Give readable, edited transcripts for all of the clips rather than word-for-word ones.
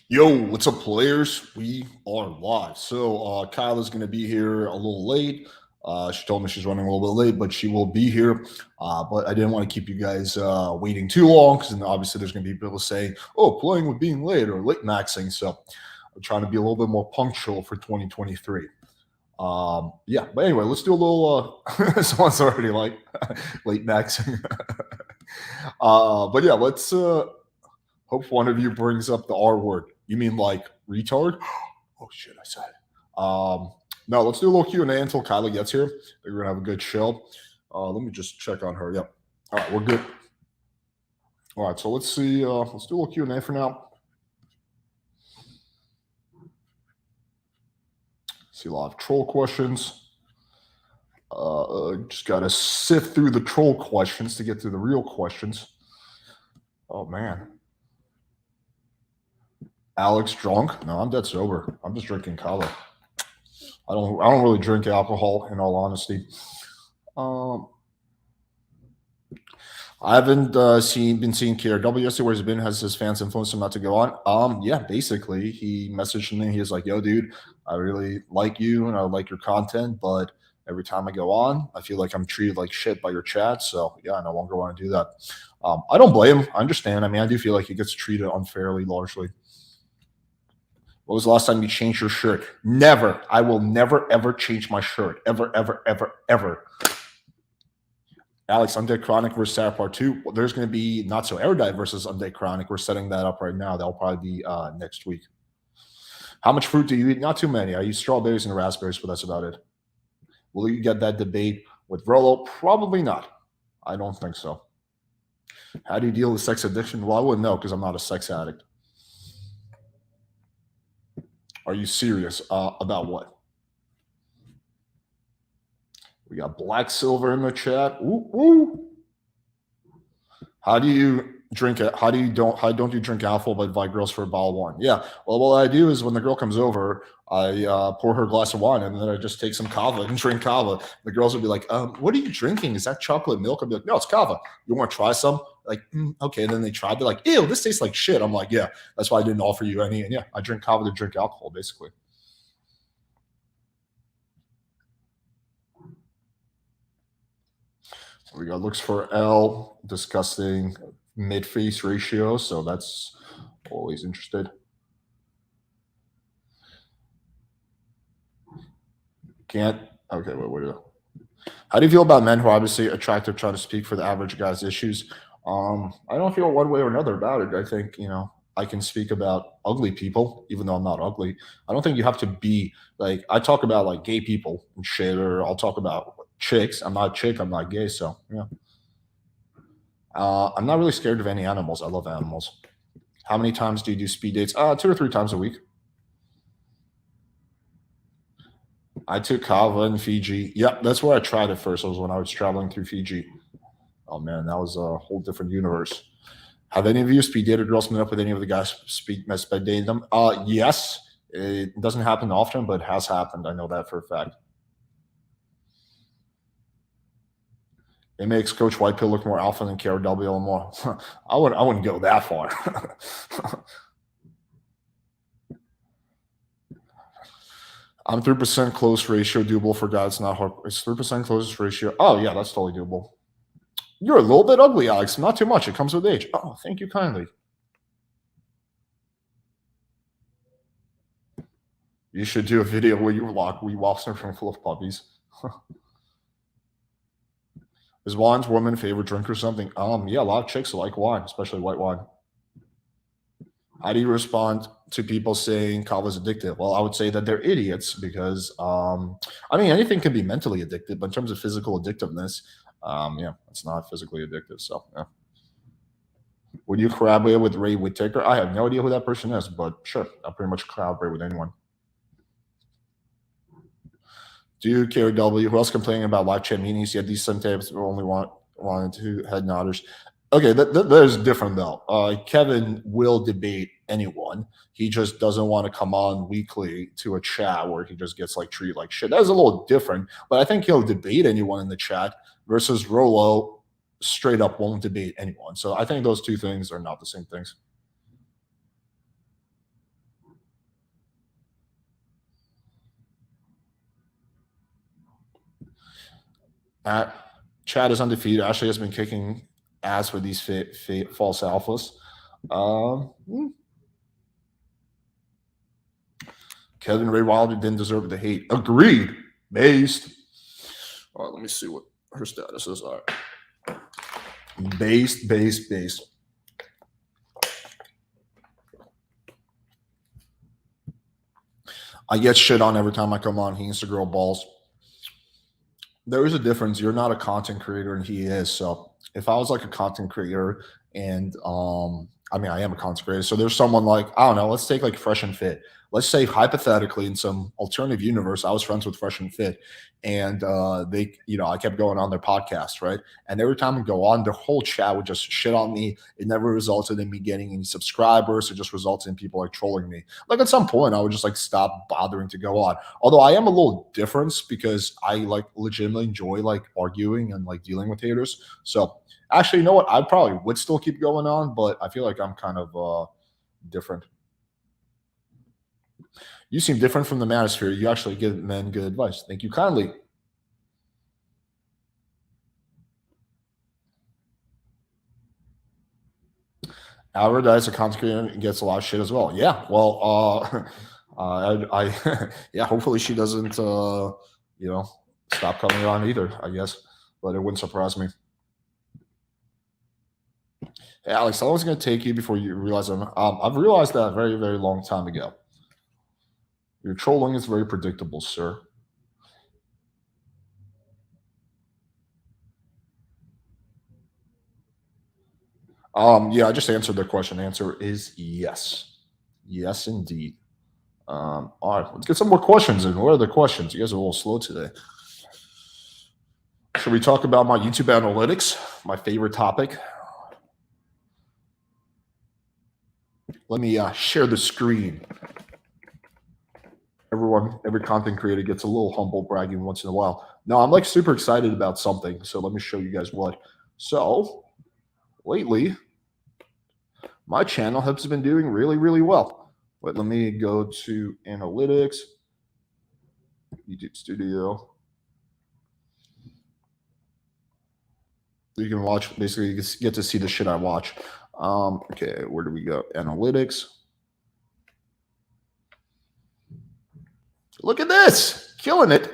Yo, what's up, players? We are live. So, Kyle is going to be here a little late. She told me she's running a little bit late, but she will be here. But I didn't want to keep you guys waiting too long because obviously there's going to be people saying, "Oh, playing with being late or late maxing." So, I'm trying to be a little bit more punctual for 2023. Yeah, but anyway, let's do a little. Someone's already like late maxing. But yeah, let's hope one of you brings up the R word. You mean like retard? Oh shit, I said it. No, let's do a little Q&A until Kyla gets here. We're gonna have a good show. Let me just check on her. Yep. All right, we're good. All right, so let's see. Let's do a little Q&A for now. See a lot of troll questions. Just gotta sift through the troll questions to get to the real questions. Oh man. Alex drunk? No, I'm dead sober. I'm just drinking Kala. I don't really drink alcohol in all honesty. I haven't been seeing KRW yesterday where he's been. Has his fans influenced him not to go on? Yeah, basically he messaged me. He was like, "Yo, dude, I really like you and I like your content, but every time I go on, I feel like I'm treated like shit by your chat. So yeah, I no longer want to do that." I don't blame him. I understand. I mean, I do feel like he gets treated unfairly, largely. What was the last time you changed your shirt? Never. I will never ever change my shirt. Ever, ever, ever, ever. Alex, Undead Chronic versus Sarah Part 2. Well, there's going to be Not So Erudite versus Undead Chronic. We're setting that up right now. That'll probably be next week. How much fruit do you eat? Not too many. I use strawberries and raspberries, but that's about it. Will you get that debate with Rolo? Probably not. I don't think so. How do you deal with sex addiction? Well, I wouldn't know because I'm not a sex addict. Are you serious? About what? We got Black Silver in the chat. Ooh, ooh. How do you drink it? How don't you drink alcohol but invite girls for a bottle of wine? Yeah. Well, what I do is when the girl comes over, I pour her a glass of wine and then I just take some kava and drink kava. The girls will be like, "What are you drinking? Is that chocolate milk?" I'll be like, "No, it's kava. You want to try some?" Like, okay. And then they try. They're like, "Ew, this tastes like shit." I'm like, "Yeah, that's why I didn't offer you any." And yeah, I drink kava to drink alcohol, basically. We got looks for L, disgusting mid-face ratio, so that's always interested. Can't. Okay, wait. How do you feel about men who are obviously attractive trying to speak for the average guy's issues? I don't feel one way or another about it. I think I can speak about ugly people, even though I'm not ugly. I don't think you have to be like I talk about like gay people and shit, or I'll talk about chicks. I'm not a chick. I'm not gay. So yeah. I'm not really scared of any animals. I love animals. How many times do you do speed dates? 2 or 3 times a week. I took Kava in Fiji. Yep, that's where I tried it first. It was when I was traveling through Fiji. Oh man, that was a whole different universe. Have any of you speed dated girls met up with any of the guys speed dated them? Yes. It doesn't happen often, but it has happened. I know that for a fact. It makes Coach Whitepill look more alpha than KRW and more. I wouldn't go that far. I'm 3% close ratio doable for guys, not hard. It's 3% closest ratio. Oh yeah, that's totally doable. You're a little bit ugly, Alex. Not too much. It comes with age. Oh, thank you kindly. You should do a video where you walk from full of puppies. Is wine's woman's favorite drink or something? Yeah, a lot of chicks like wine, especially white wine. How do you respond to people saying kava is addictive? Well, I would say that they're idiots because I mean anything can be mentally addictive, but in terms of physical addictiveness, yeah, it's not physically addictive. So yeah. Would you collaborate with Ray Whittaker? I have no idea who that person is, but sure, I'll pretty much collaborate with anyone. Do you care W? Who else complaining about live chat meetings? Yet these sometimes only wanted to head nodders. Okay, that is different though. Kevin will debate anyone. He just doesn't want to come on weekly to a chat where he just gets like treated like shit. That is a little different, but I think he'll debate anyone in the chat versus Rolo straight up won't debate anyone. So I think those two things are not the same things. At, Chad is undefeated. Ashley has been kicking ass with these false alphas. Hmm. Kevin Ray Wilder didn't deserve the hate. Agreed. Based. All right, let me see what her status is. All right. Based. I get shit on every time I come on. He needs to grow balls. There is a difference. You're not a content creator, and he is. So if I was like a content creator, and I mean, I am a content creator. So there's someone like, I don't know. Let's take like Fresh and Fit. Let's say hypothetically, in some alternative universe, I was friends with Fresh and Fit, and they, I kept going on their podcast, right? And every time I go on, their whole chat would just shit on me. It never resulted in me getting any subscribers. It just resulted in people like trolling me. Like at some point, I would just like stop bothering to go on. Although I am a little different because I like legitimately enjoy like arguing and like dealing with haters. So actually, you know what? I probably would still keep going on, but I feel like I'm kind of different. You seem different from the manosphere. You actually give men good advice. Thank you kindly. Albert is a content creator and gets a lot of shit as well. Yeah. Well, yeah. Hopefully she doesn't, stop coming on either. I guess, but it wouldn't surprise me. Hey, Alex, how long is it going to take you before you realize them? I've realized that a very, very long time ago. Your trolling is very predictable, sir. Yeah, I just answered the question. Answer is yes. Yes, indeed. All right, let's get some more questions in. What are the questions? You guys are a little slow today. Should we talk about my YouTube analytics? My favorite topic. Let me share the screen. Every content creator gets a little humble bragging once in a while. No, I'm like super excited about something. So let me show you guys what. So lately, my channel has been doing really, really well. But let me go to analytics, YouTube Studio. You can watch, basically, you get to see the shit I watch. Okay, where do we go? Analytics. Look at this, killing it.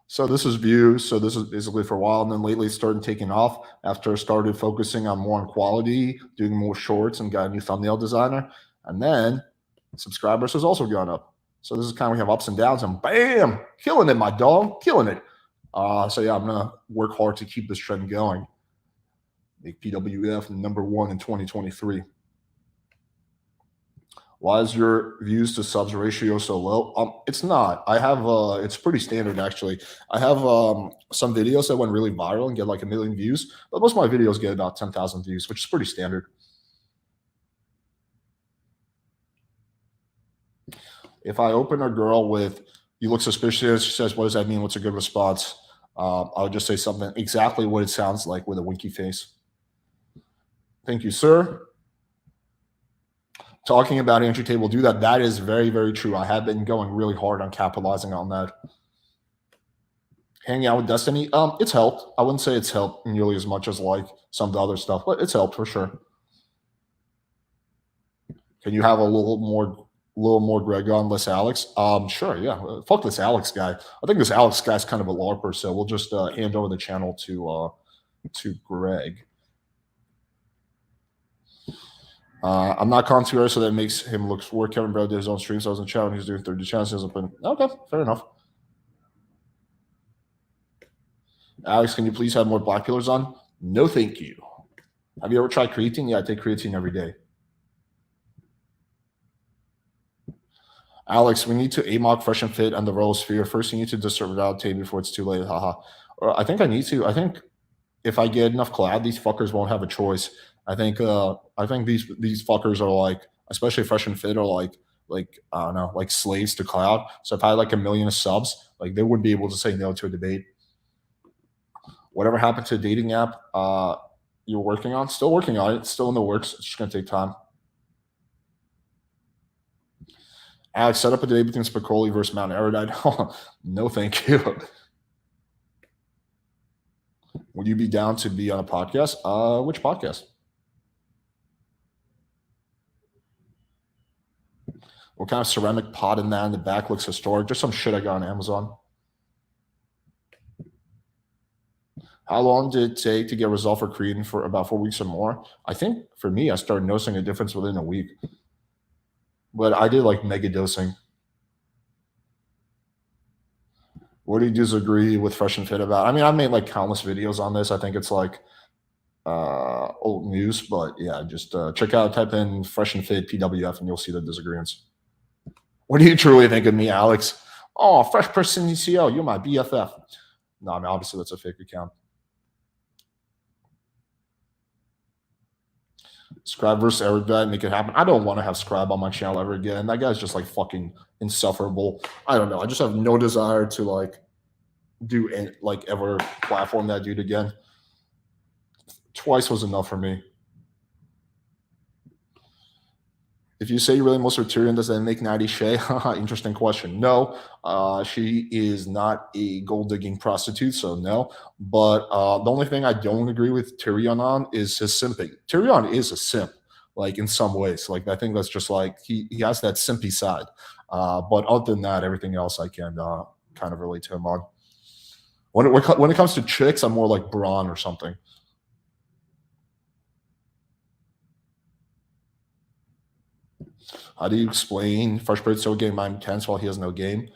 So this is views. So this is basically for a while, and then lately it started taking off after I started focusing on more on quality, doing more shorts, and got a new thumbnail designer. And then subscribers has also gone up. So this is kind of, we have ups and downs, and bam, killing it, my dog, killing it. So yeah, I'm gonna work hard to keep this trend going. Make PWF #1 in 2023. Why is your views to subs ratio so low? It's not. I have it's pretty standard actually. I have some videos that went really viral and get like 1 million views, but most of my videos get about 10,000 views, which is pretty standard. If I open a girl with "you look suspicious," she says, "What does that mean? What's a good response?" I'll just say something exactly what it sounds like with a winky face. Thank you, sir. Talking about Andrew Tate will do that. That is very, very true. I have been going really hard on capitalizing on that. Hanging out with Destiny, it's helped. I wouldn't say it's helped nearly as much as like some of the other stuff, but it's helped for sure. Can you have a little more Greg on, less Alex? Sure, yeah. Fuck this Alex guy. I think this Alex guy's kind of a LARPer, so we'll just hand over the channel to Greg. I'm not contour, so that makes him look for Kevin Brown did his own streams. I was in chat when he was doing 30 channels. He hasn't been okay, fair enough. Alex, can you please have more black pillars on? No, thank you. Have you ever tried creatine? Yeah, I take creatine every day. Alex, we need to AMOC Fresh and Fit and the Royal Sphere. First, you need to disregard Tate before it's too late. Haha. I think I need to. I think if I get enough collab, these fuckers won't have a choice. I think these fuckers are like, especially Fresh and Fit, are like I don't know, like slaves to cloud. So if I had like 1 million subs, like they wouldn't be able to say no to a debate. Whatever happened to a dating app you're working on? Still working on it. It's still in the works. It's just gonna take time. Alex, set up a debate between Spicoli versus Mount Erudite. No, thank you. Would you be down to be on a podcast? Which podcast? What kind of ceramic pot in that in the back looks historic? Just some shit I got on Amazon. How long did it take to get resolved for creating for about 4 weeks or more? I think for me, I started noticing a difference within a week. But I did like mega dosing. What do you disagree with Fresh and Fit about? I mean, I made like countless videos on this. I think it's like old news, but yeah, just check out, type in Fresh and Fit PWF, and you'll see the disagreements. What do you truly think of me, Alex? Oh, Fresh Person ECO, you're my BFF. No, I mean, obviously that's a fake account. Scribe versus Erudite, make it happen. I don't want to have Scribe on my channel ever again. That guy's just like fucking insufferable. I don't know. I just have no desire to like do any, like ever platform that dude again. Twice was enough for me. If you say you really most Tyrion, does that make Natty Shay? Interesting question. No, she is not a gold digging prostitute, so no. But the only thing I don't agree with Tyrion on is his simping. Tyrion is a simp, like in some ways. Like I think that's just like he has that simpy side. But other than that, everything else I can kind of relate to him on. When it comes to chicks, I'm more like Braun or something. How do you explain Fresh Prince so game mind intense while he has no game?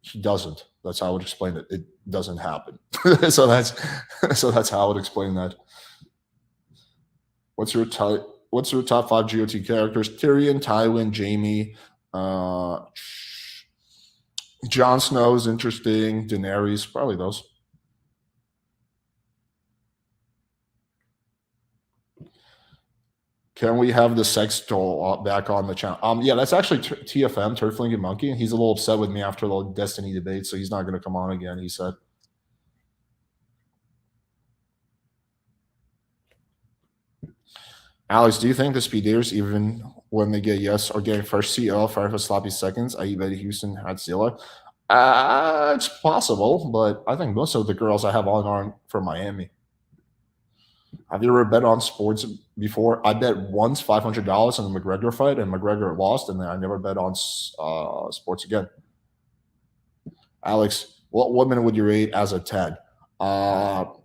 He doesn't. That's how I would explain it. It doesn't happen. so that's how I would explain that. What's your top 5 GOT characters? Tyrion, Tywin, Jaime, Jon Snow is interesting. Daenerys, probably those. Can we have the sex doll back on the channel? Yeah, that's actually TFM, Turfling and Monkey, and he's a little upset with me after the Destiny debate, so he's not going to come on again, he said. Alex, do you think the speed daters, even when they get yes, are getting first CO, fire for sloppy seconds, i.e. Betty Houston had Steeler? It's possible, but I think most of the girls I have on are from Miami. Have you ever bet on sports before? I bet once $500 on the McGregor fight, and McGregor lost, and then I never bet on sports again. Alex, what woman would you rate as a 10?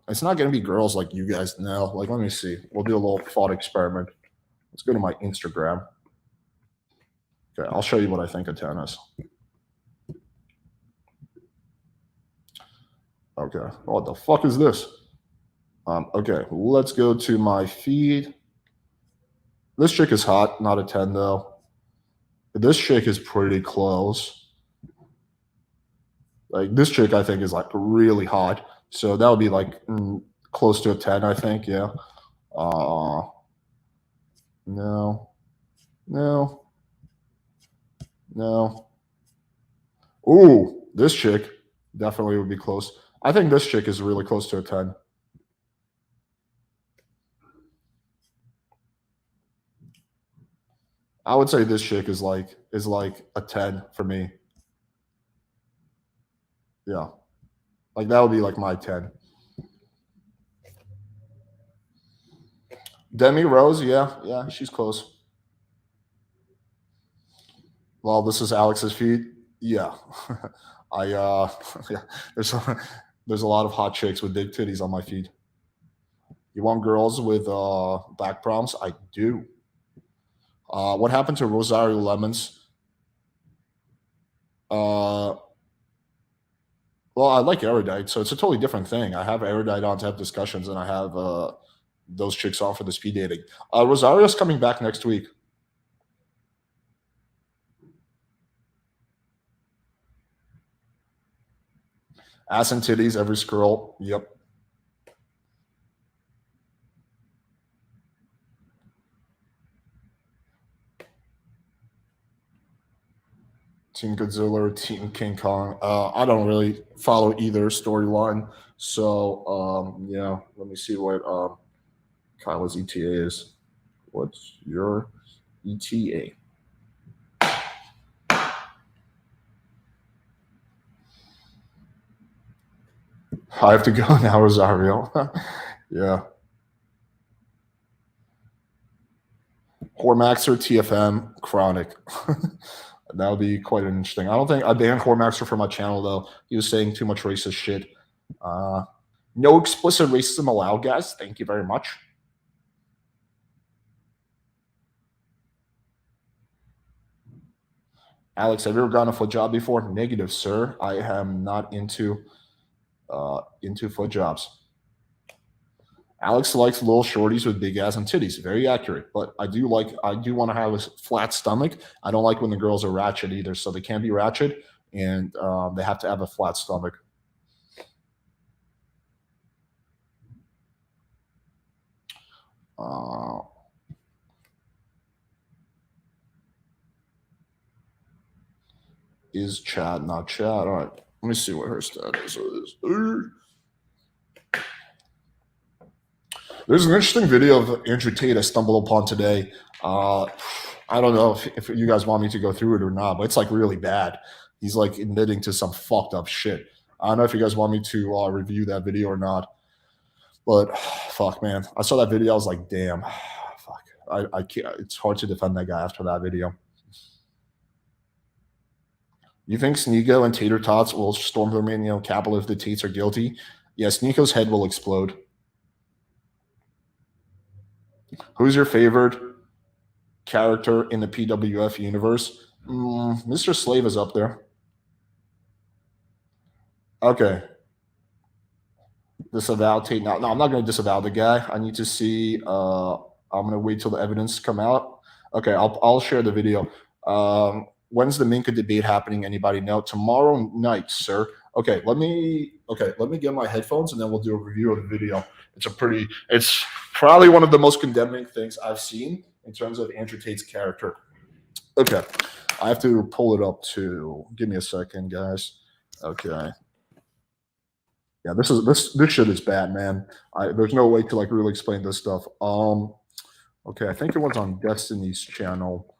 It's not going to be girls like you guys know. Like, let me see. We'll do a little thought experiment. Let's go to my Instagram. Okay, I'll show you what I think a 10 is. Okay, what the fuck is this? Okay, let's go to my feed. This chick is hot, not a 10 though. This chick is pretty close. Like this chick, I think is like really hot. So that would be like close to a 10, I think. Yeah. No. Ooh, this chick definitely would be close. I think this chick is really close to a 10. I would say this chick is like a 10 for me. Yeah. Like that would be like my 10. Demi Rose, yeah, she's close. Well, this is Alex's feed. Yeah. yeah, there's a lot of hot chicks with big titties on my feed. You want girls with back problems? I do. What happened to Rosario Lemons? Well, I like Erudite, so it's a totally different thing. I have Erudite on to have discussions, and I have those chicks on for the speed dating. Rosario's coming back next week. Ass and titties, every scroll. Yep. Team Godzilla, Team King Kong. I don't really follow either storyline. So, yeah, let me see what Kyla's ETA is. What's your ETA? I have to go now, Rosario. Yeah. Hormaxer, TFM, Chronic. That would be quite interesting. I don't think I banned Hormaxer from my channel though. He was saying too much racist shit. No explicit racism allowed, guys. Thank you very much. Alex, have you ever gotten a foot job before? Negative, sir. I am not into foot jobs. Alex likes little shorties with big ass and titties. Very accurate. But I do want to have a flat stomach. I don't like when the girls are ratchet either. So they can't be ratchet, and they have to have a flat stomach. Is Chad not Chad? All right. Let me see what her status is. There's an interesting video of Andrew Tate I stumbled upon today. I don't know if you guys want me to go through it or not, but it's like really bad. He's like admitting to some fucked up shit. I don't know if you guys want me to review that video or not, but fuck, man. I saw that video. I was like, damn, fuck. I can't. It's hard to defend that guy after that video. You think Sneeko and Tater Tots will storm the Romanian capital if the Tates are guilty? Yeah, Sneeko's head will explode. Who's your favorite character in the PWF universe? Mr. Slave is up there. Okay. Disavow Tate. No, I'm not going to disavow the guy. I need to see. I'm going to wait till the evidence come out. Okay, I'll share the video. When's the Minka debate happening? Anybody know? Tomorrow night, sir. Okay, let me get my headphones and then we'll do a review of the video. It's probably one of the most condemning things I've seen in terms of Andrew Tate's character. Okay, I have to pull it up too. Give me a second, guys. Okay. Yeah, this shit is bad, man. There's no way to like really explain this stuff. Okay, I think it was on Destiny's channel.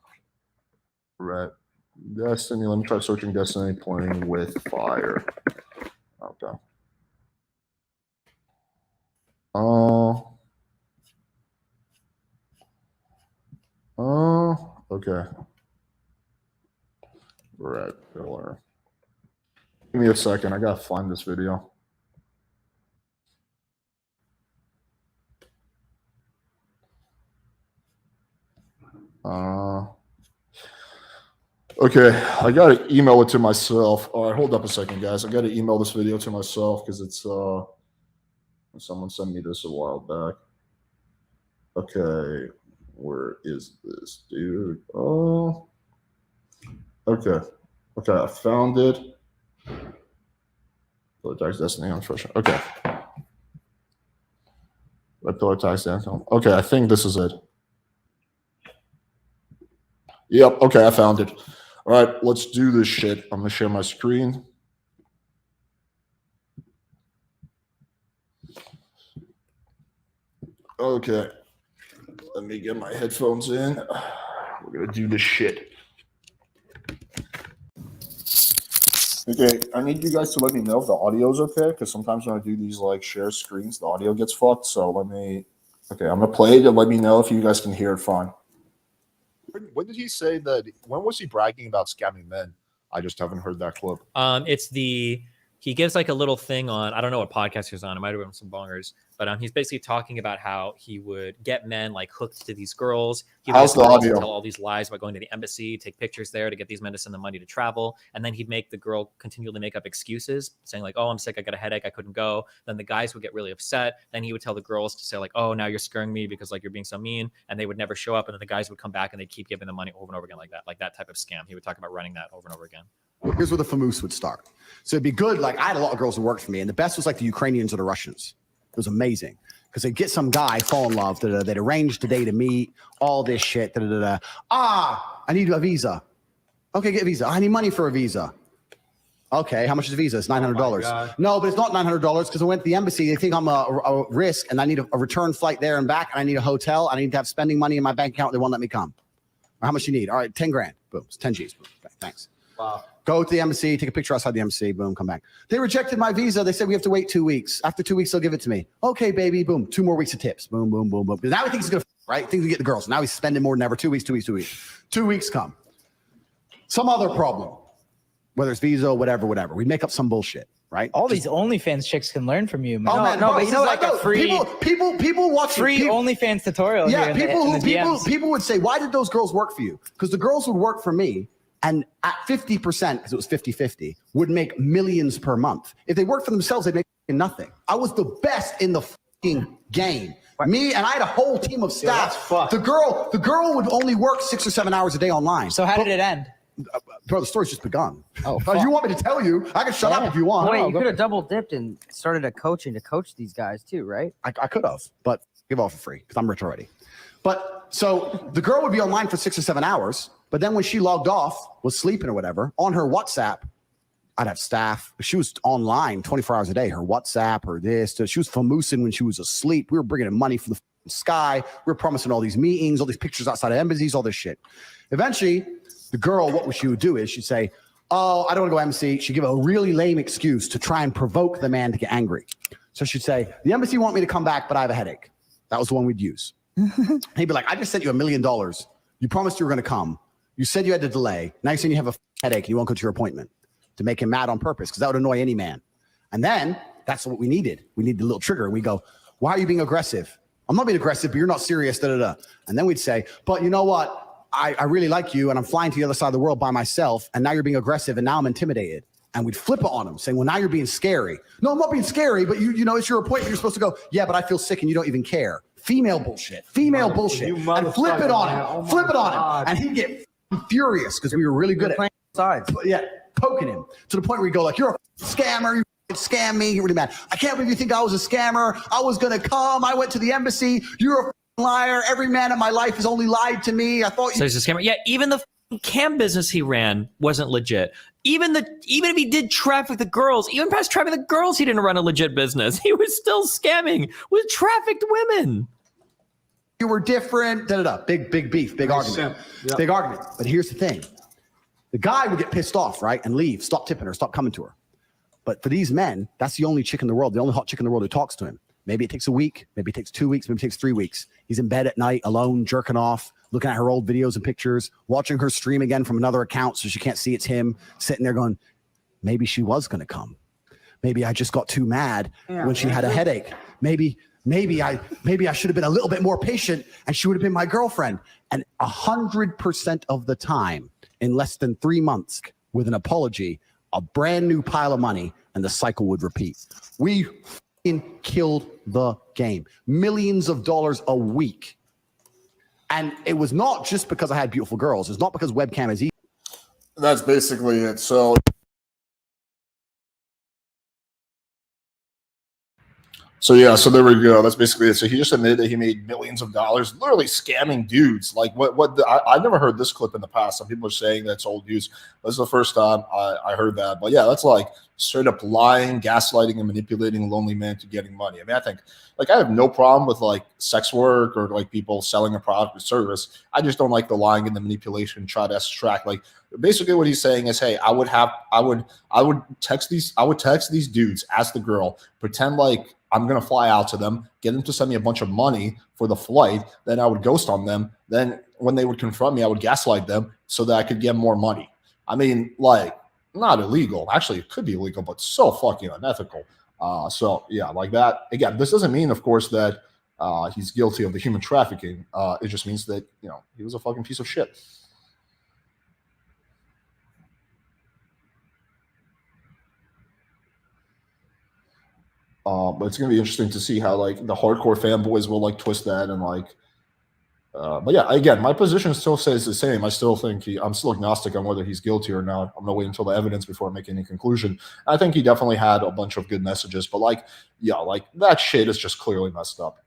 Right. Destiny. Let me try searching Destiny playing with fire. Okay. Okay. Red pillar. Give me a second. I gotta find this video. Okay, I gotta email it to myself. All right, hold up a second, guys. I gotta email this video to myself because it's someone sent me this a while back. Okay, where is this, dude? Oh, okay, I found it. Pillar Tax Destiny on Fresh. Okay, Red Pillar Tax Destiny. Okay, I think this is it. Yep. Okay, I found it. All right, let's do this shit. I'm gonna share my screen. Okay, let me get my headphones in. We're gonna do this shit. Okay, I need you guys to let me know if the audio is okay, because sometimes when I do these like share screens, the audio gets fucked. So okay, I'm gonna play it and let me know if you guys can hear it fine. When did he say that? When was he bragging about scamming men? I just haven't heard that clip. He gives like a little thing on, I don't know what podcast he was on. It might have been some bongers, but he's basically talking about how he would get men like hooked to these girls. He would tell all these lies about going to the embassy, take pictures there to get these men to send them money to travel. And then he'd make the girl continually make up excuses saying like, oh, I'm sick. I got a headache. I couldn't go. Then the guys would get really upset. Then he would tell the girls to say like, oh, now you're scaring me because like you're being so mean. And they would never show up. And then the guys would come back and they'd keep giving them money over and over again like that type of scam. He would talk about running that over and over again. Here's where the famous would start. So it'd be good. Like I had a lot of girls who worked for me, and the best was like the Ukrainians or the Russians. It was amazing because they'd get some guy, fall in love. They'd arrange today to meet, all this shit. I need a visa. Okay, get a visa. I need money for a visa. Okay, how much is a visa? It's $900. No, but it's not $900 because I went to the embassy. They think I'm a risk, and I need a return flight there and back, and I need a hotel. I need to have spending money in my bank account. They won't let me come. Or how much you need? All right, 10 grand. Boom, it's 10 G's. Boom. Okay, thanks. Wow. Go to the embassy, take a picture outside the embassy, boom, come back. They rejected my visa. They said we have to wait 2 weeks. After 2 weeks, they'll give it to me. Okay, baby, boom. 2 more weeks of tips. Boom, boom, boom, boom. Because now he thinks he's going to, right? Thinks we get the girls. Now he's spending more than ever. 2 weeks, 2 weeks, 2 weeks. 2 weeks come. Some other problem, whether it's visa, whatever. We make up some bullshit, right? All these OnlyFans chicks can learn from you, man. Oh, man, no, bro, but you know, like a free people watch free OnlyFans tutorial. Yeah, here people would say, why did those girls work for you? Because the girls would work for me, and at 50%, because it was 50-50, would make millions per month. If they worked for themselves, they'd make nothing. I was the best in the fucking game. Me, and I had a whole team of staff. The girl would only work 6 or 7 hours a day online. So how did it end? Bro, the story's just begun. Oh, you want me to tell you? I can shut up if you want. Wait, you could have double dipped and started a coaching to coach these guys too, right? I could have, but give it all for free because I'm rich already. But so the girl would be online for 6 or 7 hours, but then when she logged off, was sleeping or whatever, on her WhatsApp, I'd have staff. She was online 24 hours a day. Her WhatsApp, her this. She was famoosing when she was asleep. We were bringing in money from the sky. We were promising all these meetings, all these pictures outside of embassies, all this shit. Eventually, the girl, what she would do is she'd say, oh, I don't want to go embassy. She'd give a really lame excuse to try and provoke the man to get angry. So she'd say, the embassy want me to come back, but I have a headache. That was the one we'd use. He'd be like, I just sent you $1 million. You promised you were going to come. You said you had to delay. Now you're saying you have a headache and you won't go to your appointment, to make him mad on purpose, because that would annoy any man. And then that's what we needed. We needed a little trigger. And we go, why are you being aggressive? I'm not being aggressive, but you're not serious. Da, da, da. And then we'd say, but you know what? I really like you, and I'm flying to the other side of the world by myself, and now you're being aggressive, and now I'm intimidated. And we'd flip it on him, saying, well, now you're being scary. No, I'm not being scary, but you know, it's your appointment. You're supposed to go, yeah, but I feel sick, and you don't even care. Female bullshit. And flip it on him. Oh Flip it on him. And he'd get furious because we were really good at sides. Yeah, poking him to the point where we go like, you're a scammer. You scam me. You're really mad. I can't believe you think I was a scammer. I was going to come. I went to the embassy. You're a liar. Every man in my life has only lied to me. I thought you. So he's a scammer. Yeah, even the cam business he ran wasn't legit. Even if he did traffic the girls, even past traffic the girls, he didn't run a legit business. He was still scamming with trafficked women. You were different. Da, da, da. Big beef. Big argument. Yep. Big argument. But here's the thing. The guy would get pissed off, right, and leave. Stop tipping her. Stop coming to her. But for these men, that's the only chick in the world, the only hot chick in the world who talks to him. Maybe it takes a week. Maybe it takes 2 weeks. Maybe it takes 3 weeks. He's in bed at night, alone, jerking off, looking at her old videos and pictures, watching her stream again from another account so she can't see it's him, sitting there going, maybe she was going to come. Maybe I just got too mad when she had a headache. Maybe I should have been a little bit more patient and she would have been my girlfriend. And 100% of the time, in less than 3 months, with an apology, a brand new pile of money, and the cycle would repeat. We killed the game. Millions of dollars a week. And it was not just because I had beautiful girls. It's not because webcam is easy. That's basically it. So yeah, so there we go. That's basically it. So he just admitted that he made millions of dollars, literally scamming dudes. Like I've never heard this clip in the past. Some people are saying that's old news. This is the first time I heard that. But yeah, that's like straight up lying, gaslighting, and manipulating a lonely man to getting money. I mean, I think like I have no problem with like sex work or like people selling a product or service. I just don't like the lying and the manipulation, try to extract. Like basically what he's saying is, hey, I would text these dudes, ask the girl, pretend like I'm going to fly out to them, get them to send me a bunch of money for the flight. Then I would ghost on them. Then when they would confront me, I would gaslight them so that I could get more money. I mean, like, not illegal. Actually, it could be illegal, but so fucking unethical. So, yeah, like that. Again, this doesn't mean, of course, that he's guilty of the human trafficking. It just means that, you know, he was a fucking piece of shit. But it's gonna be interesting to see how like the hardcore fanboys will like twist that and like. But yeah, again, my position still says the same. I still think I'm still agnostic on whether he's guilty or not. I'm gonna wait until the evidence before I make any conclusion. I think he definitely had a bunch of good messages, but like, yeah, like that shit is just clearly messed up.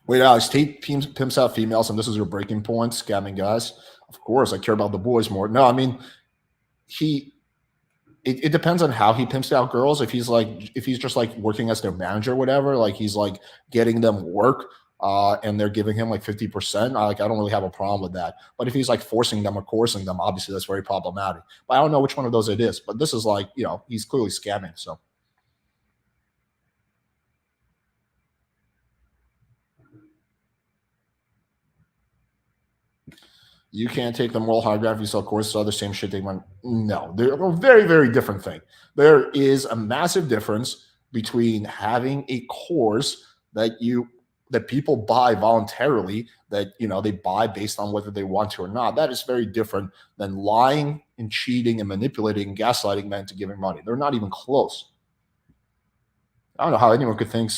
Wait, Alex, Tate pimps out females, and this is your breaking point, scamming guys. Of course, I care about the boys more. No, I mean. It depends on how he pimps out girls. If he's just like working as their manager or whatever, like he's like getting them work, and they're giving him like 50%, I don't really have a problem with that. But if he's like forcing them or coercing them, obviously that's very problematic. But I don't know which one of those it is. But this is like, he's clearly scamming. So. You can't take the moral high ground if you sell courses, other same shit they want. No, they're a very, very different thing. There is a massive difference between having a course that people buy voluntarily, that they buy based on whether they want to or not. That is very different than lying and cheating and manipulating and gaslighting men to giving money. They're not even close. I don't know how anyone could think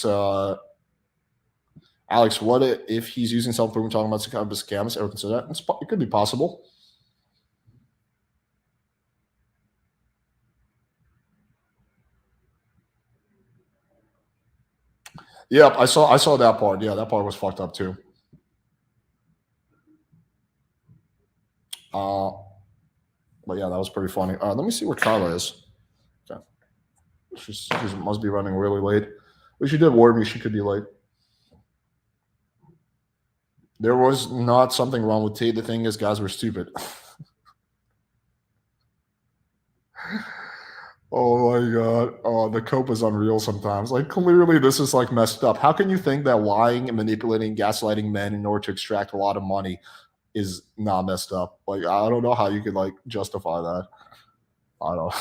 Alex, what if he's using self-improvement, talking about some kind of scams? Ever consider that? It could be possible. Yep, I saw that part. Yeah, that part was fucked up too. But yeah, that was pretty funny. Let me see where Carla is. Okay. She must be running really late. But she did warn me she could be late. There was not something wrong with Tate. The thing is, guys were stupid. Oh my God. Oh, the cope is unreal sometimes. Like, clearly this is like messed up. How can you think that lying and manipulating, gaslighting men in order to extract a lot of money is not messed up? Like, I don't know how you could like justify that. I don't know.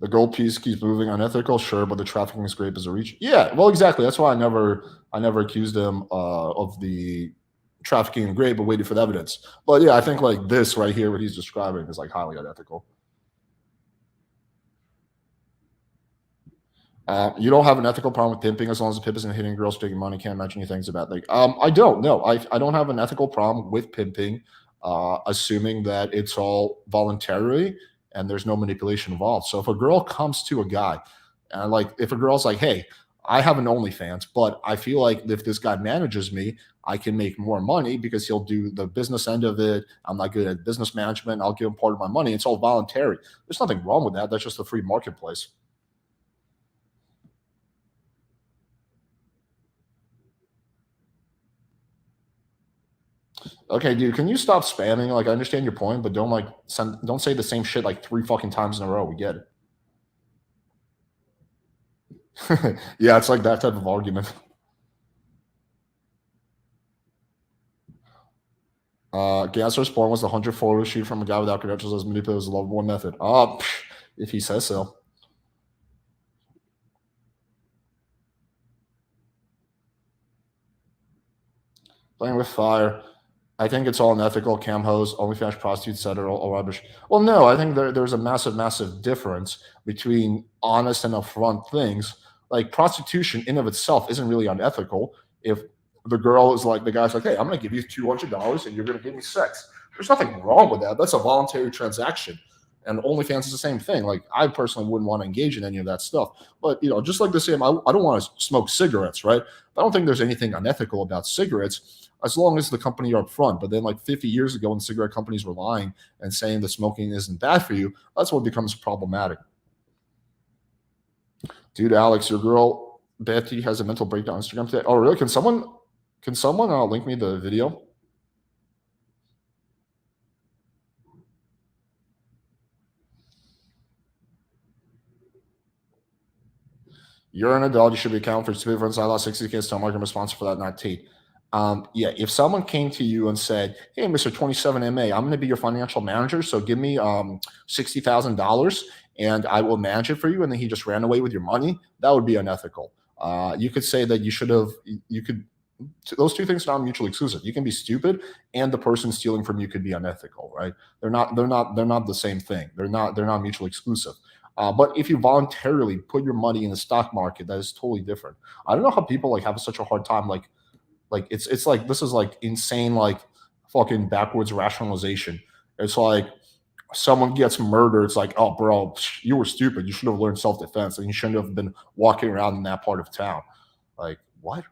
The gold piece keeps moving. Unethical, sure, but the trafficking is great as a reach. Yeah, well, exactly. That's why I never accused him of the trafficking in grape, but waited for the evidence. But yeah, I think like this right here, what he's describing is like highly unethical. You don't have an ethical problem with pimping as long as the pimp isn't hitting girls, taking money. Can't imagine any things about like. I don't know. I don't have an ethical problem with pimping, assuming that it's all voluntary and there's no manipulation involved. So if a girl comes to a guy, and like if a girl's like, "Hey, I have an OnlyFans, but I feel like if this guy manages me, I can make more money because he'll do the business end of it. I'm not good at business management. I'll give him part of my money. It's all voluntary. There's nothing wrong with that. That's just a free marketplace." Okay, dude, can you stop spamming? Like, I understand your point, but don't say the same shit like 3 fucking times in a row. We get it. Yeah, it's like that type of argument. Gasser's porn was the 100 photo shoot from a guy without credentials as manipulated was a level 1 method. If he says so. Playing with fire. I think it's all unethical. Cam hoes, OnlyFans prostitutes, etc. All rubbish. Well, no, I think there's a massive, massive difference between honest and upfront things. Like prostitution in of itself isn't really unethical. If the girl is like, the guy's like, "Hey, I'm going to give you $200 and you're going to give me sex." There's nothing wrong with that. That's a voluntary transaction. And OnlyFans is the same thing. Like, I personally wouldn't want to engage in any of that stuff. But, just like the same, I don't want to smoke cigarettes, right? But I don't think there's anything unethical about cigarettes as long as the company are upfront. But then like 50 years ago when cigarette companies were lying and saying that smoking isn't bad for you, that's what becomes problematic. Dude, Alex, your girl Betty has a mental breakdown on Instagram today. Oh, really? Can someone link me the video? You're an adult. You should be accounting for stupid friends. I lost 60 kids. Tell Mark I'm responsible for that, not Tate. Yeah, if someone came to you and said, "Hey, Mr. 27MA, I'm going to be your financial manager, so give me $60,000 and I will manage it for you," and then he just ran away with your money, that would be unethical. You could say that those two things are not mutually exclusive. You can be stupid and the person stealing from you could be unethical, right? They're not the same thing. They're not mutually exclusive. But if you voluntarily put your money in the stock market, that is totally different. I don't know how people like have such a hard time like it's like this is like insane like fucking backwards rationalization. It's like someone gets murdered. It's like, "Oh, bro, you were stupid. You should have learned self-defense and you shouldn't have been walking around in that part of town." Like, what?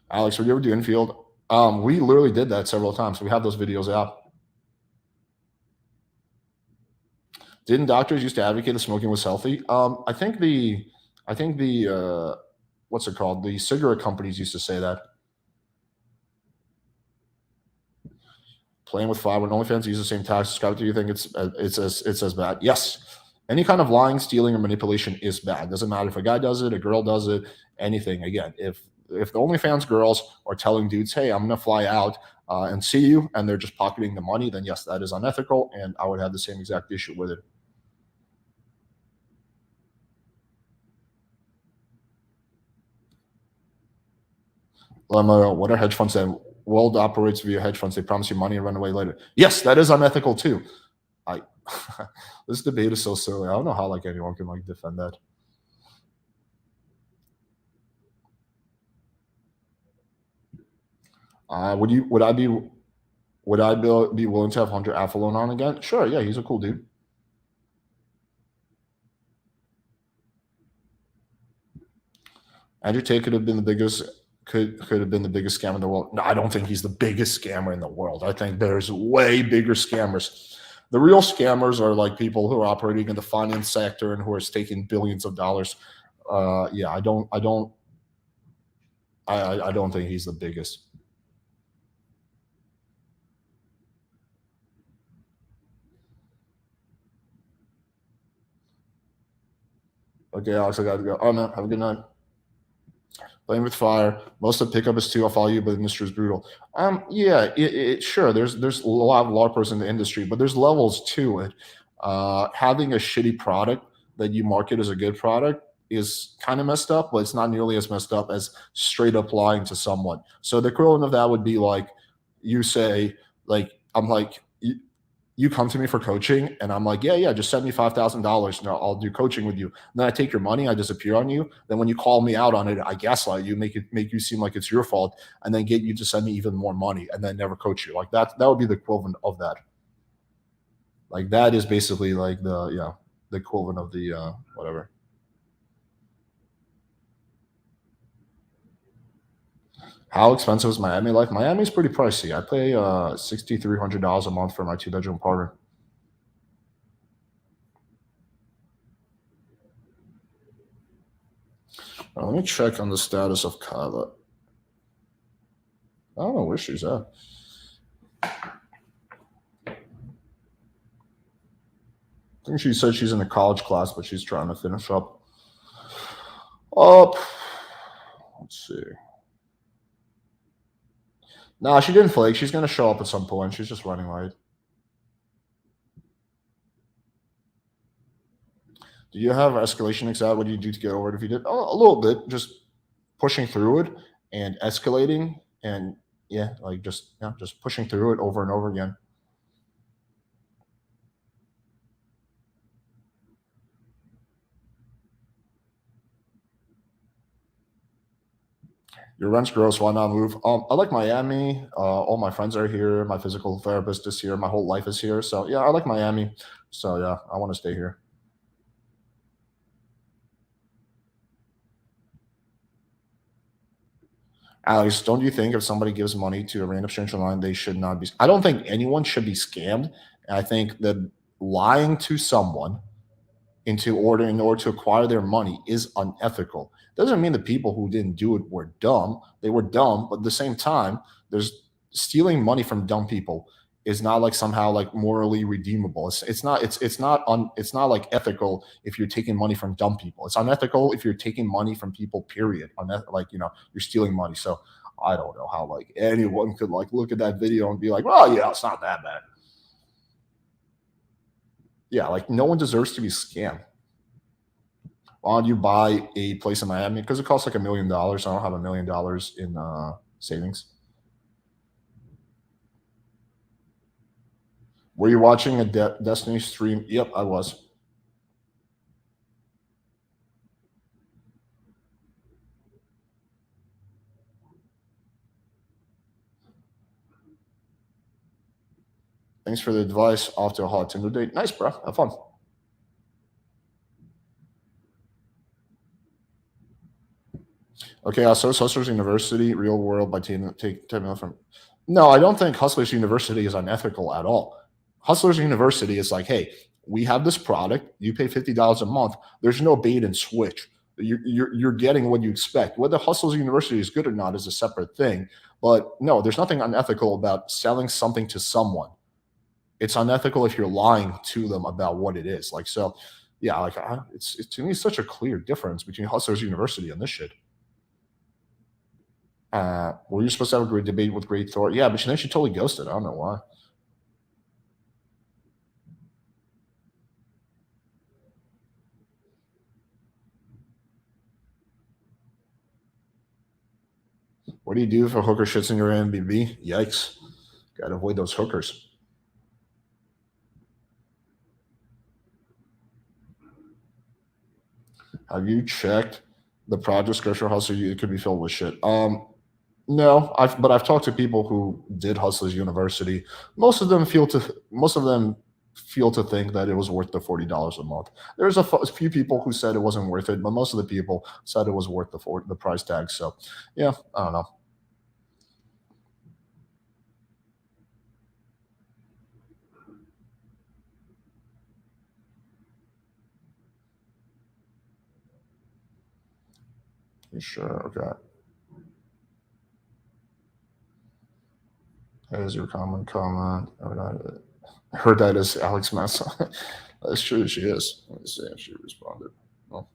Alex, were you ever do infield? We literally did that several times. We have those videos out. Didn't doctors used to advocate that smoking was healthy? I think the what's it called? The cigarette companies used to say that. Playing with fire when OnlyFans use the same tax. Subscribe to you think it's as bad? Yes. Any kind of lying, stealing, or manipulation is bad. Doesn't matter if a guy does it, a girl does it, anything. Again, if the OnlyFans girls are telling dudes, "Hey, I'm gonna fly out and see you," and they're just pocketing the money, then yes, that is unethical, and I would have the same exact issue with it. What are hedge funds that world operates via hedge funds? They promise you money and run away later. Yes, that is unethical too. This debate is so silly. I don't know how like anyone can like defend that. Would I be willing to have Hunter Affalone on again? Sure, yeah, he's a cool dude. Andrew Tate could have been the biggest scam in the world. No, I don't think he's the biggest scammer in the world. I think there's way bigger scammers. The real scammers are like people who are operating in the finance sector and who are staking billions of dollars. Yeah, I don't think he's the biggest. Okay, Alex, I gotta go. Oh man, have a good night. Playing with fire. Most of the pickup is too. I'll follow you, but the industry is brutal. Yeah, sure. There's a lot of LARPers in the industry, but there's levels to it. Having a shitty product that you market as a good product is kind of messed up, but it's not nearly as messed up as straight up lying to someone. So the equivalent of that would be like you say, like, I'm like, you come to me for coaching and I'm like, yeah, just send me $5,000 and I'll do coaching with you. And then I take your money, I disappear on you. Then when you call me out on it, I gaslight you, make you seem like it's your fault, and then get you to send me even more money and then never coach you. Like that would be the equivalent of that. Like that is basically like the equivalent of the whatever. How expensive is Miami life? Miami's pretty pricey. I pay $6,300 a month for my 2-bedroom apartment. Let me check on the status of Kyla. I don't know where she's at. I think she said she's in a college class, but she's trying to finish up. Let's see. Nah, she didn't flake. She's going to show up at some point. She's just running late. Do you have escalation anxiety? What do you do to get over it if you did? Oh, a little bit. Just pushing through it and escalating and, just pushing through it over and over again. Your rent's gross. Why not move? I like Miami. All my friends are here. My physical therapist is here. My whole life is here. So, yeah, I like Miami. So, yeah, I want to stay here. Alex, don't you think if somebody gives money to a random stranger online, they should not be? I don't think anyone should be scammed. I think that lying to someone in order to acquire their money is unethical. Doesn't mean the people who didn't do it were dumb. They were dumb, but at the same time, there's stealing money from dumb people is not like somehow like morally redeemable. It's not like ethical if you're taking money from dumb people. It's unethical if you're taking money from people, period. You're stealing money. So I don't know how like anyone could like look at that video and be like, well, yeah, it's not that bad. Yeah, like no one deserves to be scammed. Why don't you buy a place in Miami? Because it costs like $1 million. I don't have $1 million in savings. Were you watching a Destiny stream? Yep, I was. Thanks for the advice. Off to a hot Tinder date. Nice, bro. Have fun. Okay, so Hustlers University, Real World by taking from. No, I don't think Hustlers University is unethical at all. Hustlers University is like, hey, we have this product. You pay $50 a month. There's no bait and switch. You're getting what you expect. Whether Hustle's University is good or not is a separate thing. But no, there's nothing unethical about selling something to someone. It's unethical if you're lying to them about what it is. Like, so, yeah, like it's to me such a clear difference between Hustlers University and this shit. Were you supposed to have a great debate with Great Thor? Yeah, but then she totally ghosted. I don't know why. What do you do if a hooker shits in your Airbnb? Yikes. Got to avoid those hookers. Have you checked the project description Hustle? It could be filled with shit. No, but I've talked to people who did Hustlers University. Most of them feel to think that it was worth the $40 a month. There's a few people who said it wasn't worth it, but most of the people said it was worth the price tag. So, yeah, I don't know. You sure? Okay. That is your common comment. Her dad is Alex Massa. That's true. She is. Let me see if she responded. Oh.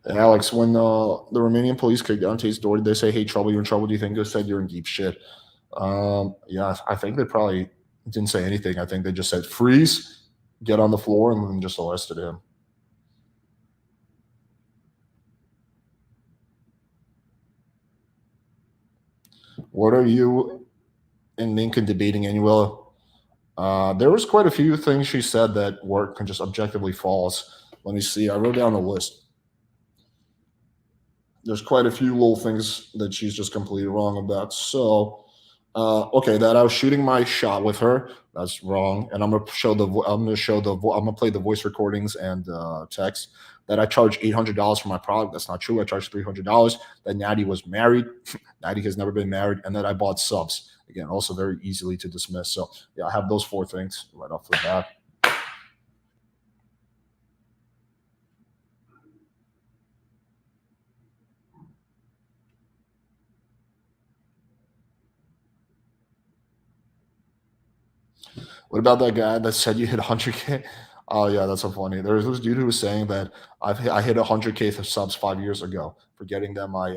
Hey, Alex, when the Romanian police kicked down Tate's door, did they say, "Hey, trouble, you're in trouble"? Do you think they said you're in deep shit? Yeah, I think they probably didn't say anything. I think they just said, "Freeze, get on the floor," and then just arrested him. What are you and Lincoln debating, Anuela? There was quite a few things she said that were just objectively false. Let me see. I wrote down a list. There's quite a few little things that she's just completely wrong about. So, okay, that I was shooting my shot with her. That's wrong. And I'm gonna play the voice recordings and text. That I charge $800 for my product. That's not true. I charged $300. That Natty was married. Natty has never been married. And that I bought subs. Again, also very easily to dismiss. So, yeah, I have those 4 things right off the bat. What about that guy that said you hit 100K? Oh, yeah, that's so funny. There was this dude who was saying that I hit 100K for subs 5 years ago, forgetting that my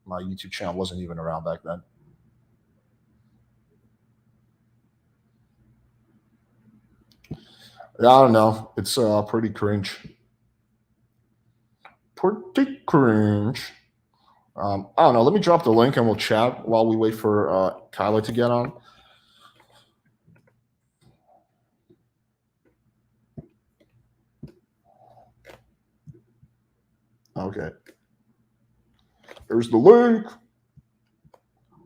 YouTube channel wasn't even around back then. Yeah, I don't know. It's pretty cringe. Pretty cringe. I don't know. Let me drop the link and we'll chat while we wait for Kyla to get on. Okay. There's the link.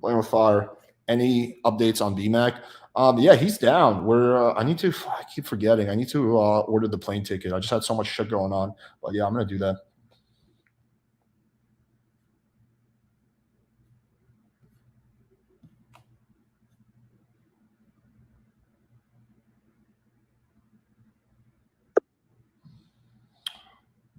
Playing with fire. Any updates on BMAC? Yeah, he's down. I keep forgetting. I need to order the plane ticket. I just had so much shit going on. But yeah, I'm gonna do that.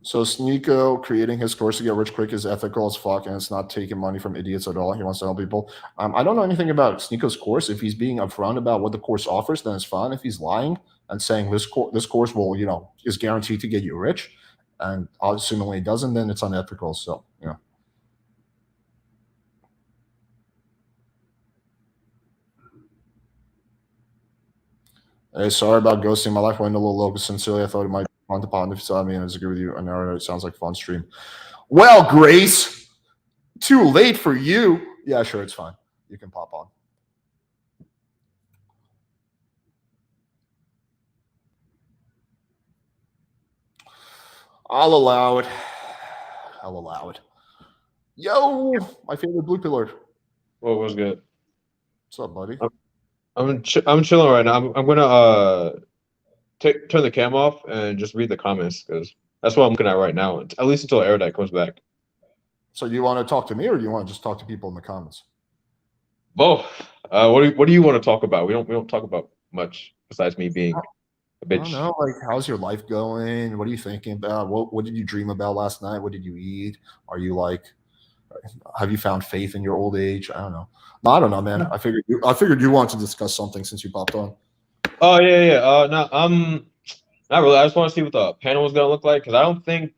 So Sneeko creating his course to get rich quick is ethical as fuck, and it's not taking money from idiots at all. He wants to help people. I don't know anything about Sneeko's course. If he's being upfront about what the course offers, then it's fine. If he's lying and saying this course will, is guaranteed to get you rich, and assumingly it doesn't, then it's unethical. So, yeah. Hey, sorry about ghosting. My life went a little low, but sincerely, I thought it might be fun to ponder if you me, and I disagree with you. I know it sounds like a fun stream. Well, Grace, too late for you. Yeah, sure, it's fine. You can pop on. I'll allow it. I'll allow it. Yo, my favorite blue pillar. What was good? What's up, buddy? I'm chilling right now. I'm gonna turn the cam off and just read the comments because that's what I'm looking at right now. At least until Erudite comes back. So do you want to talk to me, or do you want to just talk to people in the comments? Both. What do you want to talk about? We don't talk about much besides me being a bitch. I don't know. Like, how's your life going? What are you thinking about? What did you dream about last night? What did you eat? Are you like, have you found faith in your old age? I don't know. No, I don't know, man. I figured you wanted to discuss something since you popped on. Oh yeah. No, not really. I just want to see what the panel was gonna look like, because I don't think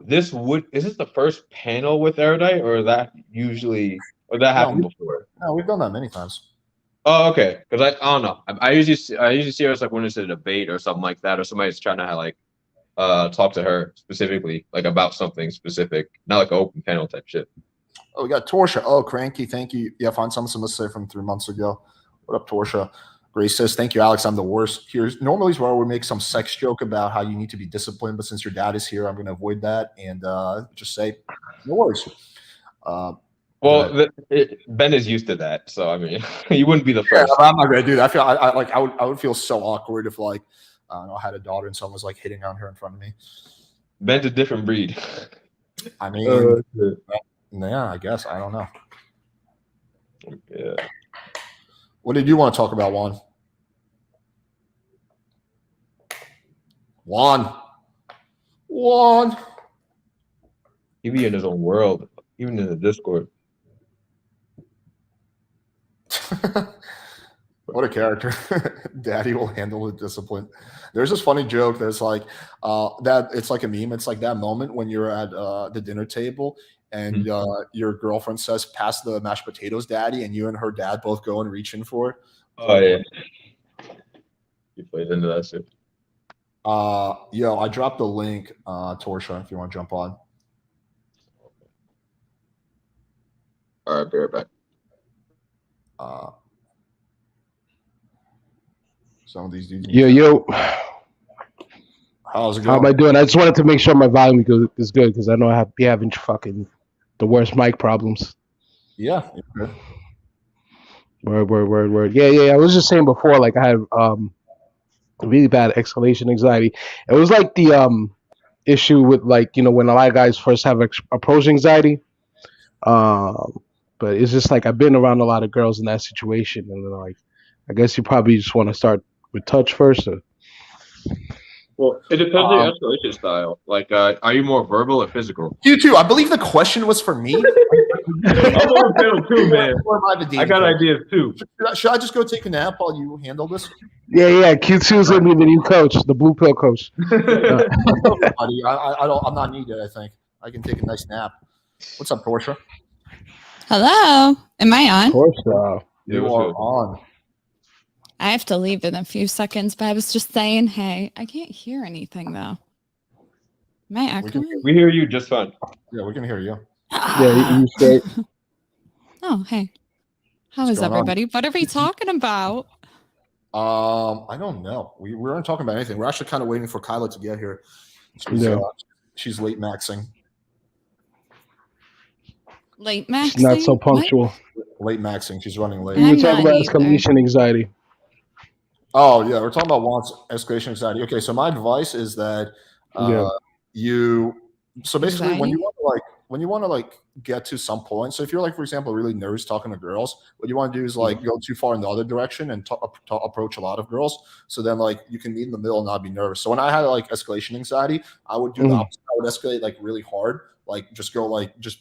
is this the first panel with Erudite, or that happened before? No, we've done that many times. Oh, okay. Because I don't know. I usually see her as like when it's a debate or something like that, or somebody's trying to like talk to her specifically, like about something specific, not like an open panel type shit. Oh, we got Torsha. Oh, Cranky, thank you. Yeah, find something to say from 3 months ago. What up, Torsha? Grace says, thank you, Alex. I'm the worst. Normally is where I would make some sex joke about how you need to be disciplined, but since your dad is here, I'm going to avoid that and just say, no worries. Well, Ben is used to that, so I mean, you wouldn't be the first. Yeah, I'm not going to do that. I would feel so awkward if like I had a daughter and someone was like hitting on her in front of me. Ben's a different breed. I mean, yeah, I guess. I don't know. Yeah. What did you want to talk about, Juan? Juan. He be in his own world, even in the Discord. What a character. Daddy will handle the discipline. There's this funny joke that's like that it's like a meme. It's like that moment when you're at the dinner table and your girlfriend says, pass the mashed potatoes, Daddy, and you and her dad both go and reach in for it. Oh yeah. He plays into that shit. Yo, I dropped the link, Torsha, if you want to jump on. All right, be right back. Some of these dudes. Yo. How's it going? How am I doing? I just wanted to make sure my volume is good, because I know I be having fucking the worst mic problems. Yeah. Okay. Word. Yeah. I was just saying before, like I had really bad escalation anxiety. It was like the issue with, like, you know, when a lot of guys first have approach anxiety. But it's just like I've been around a lot of girls in that situation, and like I guess you probably just want to start with touch first. Well, it depends on your escalation style. Like, are you more verbal or physical? You too. I believe the question was for me. I'm on panel too, man. I got ideas too. Should I just go take a nap while you handle this? Yeah. Q2 is gonna be the new coach, the blue pill coach. Buddy, I'm not needed. I think I can take a nice nap. What's up, Torsha? Hello. Am I on? Of course, You are on. I have to leave in a few seconds, but I was just saying, hey, I can't hear anything though. Am I echoing? We hear you just fine. Yeah, we can hear you. Yeah, you straight. Oh, hey. How is everybody? What are we talking about? I don't know. We weren't talking about anything. We're actually kind of waiting for Kyla to get here. She's late maxing. Late maxing? She's not so punctual. Late maxing. She's running late. We were talking about escalation anxiety. Oh yeah, we're talking about Juan's escalation anxiety. Okay, so my advice is that basically when you want to get to some point. So if you're like, for example, really nervous talking to girls, what you want to do is like go too far in the other direction and approach a lot of girls. So then like you can meet in the middle and not be nervous. So when I had like escalation anxiety, I would do the opposite. I would escalate like really hard, like just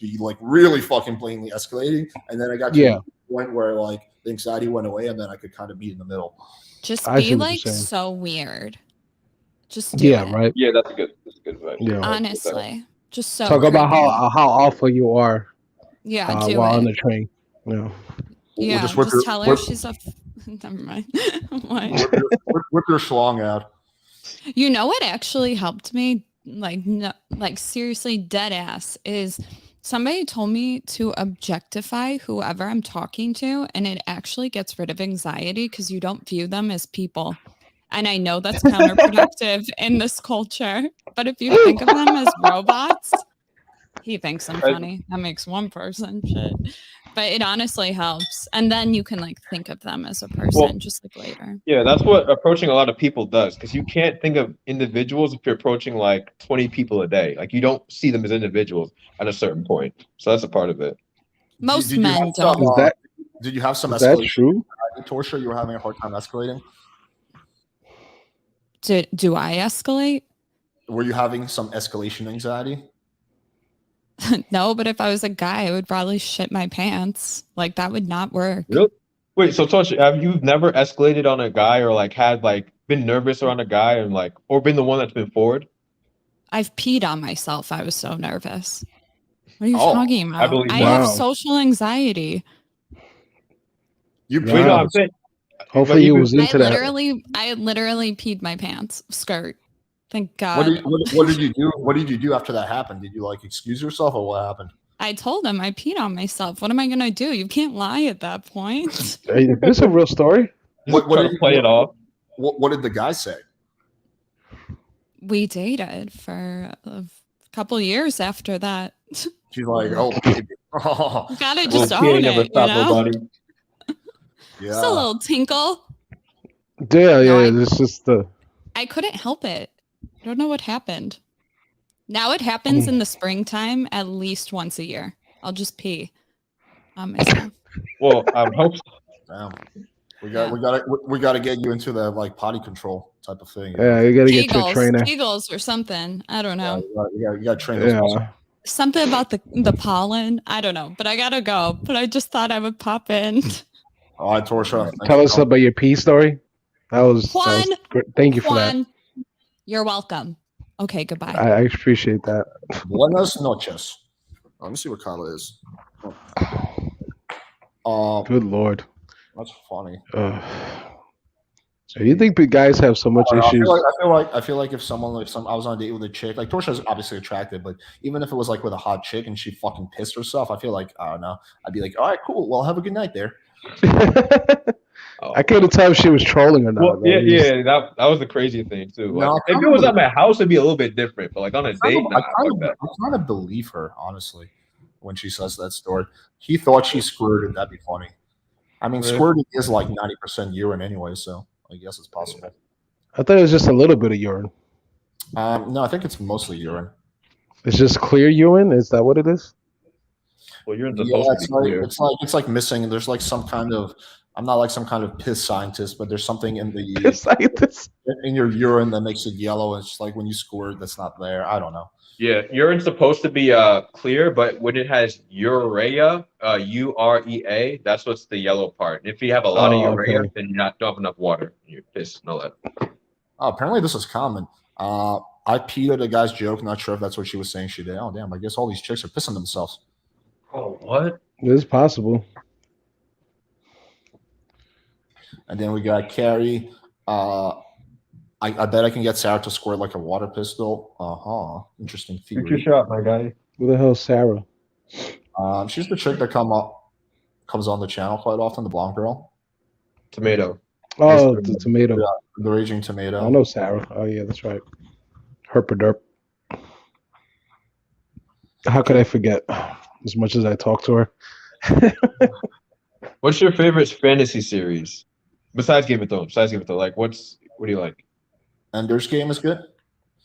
be like really fucking blatantly escalating, and then I got to the point where like the anxiety went away, and then I could kind of meet in the middle. Just be like so weird. Just do it. Right. Yeah, that's a good advice. Yeah. Honestly, just so talk about how awful you are. Yeah, do while it on the train. Yeah. Yeah, just tell her she's a. Never mind. Whip your schlong out. You know what actually helped me? Like seriously, dead ass is. Somebody told me to objectify whoever I'm talking to, and it actually gets rid of anxiety because you don't view them as people. And I know that's counterproductive in this culture, but if you think of them as robots, He thinks I'm funny. That makes one person. Shit. But it honestly helps. And then you can like think of them as a person just like later. Yeah, that's what approaching a lot of people does, because you can't think of individuals if you're approaching like 20 people a day. Like you don't see them as individuals at a certain point. So that's a part of it. Most Did you men have some, don't. did you have some Is that escalation? true? Torsia, you were having a hard time escalating? Do I escalate? Were you having some escalation anxiety? No, but if I was a guy, I would probably shit my pants. Like that would not work. Really? Wait, so Tosh, have you never escalated on a guy or like had like been nervous around a guy and like or been the one that's been forward? I've peed on myself. I was so nervous. What are you talking about? I believe I that. have social anxiety. You Wow. Wait, no, I'm saying Hopefully he was into that. I literally peed my pants. Skirt. Thank God. What did you do? What did you do after that happened? Did you like excuse yourself or what happened? I told him I peed on myself. What am I gonna do? You can't lie at that point. Hey, this is a real story. what did did you play it off? What did the guy say? We dated for a couple years after that. She's like, oh, baby. Gotta Well, just he own ain't it, never you stopped know? nobody. Yeah. Just a little tinkle. Yeah. This is the. I couldn't help it. I don't know what happened. Now it happens in the springtime at least once a year. I'll just pee on myself. Well, I hope so. Damn. We got to get you into the like potty control type of thing. Yeah, you gotta get your trainer. Eagles or something. I don't know. You got to train those muscles. Yeah. Something about the pollen. I don't know, but I gotta go. But I just thought I would pop in. All right, Torsha. Tell us about your pee story. That was great. Thank you for that. Juan, you're welcome. Okay, goodbye. I appreciate that. Buenas noches. Let me see what Kyla is. Good Lord. That's funny. So you think the guys have so much issues? I feel like if I was on a date with a chick, like Torsha's obviously attractive, but even if it was like with a hot chick and she fucking pissed herself, I feel like I don't know. I'd be like, all right, cool. Well, have a good night there. I couldn't tell if she was trolling or not. Well, that was the crazy thing too. Like, if it was at my house, it'd be a little bit different. But like on a date, I kind of believe her honestly when she says that story. He thought she squirted. That'd be funny. I mean, squirting is like 90% urine anyway, so I guess it's possible. I thought it was just a little bit of urine. No, I think it's mostly urine. It's just clear urine. Is that what it is? Well, urine's it's like missing. There's like some kind of. I'm not like some kind of piss scientist, but there's something in in your urine that makes it yellow. It's just like when you squirt, that's not there. I don't know. Yeah, urine's supposed to be clear, but when it has urea, urea, that's what's the yellow part. If you have a lot of urea, then you don't have enough water in your piss and all that. Oh, apparently this is common. I peed at a guy's joke. Not sure if that's what she was saying she did. Oh, damn. I guess all these chicks are pissing themselves. Oh, what? It is possible. And then we got Carrie. I bet I can get Sarah to squirt like a water pistol. Interesting theory. Shoot your shot, my guy. Who the hell is Sarah? She's the chick that comes on the channel quite often, the blonde girl. Tomato. Oh, the tomato. Yeah, the raging tomato. I know Sarah. Oh yeah, that's right. Herpaderp. How could I forget? As much as I talk to her. What's your favorite fantasy series besides Game of Thrones? Like, what do you like? Ender's Game is good.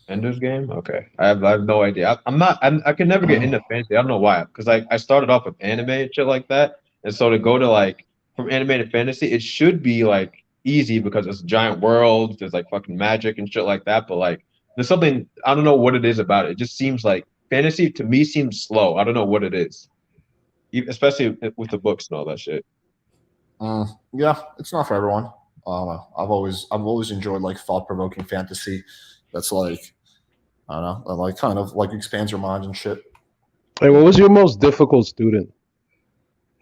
Ender's Game? Okay. I have no idea. I can never get into fantasy. I don't know why. Because I started off with anime and shit like that. And so to go to like from anime to fantasy, it should be like easy because it's a giant world. There's like fucking magic and shit like that. But like there's something, I don't know what it is about it. It just seems like fantasy to me seems slow. I don't know what it is. Especially with the books and all that shit. Yeah, it's not for everyone. I've always enjoyed like thought-provoking fantasy that's like I don't know, like kind of like expands your mind and shit. Hey, what was your most difficult student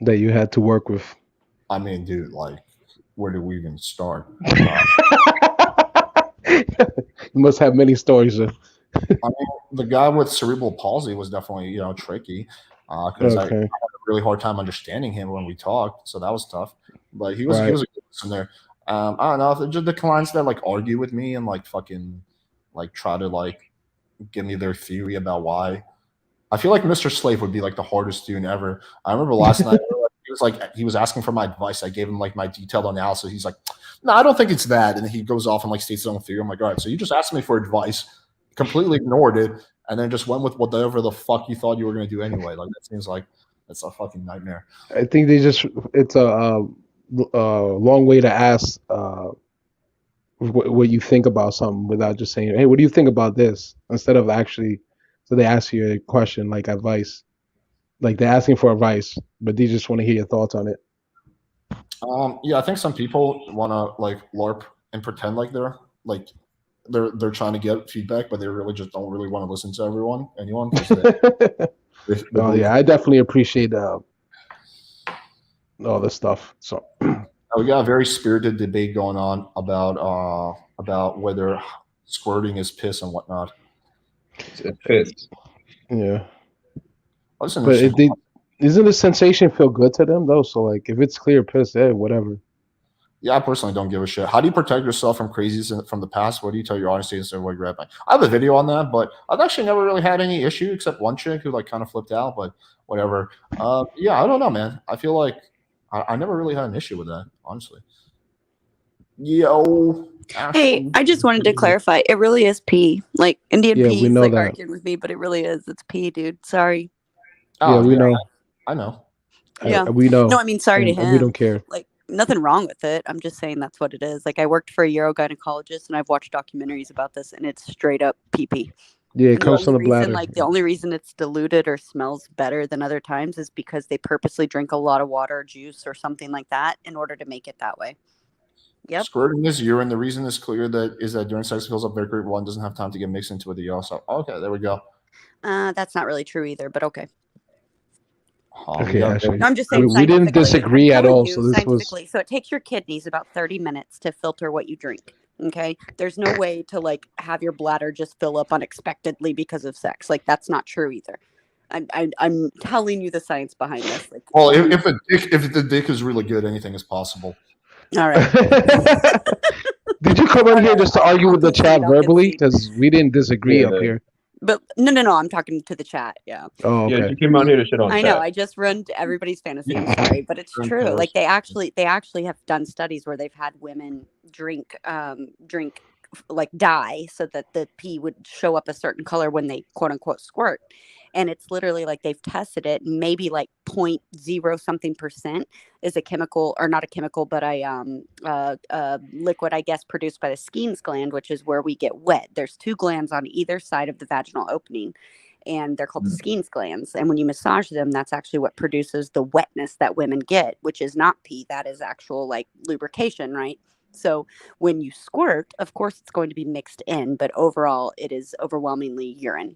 that you had to work with? I mean, dude, like where do we even start? You must have many stories. I mean, the guy with cerebral palsy was definitely tricky because I had a really hard time understanding him when we talked, so that was tough. But he was a good listener. I don't know if just the clients that like argue with me and like fucking like try to like give me their theory about why I feel like Mr. Slave would be like the hardest student ever. I remember last night he was asking for my advice. I gave him like my detailed analysis. He's like, "No, I don't think it's that." And then he goes off and like states his own theory. I'm like, "All right, so you just asked me for advice, completely ignored it, and then just went with whatever the fuck you thought you were going to do anyway." Like that seems like that's a fucking nightmare. I think it's a long way to ask what you think about something without just saying, "Hey, what do you think about this?" Instead of actually, so they ask you a question like advice, like they're asking for advice, but they just want to hear your thoughts on it. Yeah, I think some people want to like LARP and pretend like they're trying to get feedback, but they really just don't really want to listen to anyone. Oh yeah, I definitely appreciate all this stuff. So we got a very spirited debate going on about whether squirting is piss and whatnot. It's piss. Yeah, Listen, but isn't the sensation feel good to them though? So like, if it's clear piss, whatever. Yeah, I personally don't give a shit. How do you protect yourself from crazies from the past? What do you tell your audience instead of what you're rapping? I have a video on that, but I've actually never really had any issue except one chick who like kind of flipped out, but whatever. Yeah, I don't know, man. I feel like I never really had an issue with that, honestly. Yo. Hey, I just wanted to clarify. It really is pee. Like Indian Yeah, pee we is know like that. arguing with me, but it really is. It's pee, dude. Sorry. Yeah, we know. I know. Yeah. We know. No, I mean sorry to and him. we don't care. Like nothing wrong with it. I'm just saying that's what it is. Like I worked for a urogynecologist and I've watched documentaries about this and it's straight up pee. Yeah, it And comes from the bladder. Like the only reason it's diluted or smells better than other times is because they purposely drink a lot of water or juice or something like that in order to make it that way. Yep. Squirting is urine. The reason is clear that during sex it fills up very quickly. One doesn't have time to get mixed into with the yellow. So okay, there we go. That's not really true either, but okay. Okay, Ashley. No, I'm just saying we didn't disagree at all. So this was so it takes your kidneys about 30 minutes to filter what you drink. Okay, there's no way to like have your bladder just fill up unexpectedly because of sex. Like that's not true either. I'm telling you the science behind this. Like, well, if the dick is really good, anything is possible. All right. Did you come in here just to argue with the chat verbally? Because we didn't disagree up here. But no, I'm talking to the chat. Yeah. Oh, okay. Yeah, you came out here to shit on I chat. know. I just ruined everybody's fantasy. I'm sorry, but it's true. Like they actually have done studies where they've had women drink like dye so that the pee would show up a certain color when they quote unquote squirt. And it's literally like they've tested it. Maybe like 0.0 something percent is a chemical, or not a chemical, but a liquid, I guess, produced by the Skene's gland, which is where we get wet. There's 2 glands on either side of the vaginal opening, and they're called the Skene's glands. And when you massage them, that's actually what produces the wetness that women get, which is not pee. That is actual like lubrication, right? So when you squirt, of course, it's going to be mixed in, but overall, it is overwhelmingly urine.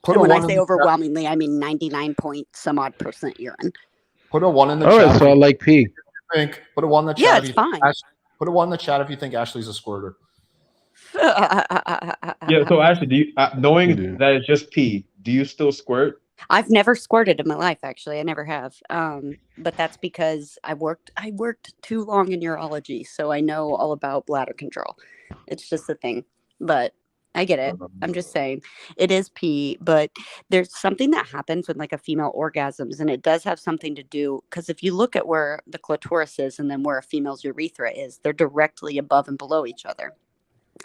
And when I say overwhelmingly, I mean 99% urine. Put a 1 in the chat. All right, so I like pee. Put a 1 in the chat. Yeah, it's fine. Put a 1 in the chat if you think Ashley's a squirter. Yeah, so Ashley, do you, knowing that it's just pee, do you still squirt? I've never squirted in my life, actually. I never have. But that's because I worked too long in urology, so I know all about bladder control. It's just a thing. But I get it. I'm just saying it is pee, but there's something that happens when like a female orgasms, and it does have something to do, because if you look at where the clitoris is and then where a female's urethra is, they're directly above and below each other.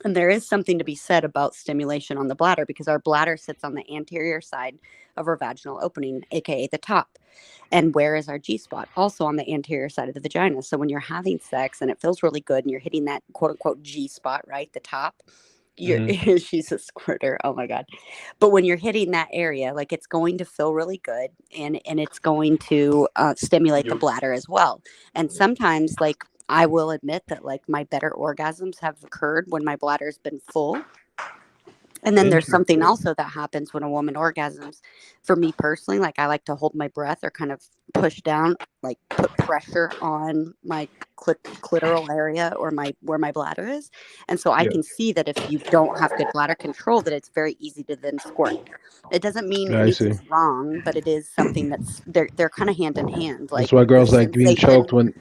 And there is something to be said about stimulation on the bladder, because our bladder sits on the anterior side of our vaginal opening, aka the top. And where is our G-spot? Also on the anterior side of the vagina. So when you're having sex and it feels really good and you're hitting that quote unquote G-spot, right, the top, she's a squirter. Oh my God. But when you're hitting that area, like it's going to feel really good, and it's going to stimulate the bladder as well. And sometimes, like, I will admit that like my better orgasms have occurred when my bladder's been full. And then there's something also that happens when a woman orgasms. For me personally, like I like to hold my breath or kind of push down, like put pressure on my clitoral area or where my bladder is. And so I can see that if you don't have good bladder control, that it's very easy to then squirt. It doesn't mean anything's wrong, but it is something that's they're kind of hand in hand. Like, that's why girls like being choked when.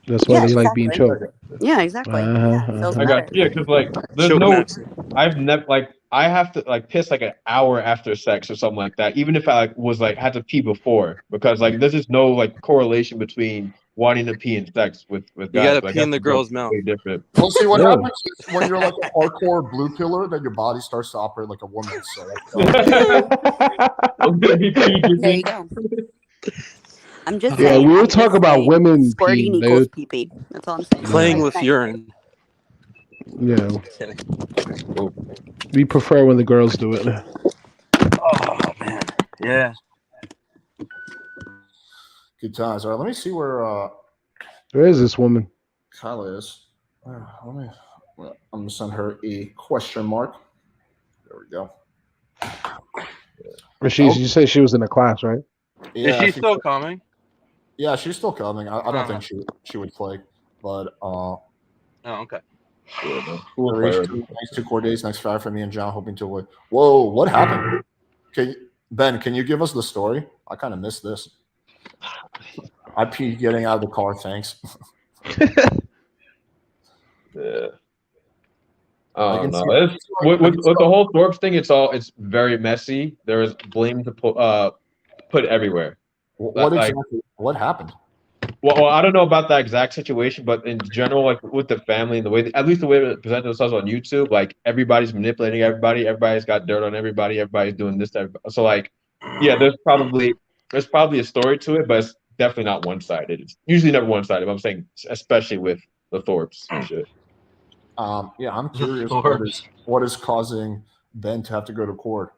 That's why they like being choked. Yeah, exactly. I got because like there's I've never like I have to like piss like an hour after sex or something like that, even if I like, was like had to pee before, because like there's just no like correlation between wanting to pee and sex with guys. You gotta Like, pee in the that's girl's mouth. way different. Well, see, what Yeah. happens is when you're like a hardcore blue pillar, then your body starts to operate like a woman. So There you go. I'm just Yeah, saying. we were I'm talking just about saying, women squirting peeing, equals dude. pee-pee. That's all I'm saying. Playing with Nice. urine. Yeah, we prefer when the girls do it. Oh man, yeah. good times. All right, let me see where Where is this woman? Kyla is. Let me. I'm gonna send her a question mark. There we go. Or you say she was in a class, right? Is she still coming? Yeah, she's still coming. I don't Uh-huh. think she would play, but Oh, okay. next 2 core days, next 5 for me and John, hoping to win. Whoa, what happened? Ben, can you give us the story? I kind of missed this. I peed getting out of the car. Thanks. Yeah. I don't know. With the whole Thorpe's thing, it's very messy. There is blame to put everywhere. What happened? Well, I don't know about that exact situation, but in general, like with the family and the way, at least the way they present themselves on YouTube, like everybody's manipulating everybody. Everybody's got dirt on everybody. Everybody's doing this. So like, yeah, there's probably a story to it, but it's definitely not one-sided. It's usually never one-sided. But I'm saying, especially with the Thorpes and shit. Yeah, I'm curious what is causing Ben to have to go to court.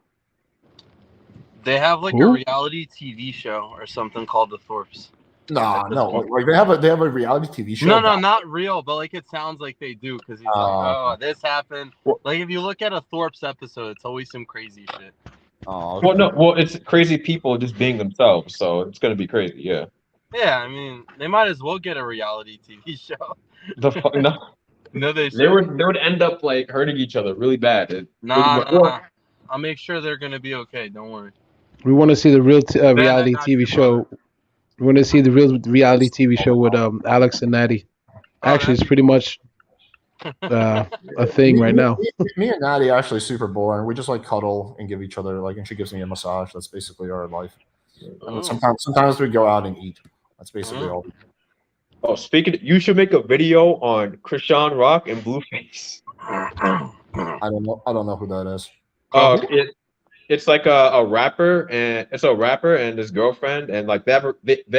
They have like a reality TV show or something called The Thorpes. No, like they have a reality TV show. No, not real, but like it sounds like they do because he's like, oh, this happened. Like if you look at a Thorpes episode, it's always some crazy shit. Oh, okay. Well, it's crazy people just being themselves, so it's gonna be crazy, yeah. Yeah, I mean, they might as well get a reality TV show. The fuck no. No, they would end up like hurting each other really bad. Nah. I'll make sure they're gonna be okay. Don't worry. We want to see the real reality TV show. We want to see the real reality TV show with Alex and Natty. Actually, it's pretty much a thing right now. Me and Natty are actually super boring. We just like cuddle and give each other and she gives me a massage. That's basically our life. And sometimes we go out and eat. That's basically all. Oh, you should make a video on Krishan Rock and Blueface. I don't know who that is. It's like a rapper, and it's a rapper and his girlfriend, and like they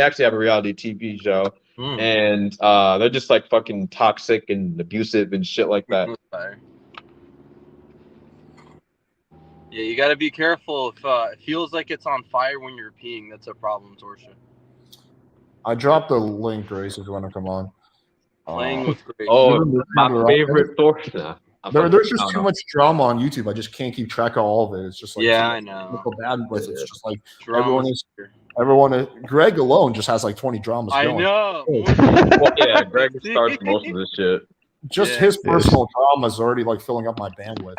actually have a reality TV show, and they're just like fucking toxic and abusive and shit like that. Yeah, you gotta be careful if it feels like it's on fire when you're peeing. That's a problem, Torsha. I dropped the link, Grace, if you want to come on. Playing with Grace. Oh, my favorite Torsha. There's just too much drama on YouTube. I just can't keep track of all of it. It's just like I know. Bad with it. It's just like everyone. Greg alone just has like 20 dramas. I going. know. Well, yeah, Greg starts most of this shit. Just his personal drama is already like filling up my bandwidth.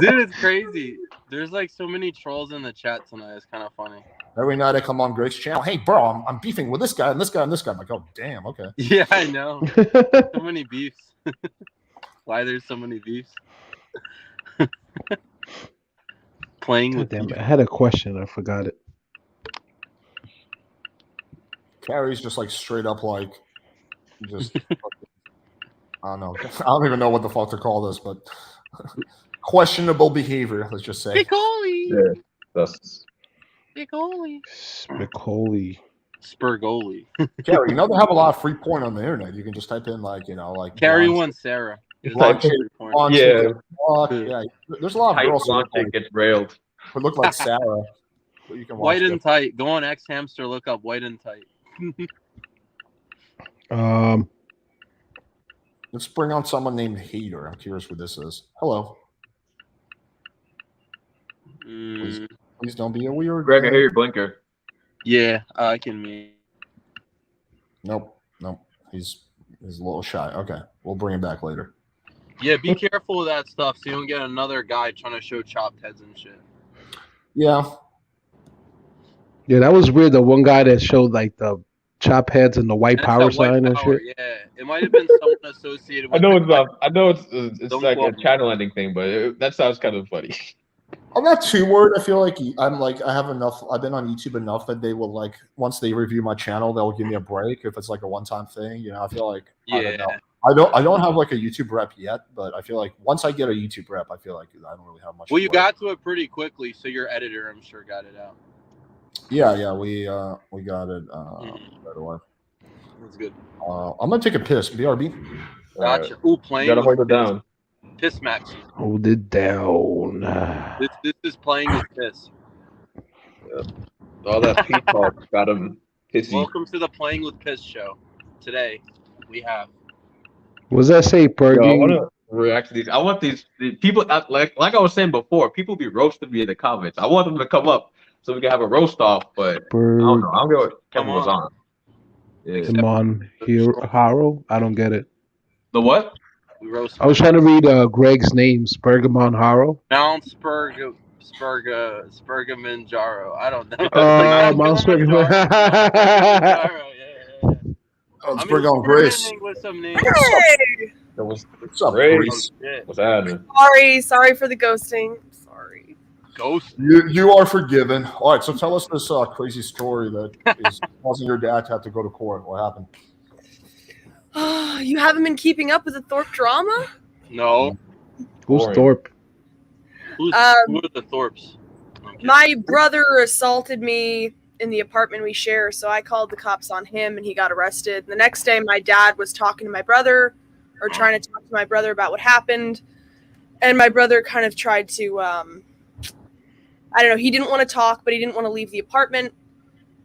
Dude, it's crazy. There's like so many trolls in the chat tonight. It's kind of funny. Every night I come on Greg's channel. Hey, bro, I'm beefing with this guy and this guy and this guy. I'm like, oh, damn, okay. Yeah, I know. So many beefs. Why there's so many beefs? Playing with. Damn, I had a question. I forgot it. Carrie's just like straight up like, just I don't know. I don't even know what the fuck to call this, but questionable behavior. Let's just say. Spicoli. Yeah, Spicoli. Spurgoli. Carrie, they have a lot of free porn on the internet. You can just type in like Carrie wants Sarah. Yeah. There's a lot of girls who gets railed. Who look like Sarah. You can White and Tight. Go on X Hamster. Look up White and Tight. Let's bring on someone named Hater. I'm curious who this is. Hello. Please don't be a weird. Greg, I hear your blinker. Yeah, I can meet. Nope. He's a little shy. Okay, we'll bring him back later. Yeah, be careful with that stuff so you don't get another guy trying to show chopped heads and shit. Yeah. Yeah, that was weird. The one guy that showed like the chop heads and the white That's power that white sign and power, shit. yeah. It might have been someone associated with. I know it's Don't like a quote me. channel ending thing, but that sounds kind of funny. I'm not too worried. I feel like I have enough. I've been on YouTube enough that they will like once they review my channel, they'll give me a break if it's like a one-time thing. You know, I feel like I don't know. I don't have like a YouTube rep yet, but I feel like once I get a YouTube rep, I feel like I don't really have much. Well, you got to it pretty quickly, so your editor, I'm sure, got it out. Yeah, we got it right away. That's good. I'm gonna take a piss. BRB. Gotcha. Ooh, playing. Gotta hold it down. Piss match. Hold it down. This is playing with piss. All that pee talk got him pissy. Welcome to the Playing with Piss show. Today we have. What does that say, Bergie? Yo, I want to react to these. I want these people like I was saying before. People be roasting me in the comments. I want them to come up so we can have a roast off. But I don't know. I don't get what Kevin was on. Yeah. Come on, Haro. I don't get it. The what? We roast. I was trying to read Greg's name, Spurgamon Haro. Mount Spurgamanjaro. I don't know. Mount Spurgaman. Oh, it's Spurgaman Grace. With some names. Hey! What's up, Grace? What's happening? Sorry for the ghosting. Sorry. Ghost. You are forgiven. All right, so tell us this crazy story that is causing your dad to have to go to court. What happened? You haven't been keeping up with the Thorpe drama? No. Who's Thorpe? Who are the Thorpes? My brother assaulted me in the apartment we share, so I called the cops on him and he got arrested. The next day, my dad was talking to my brother or trying to talk to my brother about what happened. And my brother kind of tried to, I don't know, he didn't want to talk, but he didn't want to leave the apartment.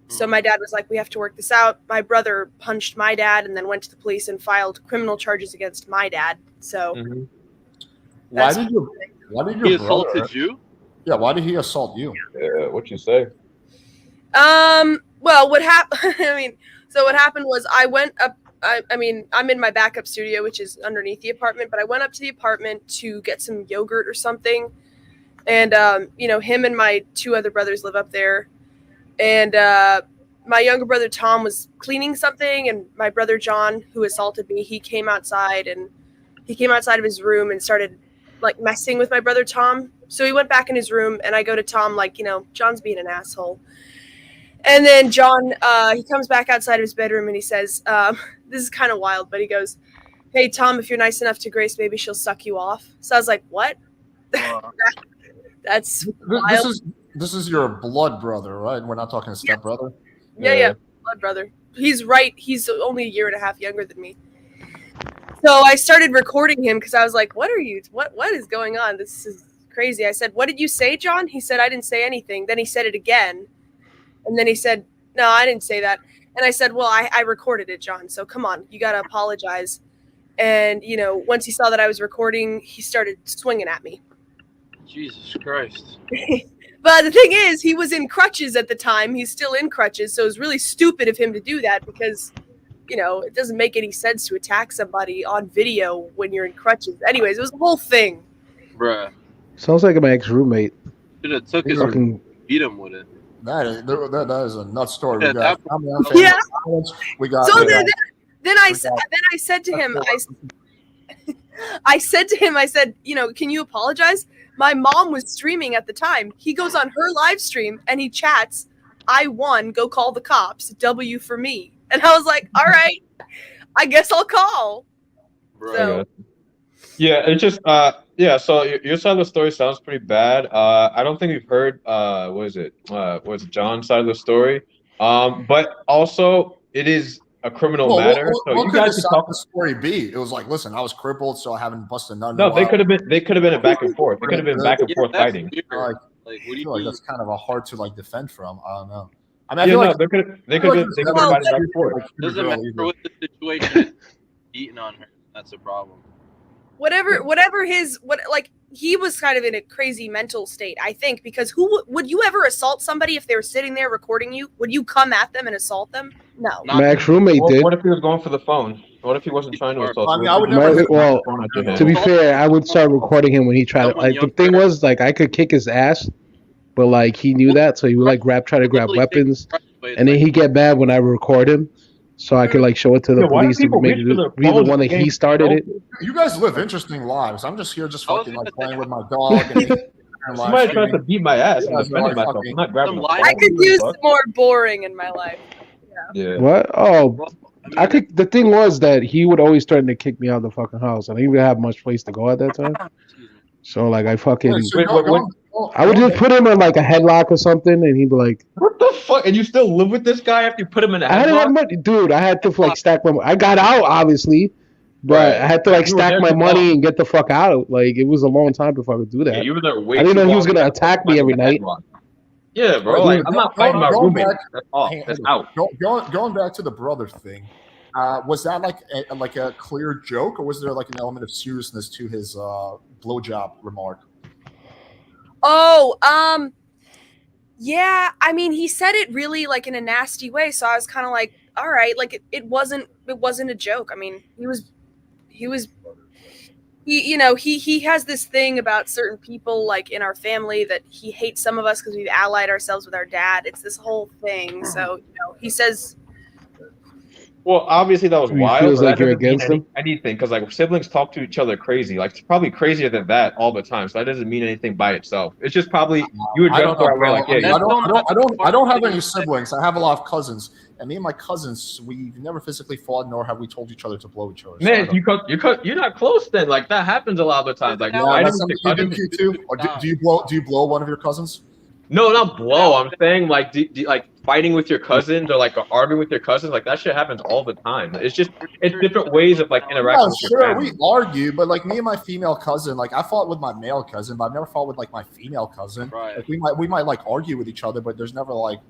So my dad was like, we have to work this out. My brother punched my dad and then went to the police and filed criminal charges against my dad. So Why did your he assaulted you? Yeah, why did he assault you? Yeah, what you say? Well, what happened? So what happened was I went up. I'm in my backup studio, which is underneath the apartment, but I went up to the apartment to get some yogurt or something. And, him and my two other brothers live up there. And my younger brother, Tom, was cleaning something. And my brother, John, who assaulted me, he came outside of his room and started like messing with my brother, Tom. So he went back in his room and I go to Tom, like, John's being an asshole. And then John, he comes back outside of his bedroom and he says, this is kind of wild, but he goes, hey, Tom, if you're nice enough to Grace, maybe she'll suck you off. So I was like, what? That's wild. This is your blood brother, right? We're not talking stepbrother. Yeah, blood brother. He's right. He's only a year and a half younger than me. So I started recording him because I was like, what is going on? This is crazy. I said, what did you say, John? He said, I didn't say anything. Then he said it again. And then he said, no, I didn't say that. And I said, well, I recorded it, John. So come on, you got to apologize. And, once he saw that I was recording, he started swinging at me. Jesus Christ. But the thing is, he was in crutches at the time. He's still in crutches. So it was really stupid of him to do that because, it doesn't make any sense to attack somebody on video when you're in crutches. Anyways, it was the whole thing. Bruh. Sounds like my ex-roommate. Should have took his beat him with it. That is a nuts story. Yeah, We got. So then I said to him, I said, can you apologize? My mom was streaming at the time. He goes on her live stream and he chats, I won, go call the cops, W for me. And I was like, all right, I guess I'll call. So. Yeah, it's just so your side of the story sounds pretty bad. I don't think we've heard was it John's side of the story? But also it is a criminal matter. So you guys could talk. The story be? It was like, listen, I was crippled, so I haven't busted none. No, they could have been a back and forth. They could have been back and forth fighting. Like, what do you like that's kind of a hard to defend from. I don't know. I feel they could have been fighting back and forth. Doesn't matter what the situation is. Beating on her, that's a problem. He was kind of in a crazy mental state, I think, because would you ever assault somebody if they were sitting there recording you? Would you come at them and assault them? No. My ex-roommate did. What if he was going for the phone? What if he wasn't trying to assault? I would never. To be fair, I would start recording him when he tried. The thing was, I could kick his ass, but he knew that, so he would try to grab weapons. But and then he get mad when I record him, so I could like show it to the Yeah, why do police and people make reach for their it be the phones one that and he games? started it. You guys live interesting lives. I'm just here, just I was fucking gonna like say- playing with my dog. And Somebody tries to beat my ass and Yeah, defending like myself. fucking- I'm not grabbing Some a live- phone. I could What the use fuck? more boring in my life. Yeah. What? Oh, Well, I think the thing was that he would always threaten to kick me out of the fucking house, and I didn't even have much place to go at that time. Excuse me. So like I fucking, Wait, so Wait, I would just put him in like a headlock or something, and he'd be like, What the fuck? And you still live with this guy after you put him in a I didn't have headlock? money, dude. I had to like stack my. I got out obviously, but Right. I had to like You were stack there my too money long. and get the fuck out. Like it was a long time before I could do that. Yeah, you were there way I didn't too know he was long. gonna attack me every night. Yeah, bro. Dude, Like I'm not fighting my going roommate. back- That's off. That's out. Going back to the brother thing, was that like a clear joke, or was there like an element of seriousness to his blowjob remark? Oh, yeah. I mean, he said it really like in a nasty way, so I was kind of like, all right, like it wasn't a joke. I mean, he has this thing about certain people like in our family that he hates some of us because we've allied ourselves with our dad. It's this whole thing. So he says. Well, obviously that was He wild. feels But like that you're doesn't mean against him? anything because like siblings talk to each other crazy. Like it's probably crazier than that all the time. So that doesn't mean anything by itself. It's just probably you I address don't the know, right way. bro. Like, I, mean, yeah, I don't have any siblings. I have a lot of cousins, and me and my cousins, we've never physically fought, nor have we told each other to blow each other. So I man, don't- you're not close then. Like that happens a lot of the times. Like Yeah, I that's didn't something you do too. Or do you blow one of your cousins? No, not blow. I'm saying like like fighting with your cousins or like arguing with your cousins. Like that shit happens all the time. It's different ways of like interacting Yeah, with your sure, family. we argue, but like me and my female cousin, like I fought with my male cousin, but I've never fought with like my female cousin. Right. Like we might like argue with each other, but there's never like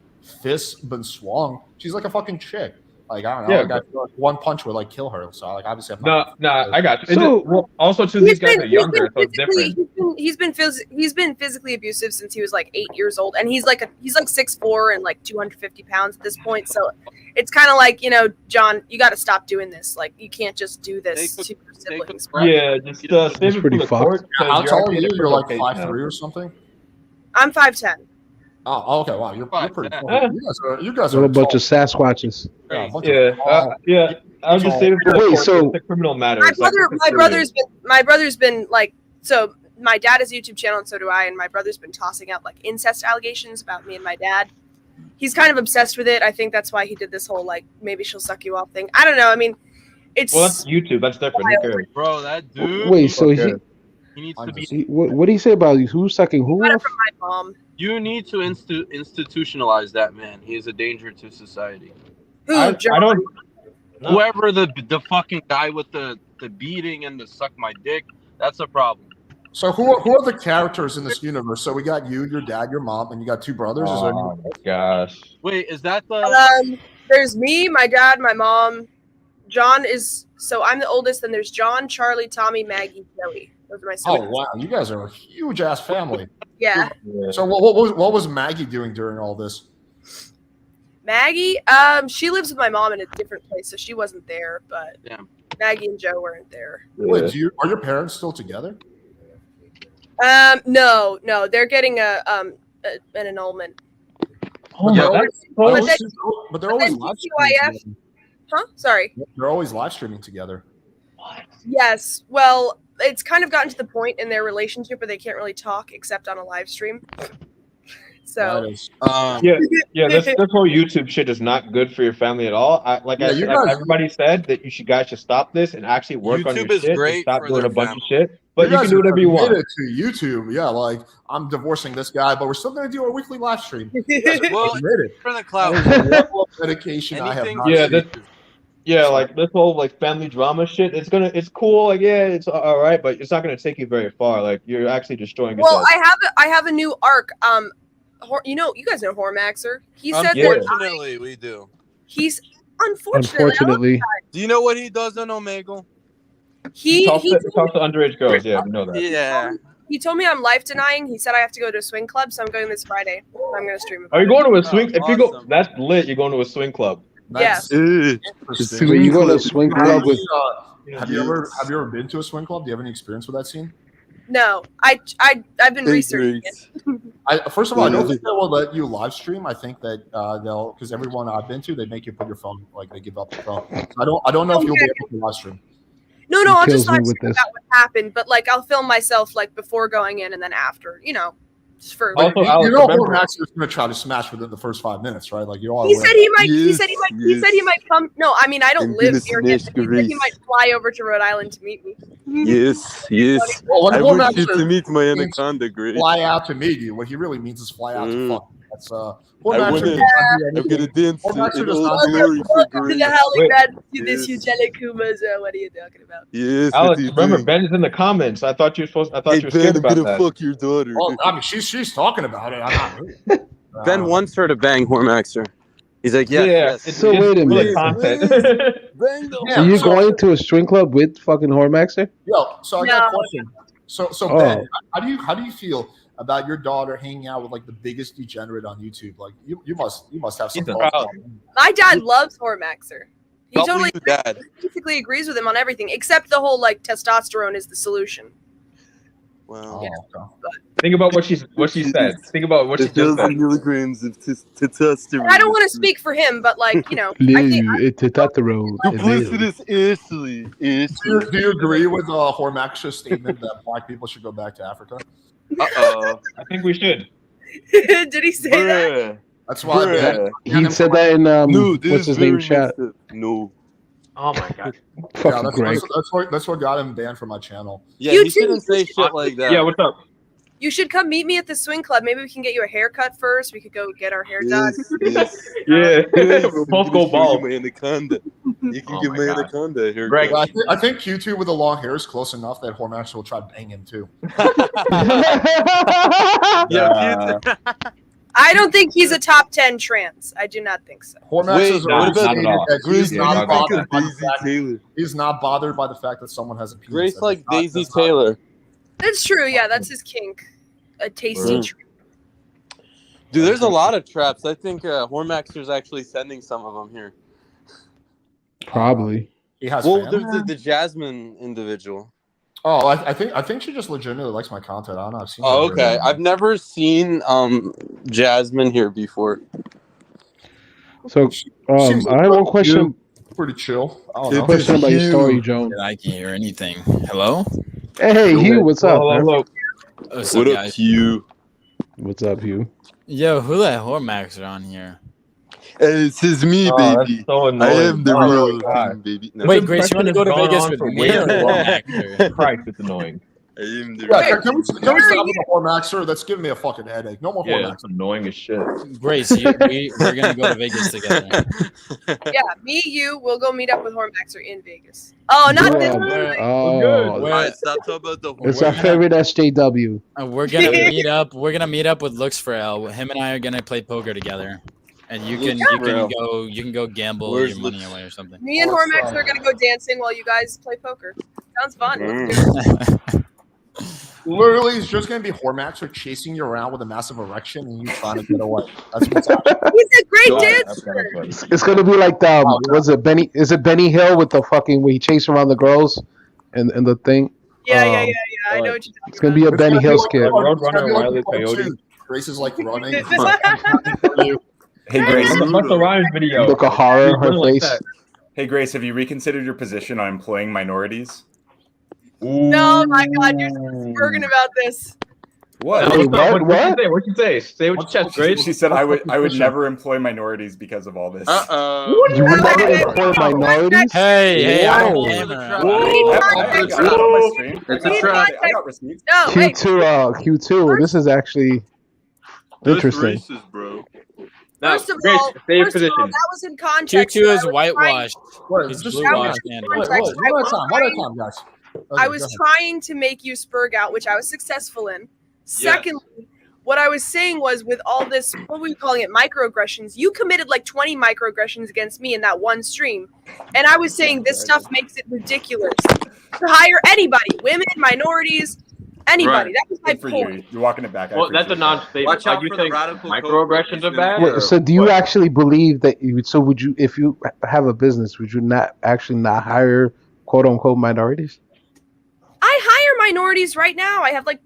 fists been swung. She's like a fucking chick. Like I don't know, Yeah, like, I feel like one punch would like kill her. So like obviously I'm not. No, I got you. So- Well, also too, these guys are younger, so it's different. He's been physically abusive since he was like 8 years old, and he's like 6'4" and like 250 pounds at this point. So it's kind of like John, you got to stop doing this. Like you can't just do this to your siblings. Yeah, just save it for pretty the fucked. court. Yeah, how tall are you? You're like five 5'3" or something. I'm 5'10". Oh, okay. Wow, you're pretty. Yeah. You guys a are little bunch tall. of Sasquatches. Yeah, a bunch Yeah, of tall- yeah. I'll just save it for the Wait, court. so- It's a criminal matter. My It's like my brother's been like, so my dad has a YouTube channel and so do I, and my brother's been tossing out like incest allegations about me and my dad. He's kind of obsessed with it. I think that's why he did this whole like maybe she'll suck you off thing. I don't know. I mean, it's Well, that's YouTube. That's different. Who cares? Bro, that dude. Wait, so Okay. He needs to be. what did he say about who's sucking who got it off? from my mom. You need to institutionalize that man. He is a danger to society. Who, I John? don't. No. Whoever the fucking guy with the beating and the suck my dick, that's a problem. So who are the characters in this universe? So we got you, your dad, your mom, and you got two brothers. Is there Oh my gosh. Wait, is that the? There's me, my dad, my mom. John is so I'm the oldest. Then there's John, Charlie, Tommy, Maggie, Joey. Those are my Oh siblings. wow, you guys are a huge ass family. Yeah, So what was Maggie doing during all this? Maggie. She lives with my mom in a different place, so she wasn't there. But Damn. Maggie and Joe weren't there. Wait, are your parents still together? No, they're getting an annulment. Oh But my they're God. always, But then- but they're always then live TCYF streaming. Huh? Sorry. They're always live streaming together. Yes. Well, it's kind of gotten to the point in their relationship where they can't really talk except on a live stream. So That is- Yeah, this whole YouTube shit is not good for your family at all. Like everybody said that guys should stop this and actually work on YouTube your is shit and great stop for doing their a bunch family. of shit. But you guys can do are whatever you want. committed to YouTube. Yeah, like I'm divorcing this guy, but we're still going to do our weekly live stream. You guys are Well, committed. for the That cloud. is a level of dedication I have Anything not Yeah, seen. Yeah, like this whole like family drama shit. It's cool. Like yeah, it's all right, but it's not gonna take you very far. Like you're actually destroying well, yourself. I have a new arc. You guys know Hormaxer. He said that Unfortunately, we do. he's unfortunately. Do you know what he does on Omegle? He talks to underage girls. Yeah, we know that. Yeah. He told me I'm life denying. He said I have to go to a swing club, so I'm going this Friday. I'm going to stream. Are you going to a swing? If you go, awesome. that's lit. You're going to a swing club. Yes. Interesting. Wait, you go to a swing club with? Have you ever been to a swing club? Do you have any experience with that scene? No, I've been researching it. First of all, I don't think they will let you live stream. I think that they'll, because everyone I've been to, they make you put your phone, like they give up the phone. So I don't know if you'll be able to live stream. No, I'll just live stream this. about what happened, but like I'll film myself like before going in and then after, just for. Also, You know, remember- Max is going to try to smash within the first 5 minutes, right? Like you all. He said he might. Yes, he said he might come. No, I mean I don't I'm live gonna near him. He smash said the he might fly over to Rhode Island to meet me. Yes. Well, when I Hormax want you to says meet my anaconda, Grace. fly out to meet you, what he really means is fly out to fuck. That's I'm gonna dance in all glory for Welcome to Grace. the helipad to Yes. this Eugenic Kumas. What are you talking about? Yes, Alex, remember Ben is in the comments. I thought you were Hey, scared Ben, I'm about gonna that. fuck your daughter. Well, I mean, she's talking about it. I'm not. Ben wants her to bang Hormaxer. He's like, Yeah, yes. So wait a minute. Content. Bang them. Yeah, So you're so- going to a string club with fucking Hormaxer? Yo, so I got a question. So Oh. Ben, how do you feel about your daughter hanging out with like the biggest degenerate on YouTube? Like you must have some. He's proud. My dad loves Hormaxer. He Don't totally believe your dad. basically agrees with him on everything, except the whole like testosterone is the solution. Wow. Think about what she said. Think about what she just 1,000 said. milligrams of testosterone. I don't want to speak for him, but like I think Duplicitous Ashley. Do you agree with Hormaxer's statement that black people should go back to Africa? Uh-oh. I think we should. did he say that? Bruh. That's why. Bruh. He said that in No, this what's is his name very chat. messed up. No. Oh my god. Fucking Greg. That's what got him banned from my channel. Yeah, You he shouldn't say shit like that. Yeah, what's up? You should come meet me at the swing club. Maybe we can get you a haircut first. We could go get our hair done. Yes. Yeah, Yes. we'll both I'm go gonna show bald. you my anaconda. You can Oh give my my God. anaconda here. Greg, I think Q2 with the long hair is close enough that Hormaxer will try to bang him too. Yeah, I don't think he's a top 10 trans. I do not think so. Hormaxer Wait, is what already about stated that Grace? he's What do not you think bothered of by the Daisy fact- Taylor? He's not bothered by the fact that someone has a penis. Grace That like is not- Daisy that's not- Taylor. That's true. Yeah, that's his kink. A tasty Mm. treat. Dude, there's a lot of traps. I think Hormaxer's actually sending some of them here. Probably. He has. Well, fans? there's the Jasmine individual. Oh, I think she just legitimately likes my content. I don't know. I've seen. Oh, her okay. video. I've never seen Jasmine here before. So Seems I have one question. Pretty chill. I don't It know. Question about your story, Joan. I can't hear anything. Hello? Hey, Hugh, what's up? man? Hello. What's What up, up, guys? you? What's up, Hugh? Yo, who let Hormaxer on here? This is me, Oh, baby. that's so I annoying. am the Oh, real God. thing, baby. No, Wait, Grace, you want to go to Gone Vegas on with for me way or too long. Hormaxer? Christ, it's annoying. I am the Yeah, real can we thing. stop with the Hormaxer? That's giving me a fucking headache. No more Yeah, Hormaxer. it's annoying as shit. Grace, we're going to go to Vegas together. Yeah, me, you, we'll go meet up with Hormaxer in Vegas. Oh, not this. Yeah, We're- oh, Alright, stop talking about the it's our favorite SJW. We're gonna meet up. We're gonna meet up with Looks for L. Him and I are gonna play poker together, and you can go gamble Where's your money Looks? away or something. Me and Hormaxer are gonna go dancing while you guys play poker. Sounds fun. Literally, it's just gonna be Hormaxer chasing you around with a massive erection and you trying to get away. That's what's happening. He's a great That's dancer. kind of funny. It's gonna be like was it Benny? Is it Benny Hill with the fucking where he chased around the girls and the thing? Yeah. I know what you're talking It's gonna be a Benny Hill skit. Roadrunner and Wile E. Coyote. Grace is like running. Hey Grace, That's the Busta Rhymes video. Look of horror, her face. hey Grace, have you reconsidered your position on employing minorities? No, my God, you're spurging about this. What? Wait, what? What'd you say? Say what you chest, Grace. She said I would never employ minorities because of all this. You would never employ minorities? Hey, I'm Whoa. a gamer. I got it on my stream. It's a trap. I got receipts. No, wait. Q2. This is actually interesting. Racist, bro. Now, First of Grace, all, stay in that position. was in context. Q2 I is was whitewashed. What? He's Just blue that washed was and in Wait, context. one at a time, guys. Okay, I was go ahead. trying to make you spurg out, which I was successful in. Secondly, what I was saying was with all this, what were we calling it, microaggressions, you committed like 20 microaggressions against me in that one stream. And I was saying this stuff makes it ridiculous to hire anybody, women, minorities, anybody. Right. That was my Good for point. you. You're walking it back. I Well, that's a appreciate non-statement. Watch out Like, you for the think radical microaggressions are bad? Wait, So do you What? actually believe that you? So would you, if you have a business, would you not actually not hire quote unquote minorities? I hire minorities right now. I have like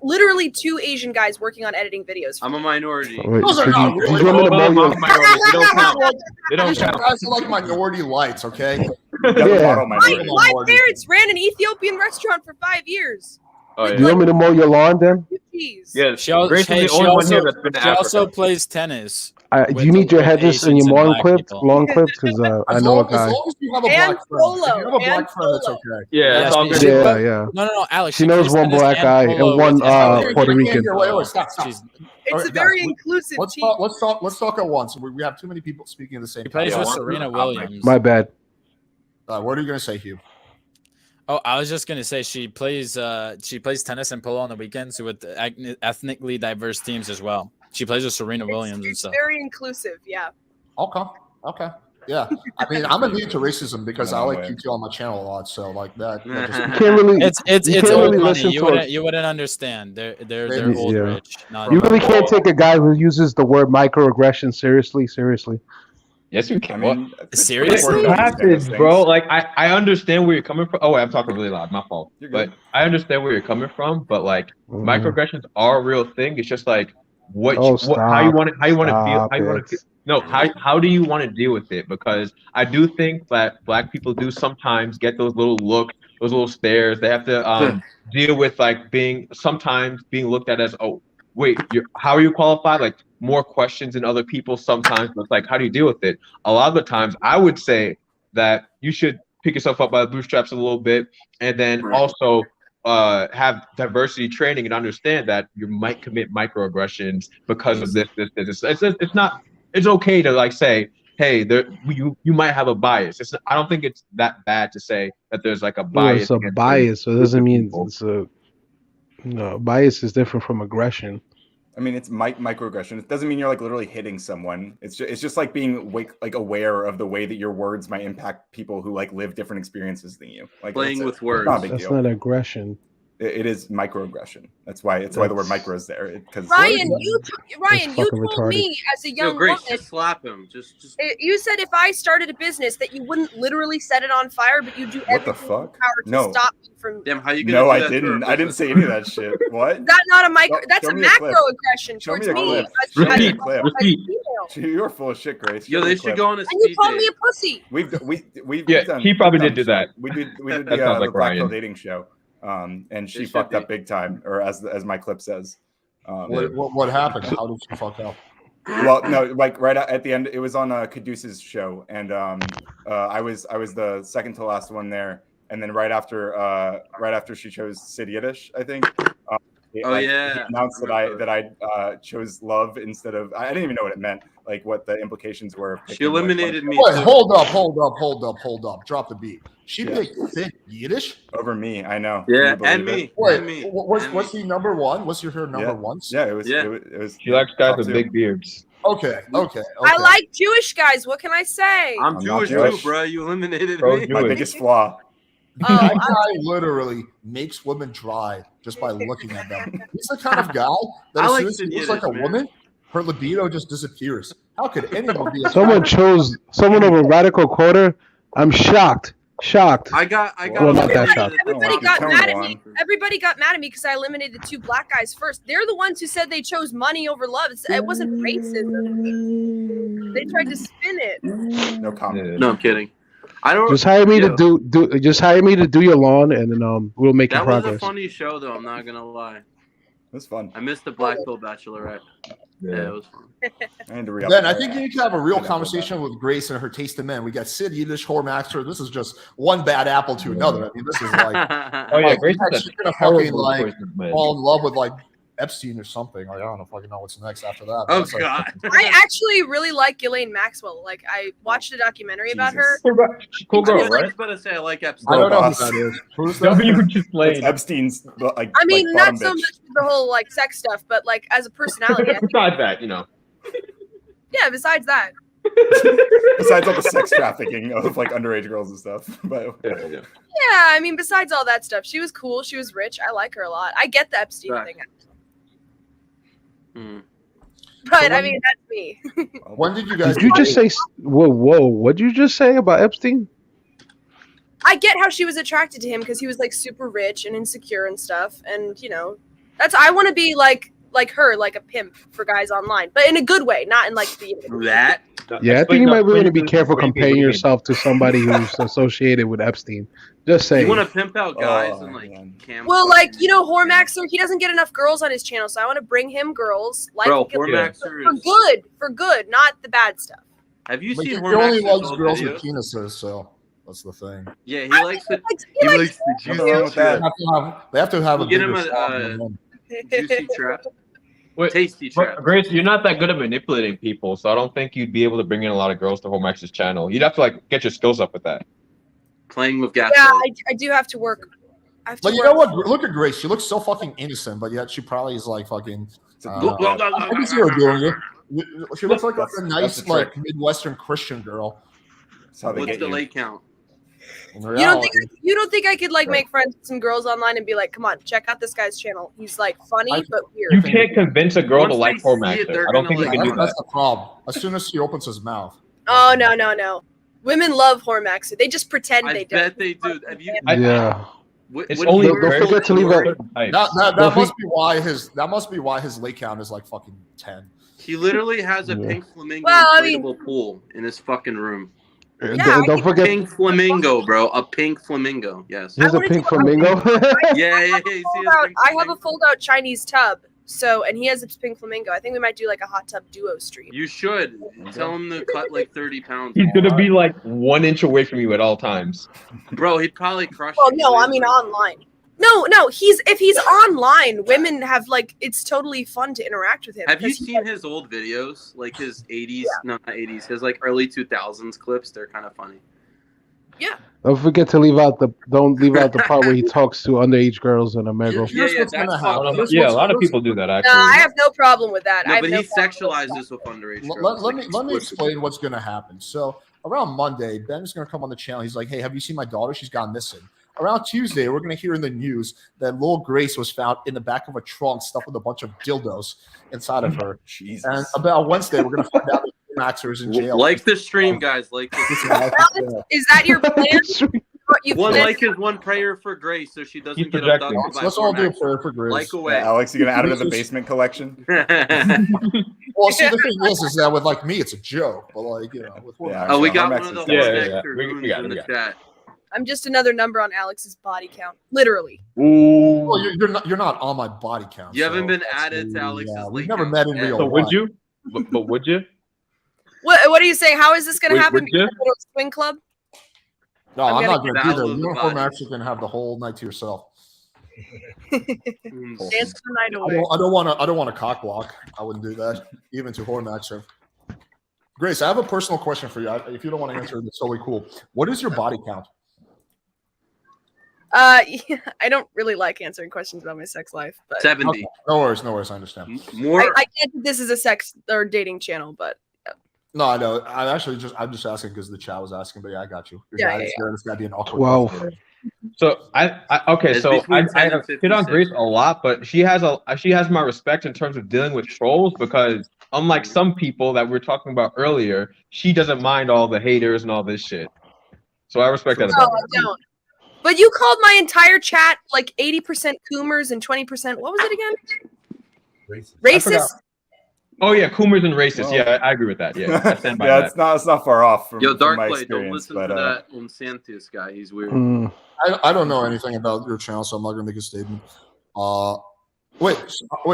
literally 2 Asian guys working on editing videos. I'm a minority. Wait, Those are could not you, really do you want me to mow your? Minorities, they don't count. They don't These count. guys are like minority lights, okay? Yeah. My parents ran an Ethiopian restaurant for 5 years. Oh, Do you want me to mow your lawn then? Jeez. Yeah, She, al- Grace is hey, the she only one also, here that's been to she also Africa. plays tennis. Do with you need the- your with hedges and Asians your and lawn black clipped? people. Lawn clipped? Because I know a As guy. long as you have a And black friend. If Polo, you have a black and friend, it's Polo. okay. Yeah, it's all good. Yeah, yeah. No, Alex. She knows plays one tennis black and guy polo and one with Escalation. Puerto Rican. Wait, stop. She's- It's All right, a very guys, inclusive let's team. talk at once. We have too many people speaking at the same She time. plays with Yeah. Serena Williams. My bad. What are you gonna say, Hugh? Oh, I was just gonna say she plays tennis and polo on the weekends with ethnically diverse teams as well. She plays with Serena Williams and It's stuff. very inclusive. Yeah. Okay. Yeah. I mean, I'm immune to racism because I No like way. QT on my channel a lot. So like that. You can't really. It's you it's can't old really money. listen You to wouldn't a, you wouldn't understand. They're Yeah. old rich. Not You really can't take a guy who uses the word microaggression seriously. Seriously. Yes, you I can. mean, it's Seriously? pretty important to understand those Happens, bro. things. Like I understand where you're coming from. Oh, wait, I'm talking really loud. My fault. You're But good. I understand where you're coming from. But like microaggressions are a real thing. It's just like how you want to feel. How you want to feel. No, how do you want to deal with it? Because I do think that black people do sometimes get those little looks, those little stares. They have to deal with like being looked at as, oh, wait, how are you qualified? Like more questions than other people sometimes. But it's like, how do you deal with it? A lot of the times, I would say that you should pick yourself up by the bootstraps a little bit, and then also have diversity training and understand that you might commit microaggressions because of this. It's not. It's okay to like say, hey, you might have a bias. I don't think it's that bad to say that there's like a bias. It's a against bias, so it doesn't mean people. it's a. No, bias is different from aggression. I mean, it's microaggression. It doesn't mean you're like literally hitting someone. It's just like being like aware of the way that your words might impact people who like live different experiences than you. Like Playing with it's words. not a big That's deal. not aggression. It is microaggression. That's why the word micro is there. Because Ryan, you fucking told retarded. me as a Yo, young Grace, woman. just slap him. Just You said if I started a business that you wouldn't literally set it on fire, but you do What the everything in your fuck? power to No. stop me from. damn, how you gonna No, do I that to didn't. her I didn't say any of that shit. What? Is that not a micro? Show- That's show a me a clip. macroaggression Show towards me a me clip. as, Show me a as, clip. as a female. You're full of shit, Grace. Yo, Show me they a should clip. go on a And you speed called me date. a pussy. We've Yeah, done. he probably we've did done that. We did That the sounds like Black Ryan. Pill dating show, and she should fucked be. up big time, or as my clip says. What happened? How did you fuck up? Well, no, like right at the end, it was on Caduceus show, and I was the second to last one there, and then right after she chose Sid Yiddish, I think. He announced that I chose love instead of. I didn't even know what it meant, like what the implications were. Of She picking, like, eliminated me. Wait, too. hold up. Drop the beat. She picked thick Yiddish. over me. I know. Yeah, Can you and believe me. it? Wait, And me. was he number one? Was her number one? Yeah, it was. Yeah. It was. She likes guys top with two. big beards. Okay. I like Jewish guys. What can I say? I'm I'm Jewish not too, Jewish. bro. You eliminated Bro, me. My Jewish. biggest flaw. That Oh, guy literally makes women dry just by looking at them. He's the kind of guy that I as like soon as he Sid looks like a Yiddish, man. woman, her libido just disappears. How could anyone be? Someone chose someone over Radical Quarter. I'm shocked. I got. Well, not that shocked. Everybody Wow. got Tone mad at one. me. Everybody got mad at me because I eliminated the 2 black guys first. They're the ones who said they chose money over love. It wasn't racism. They tried to spin it. No comment. No, I'm kidding. I don't. Just hire me Yo, to do. Just hire me to do your lawn, and then we'll make That progress. was a funny show, though. I'm not gonna lie. It was fun. I missed the Black Pill Bachelorette. Yeah, it was fun. I need to re-up Ben, my, I think you need to have a real conversation with Grace and her taste in men. We got Sid Yiddish, Hormaxer. This is just one bad apple to another. I mean, this is like, Oh yeah, like, Grace is she's a gonna fucking terrible like choice of men. fall in love with like Epstein or something. Like, I don't know fucking know what's next after that. Oh That's like- God. I actually really like Ghislaine Maxwell. Like I watched a documentary about her. Cool I girl, was right? about to say I like Epstein. I don't know who boss. that is. Who's that? W just It's played. Epstein's like. I mean, like, not bottom so bitch. much with the whole like sex stuff, but like as a personality. I think, Besides that, you know. yeah. Besides that, Besides all the sex trafficking of like underage girls and stuff, but Yeah. yeah. I mean, besides all that stuff, she was cool. She was rich. I like her a lot. I get the Epstein Right. thing, Hmm. but I mean, that's me. When did you guys? Did you just say? Whoa! What'd you just say about Epstein? I get how she was attracted to him because he was like super rich and insecure and stuff, and you know, I want to be like her, like a pimp for guys online, but in a good way, not in like the that. Yeah, I think you might want to be careful comparing yourself to somebody who's associated with Epstein. Just saying. You want to pimp out guys and like cam. Well, like you know, Hormaxer, he doesn't get enough girls on his channel, so I want to bring him girls. Like Bro, Hormaxer for good, not the bad stuff. Have you But seen he only Hormaxer's likes old girls videos? with penises, so that's the thing. Yeah, he likes the juicy They trap. have to have We'll a get bigger him slab than a him. juicy trap. Wait, Tasty trap. Grace, you're not that good at manipulating people, so I don't think you'd be able to bring in a lot of girls to Hormax's channel. You'd have to like get your skills up with that. Playing with gas. Yeah, I do have to work. I have to But you work. know what? Look at Grace. She looks so fucking innocent, but yet she probably is like fucking. I can see her doing it. She looks like a nice, like Midwestern Christian girl. That's how they What's get the you. lay count? In You reality, don't think I could like make friends with some girls online and be like, come on, check out this guy's channel. He's like funny but weird. You can't convince a girl to Once like they see it, Hormaxer. they're I don't gonna think you like can do that's that. the problem. As soon as he opens his mouth. Oh no. Women love Hormaxer. They just pretend I they bet don't. they do. Have you? Yeah. It's What only do you don't forget to leave out. That must be why his lay count is like fucking 10. He literally has a Yeah. pink flamingo Well, I mean- inflatable pool in his fucking room. Don't forget. Pink flamingo, bro. A pink flamingo. Yes. Here's a pink flamingo. Yeah. You see his pink I have a fold-out Chinese tub. So, and he has a pink flamingo. I think we might do like a hot tub duo stream. You should tell him to cut like 30 pounds. He's gonna be like 1 inch away from you at all times. Bro, he'd probably crush Well, you. no, I mean online. No, if he's online, women have like it's totally fun to interact with him. Have you 'cause he- seen his old videos? Like his 80s, no, not 80s, his like early 2000s clips. They're kind of funny. Yeah. Don't forget to leave out the part where he talks to underage girls in Omegle. Yeah, what's that's gonna fucked happen. up. Yeah, a lot of people do that No, actually. I have no problem with that. I No, have but no he problem with that. sexualizes with underage Let, girls. let like, me explicitly. explain what's going to happen. So around Monday, Ben's going to come on the channel. He's like, "Hey, have you seen my daughter? She's gone missing." Around Tuesday, we're going to hear in the news that little Grace was found in the back of a trunk stuffed with a bunch of dildos inside of her. Jesus. And about Wednesday, we're going to find out that Maxer is in jail. Like the stream, guys. Like this. Is that your plan? You One plan- like is one prayer for Grace, so she doesn't He's get projecting. abducted by Let's all do a Hormaxer. prayer for Grace. Like away. Yeah, Alex, you gonna add it to the basement collection? Well, see, the thing is that with like me, it's a joke, but like with Yeah, Oh, we so got Hormax one of the is Yeah, Hormaxer yeah. goons We got it, in we the got it. chat. I'm just another number on Alex's body count, literally. Ooh. Well, you're not on my body count. You haven't so been that's- added to Alex's yeah, link we've never count met in yet. real So life. would you? But would you? What are you saying? How is this going to Would- happen? would you? Because I go to a swing club? No, I'm I'm gonna not going to do that. download the You and body. Hormaxer can have the whole night to yourself. Mm. Dance the night I away. don't want to cock block. I wouldn't do that, even to Hormaxer. Grace, I have a personal question for you. If you don't want to answer it, it's totally cool. What is your body count? I don't really like answering questions about my sex life, but 70. Okay, no worries. I understand. More. I get that this is a sex or dating channel, but No, I know. I'm just asking because the chat was asking, but yeah, I got you. Yeah, yeah, There's got to be an awkward. 12. So okay, It's so between 10 I and hit on 56. Grace a lot, but she has my respect in terms of dealing with trolls because unlike some people that we were talking about earlier, she doesn't mind all the haters and all this shit. So I respect that no, about I her. don't. But you called my entire chat like 80% Coomers and 20%. What was it again? Racist. Oh yeah, Coomers and racist. Yeah, I agree with that. Yeah, I stand by Yeah, that. it's not far off from, Yo, from my Darkblade, don't experience. listen But to that Insantius guy. He's weird. Mm. I don't know anything about your channel, so I'm not gonna make a statement. Wait.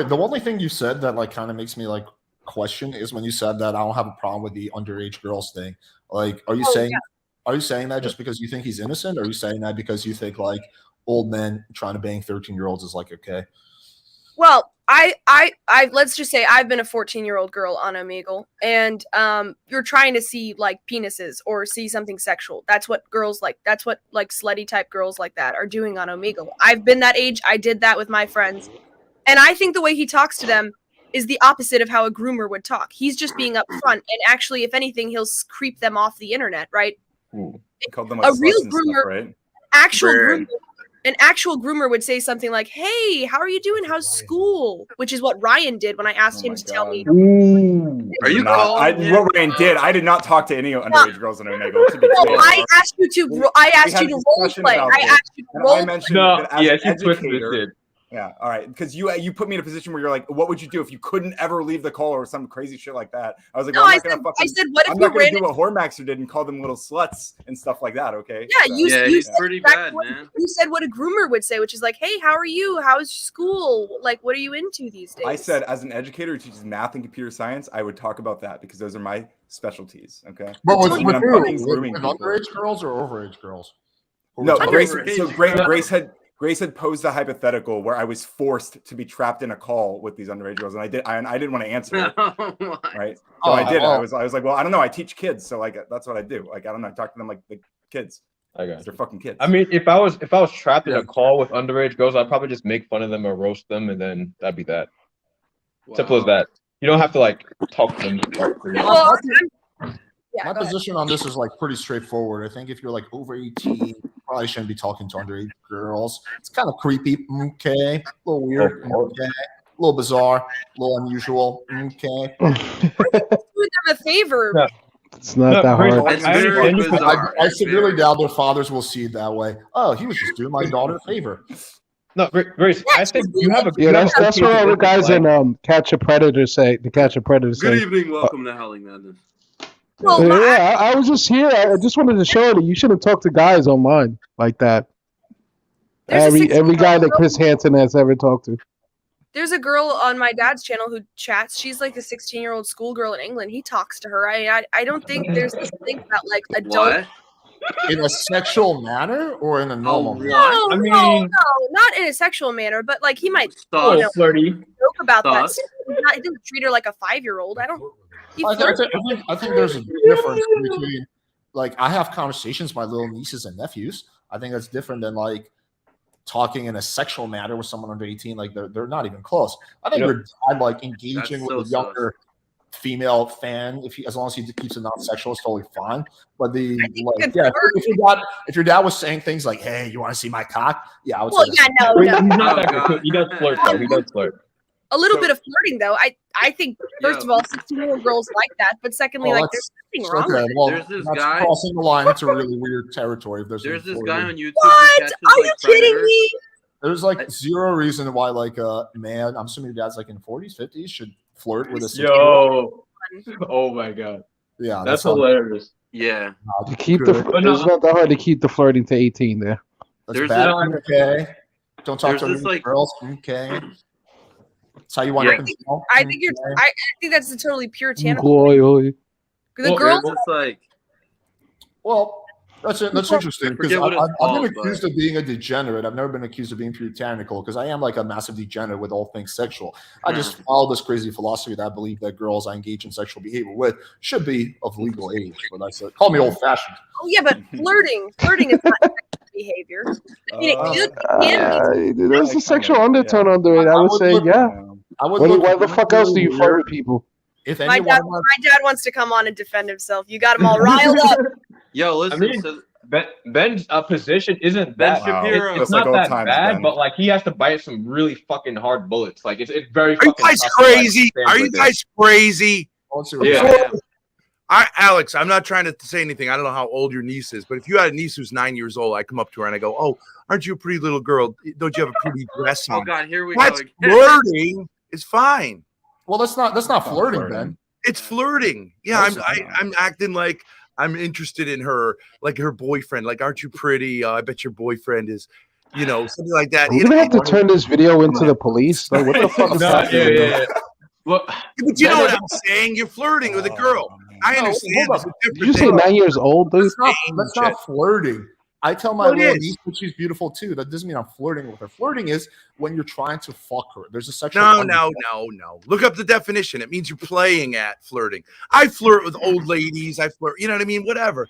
The only thing you said that like kind of makes me like question is when you said that I don't have a problem with the underage girls thing. Like, are you saying are you saying that just because you think he's innocent, or are you saying that because you think like old men trying to bang 13-year-olds is like okay? Well, I let's just say I've been a 14-year-old girl on Omegle, and you're trying to see like penises or see something sexual. That's what girls like. That's what like slutty type girls like that are doing on Omegle. I've been that age. I did that with my friends, and I think the way he talks to them is the opposite of how a groomer would talk. He's just being upfront, and actually, if anything, he'll creep them off the internet, right? called them A real sluts and stuff, groomer, right? actual Burn. groomer, an actual groomer would say something like, "Hey, how are you doing? How's school?" Which is what Ryan did when I asked him to tell me. Are you what Ryan did? I did not talk to any underage girls in Omegle. To be clear, I asked you to role play. I asked you to role play. that as an she educator. Yeah, all right. Because you put me in a position where you're like, what would you do if you couldn't ever leave the call or some crazy shit like that? I was like, well, No, I said, what if I'm you not gonna ran do what Hormaxer did and call them little sluts and stuff like that. Okay. Yeah, So- you said pretty exactly bad, what, man. you said what a groomer would say, which is like, "Hey, how are you? How's school? Like, what are you into these days?" I said, as an educator who teaches math and computer science, I would talk about that because those are my specialties. Okay. But with When I'm fucking grooming people. underage girls or overage girls? No, Underage. Grace had posed a hypothetical where I was forced to be trapped in a call with these underage girls, and I didn't want to answer it. Right? So I did. I was like, well, I don't know. I teach kids, so like that's what I do. Like I don't know. I talk to them like the kids. I got They're fucking kids. I mean, if I was trapped in a call with underage girls, I'd probably just make fun of them or roast them, and then that'd be that. Simple as that. You don't have to like talk to them. My position on this is like pretty straightforward. I think if you're like over 18, you probably shouldn't be talking to underage girls. It's kind of creepy. Okay. A little weird. Okay. A little bizarre. A little unusual. Okay. Do them a favor. Yeah. It's not that hard. I severely doubt their fathers will see it that way. Oh, he was just doing my daughter a favor. No, Grace, I think you have a that's what all the guys in Catch a Predator say. The Catch a Predator say. Good evening, welcome to Howling Madness. I was just here. I just wanted to show that you shouldn't talk to guys online like that. Every guy that Chris Hansen has ever talked to. There's a girl on my dad's channel who chats. She's like a 16-year-old schoolgirl in England. He talks to her. I don't think there's this thing about like adult. In a sexual manner or in a normal manner? No, not in a sexual manner, but like he might flirty joke about that. He didn't treat her like a 5-year-old. I think there's a difference between like I have conversations with my little nieces and nephews. I think that's different than like talking in a sexual manner with someone under 18. Like they're not even close. I think your dad like engaging with a younger female fan, as long as he keeps it non-sexual, it's totally fine. But if your dad was saying things like, "Hey, you want to see my cock?" Yeah, I would say. He's not that good. He does flirt though. He does flirt. A little bit of flirting, though. I think first of all, 16-year-old girls like that. But secondly, like there's nothing wrong with it. Well, there's this that's guy crossing the line into really weird territory. If there's this guy on YouTube. What? Are you kidding me? There's like zero reason why like a man, I'm assuming your dad's like in 40s, 50s, should flirt with a 16-year-old. Oh my god. Yeah, that's hilarious. Yeah. To keep it's not that hard to keep the flirting to 18 there. That's bad. Okay. Don't talk to like girls. Okay. That's how you want to control. I think that's a totally puritanical. The girl. Well, that's interesting because I've been accused of being a degenerate. I've never been accused of being puritanical because I am like a massive degenerate with all things sexual. I just follow this crazy philosophy that I believe that girls I engage in sexual behavior with should be of legal age. But I said, call me old fashioned. Oh yeah, but flirting is not sexual behavior. I mean, it can be. There's a sexual undertone under it. I would say, why the fuck else do you flirt with people? My dad wants to come on and defend himself. You got him all riled up. Yo, listen. I mean, Ben's position isn't that Shapiro. It's not that bad, but like he has to bite some really fucking hard bullets. Like it's very. Are you guys crazy? Are you guys crazy? Yeah. Alex, I'm not trying to say anything. I don't know how old your niece is, but if you had a niece who's 9 years old, I come up to her and I go, "Oh, aren't you a pretty little girl? Don't you have a pretty dress on?" Oh God, here we That's go. flirting. Is fine. Well, that's not flirting, Ben. It's flirting. Yeah, I'm acting like I'm interested in her, like her boyfriend. Like, aren't you pretty? I bet your boyfriend is, something like that. We're gonna have to turn this video into the police. Like, what the fuck is that? Yeah. Well, but you know what I'm saying? You're flirting with a girl. I understand. Did you say 9 years old, dude? That's not flirting. I tell my little niece that she's beautiful too. That doesn't mean I'm flirting with her. Flirting is when you're trying to fuck her. There's a sexual. No. Look up the definition. It means you're playing at flirting. I flirt with old ladies. I flirt. You know what I mean? Whatever.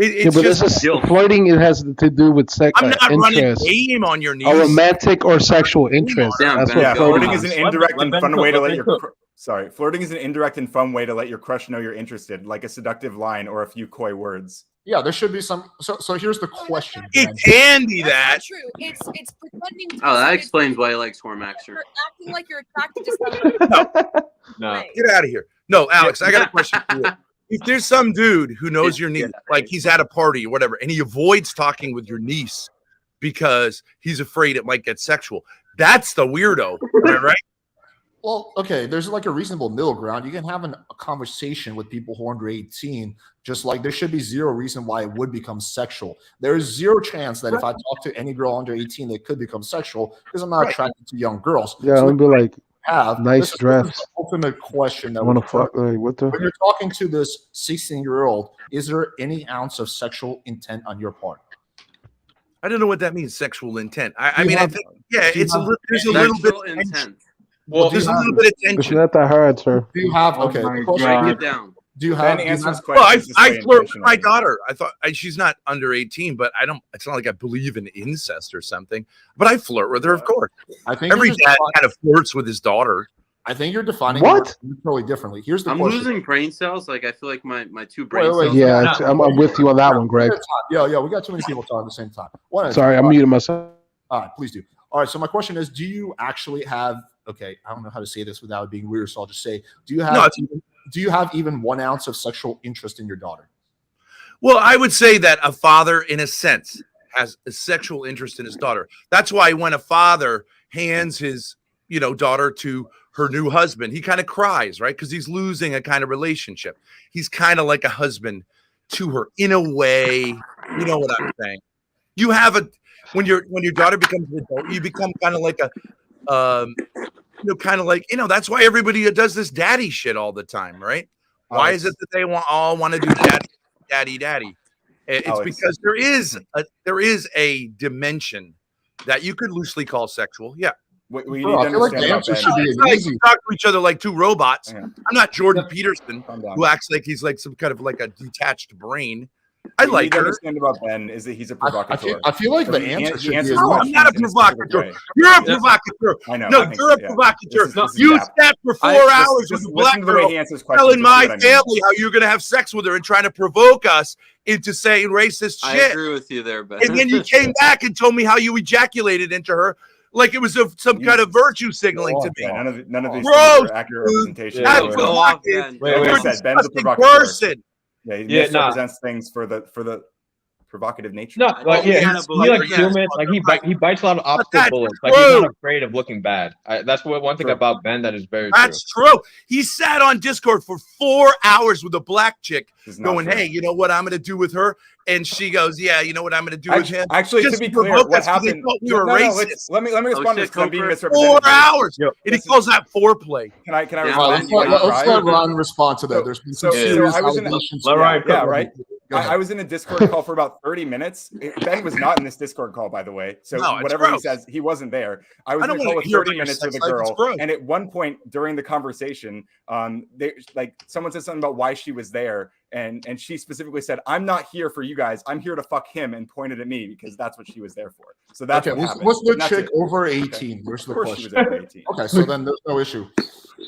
It's but just this is guilt. flirting. It has to do with I'm not running interest, game on your niece. a romantic or sexual interest. That's what flirting flirting is is. an indirect and fun way to let your Let sorry. Flirting is an indirect and fun way to let your crush know you're interested, like a seductive line or a few coy words. Yeah, there should be some. So here's the question. It can be That's that. not true. It's pretending. To Oh, that it's explains why he likes Hormaxer. You're acting like you're attracted to somebody. No. Get out of here. No, Alex, I got a question for you. If there's some dude who knows your niece, like he's at a party or whatever, and he avoids talking with your niece because he's afraid it might get sexual, that's the weirdo. Am I right? Well, okay, there's like a reasonable middle ground. You can have a conversation with people who are under 18, just like there should be zero reason why it would become sexual. There is zero chance that if I talk to any girl under 18, they could become sexual because I'm not attracted to young girls. Yeah, So I'll be like, nice this is dress. the ultimate question that I want to we fuck. Like, what the? when you're talking to this 16-year-old, is there any ounce of sexual intent on your part? I don't know what that means, sexual intent. I Do you mean, have- I think, yeah, do you it's a have- little, there's a little bit Sexual of tension. intent. Well, There's do a you little have- bit of It's tension. not that hard, sir. Do you have okay? my the question God. is, Get down. do you Ben have? do you answers have- Well, questions this I way flirt with my intentionally. daughter. I thought she's not under 18, but I don't. It's not like I believe in incest or something. But I flirt with her, of course. I think Every you're just dad defining- kind of flirts with his daughter. I think you're defining What? the word totally differently. Here's the I'm question. losing brain cells. Like I feel like my two brain wait, cells. Yeah, no, it's, I'm with you on that one, Greg. Yeah, we got too many people talking at the same time. One at a Sorry, time. I'm muting myself. All right, please do. All right, so my question is, do you actually have? Okay, I don't know how to say this without it being weird, so I'll just say, do you have? No, it's- do you have even 1 ounce of sexual interest in your daughter? Well, I would say that a father, in a sense, has a sexual interest in his daughter. That's why when a father hands his, daughter to her new husband, he kind of cries, right? Because he's losing a kind of relationship. He's kind of like a husband to her in a way. You know what I'm saying? You have when your daughter becomes an adult, you become kind of like a, that's why everybody does this daddy shit all the time, right? Why is it that they all want to do daddy? It's Alex. because there is a dimension that you could loosely call sexual. Yeah. What you Bro, need to I feel like understand the about answer Ben. should be It's like easy. we talk to each other like two robots. Yeah. I'm not Jordan Peterson, Calm down. who acts like he's like some kind of like a detached brain. I What you like need to her. understand about Ben is that he's a provocateur. I feel like So the he answer an- should he answers be. No, I'm questions not a in a specific provocateur. way. You're a provocateur. I know. No, I think you're so, a yeah. provocateur. This is You gap. sat for 4 Just hours with a listen black to the way girl he answers questions. telling you'll see my what I mean. family how you're going to have sex with her and trying to provoke us into saying racist I shit. agree with you there, Ben. And then you came back and told me how you ejaculated into her like it was some kind of virtue signaling to me. Yeah, none of these Gross, things are accurate dude. representation. That's of Go the- off, provocative. Ben. Wait, You're wait. a Like I said, Ben's a disgusting provocateur. person. Yeah, he Yeah, nah. misrepresents things for the provocative nature. No, I like think yeah, kind of he's believe like it, yes. human. Like he bites a lot of obstacle that's bullets. Like he's true. not afraid of looking bad. That's what one thing True. about Ben that is very That's true. He sat on Discord for 4 hours with a black chick This is not going, true. hey, you know what I'm going to do with her? And she goes, yeah, you know what I'm going to do with him? Actually, to Just be to clear, provoke what us 'cause they happened? thought we were racist. Let me respond to this because I'm being Coker. misrepresented. 4 hours. Yo, And he this calls that foreplay. Can I Yeah, All right, respond? You let's let right? Ron respond to that. There's been some So serious I was in a, allegations. Let Ryan yeah, cook. right. Go ahead. I was in a Discord call for about 30 minutes. Ben was not in this Discord call, by the way. So No, it's whatever he gross. says, he wasn't there. I was I in don't a call wanna with hear 30 about your minutes with a sex life. It's girl, gross. and at one point during the conversation, they like someone said something about why she was there, and she specifically said, "I'm not here for you guys. I'm here to fuck him," and pointed at me because that's what she was there for. So that's Okay, what happened. what's the And that's chick it. over Okay. 18? There's the Of course, she was question. over 18. Okay, so then there's no issue.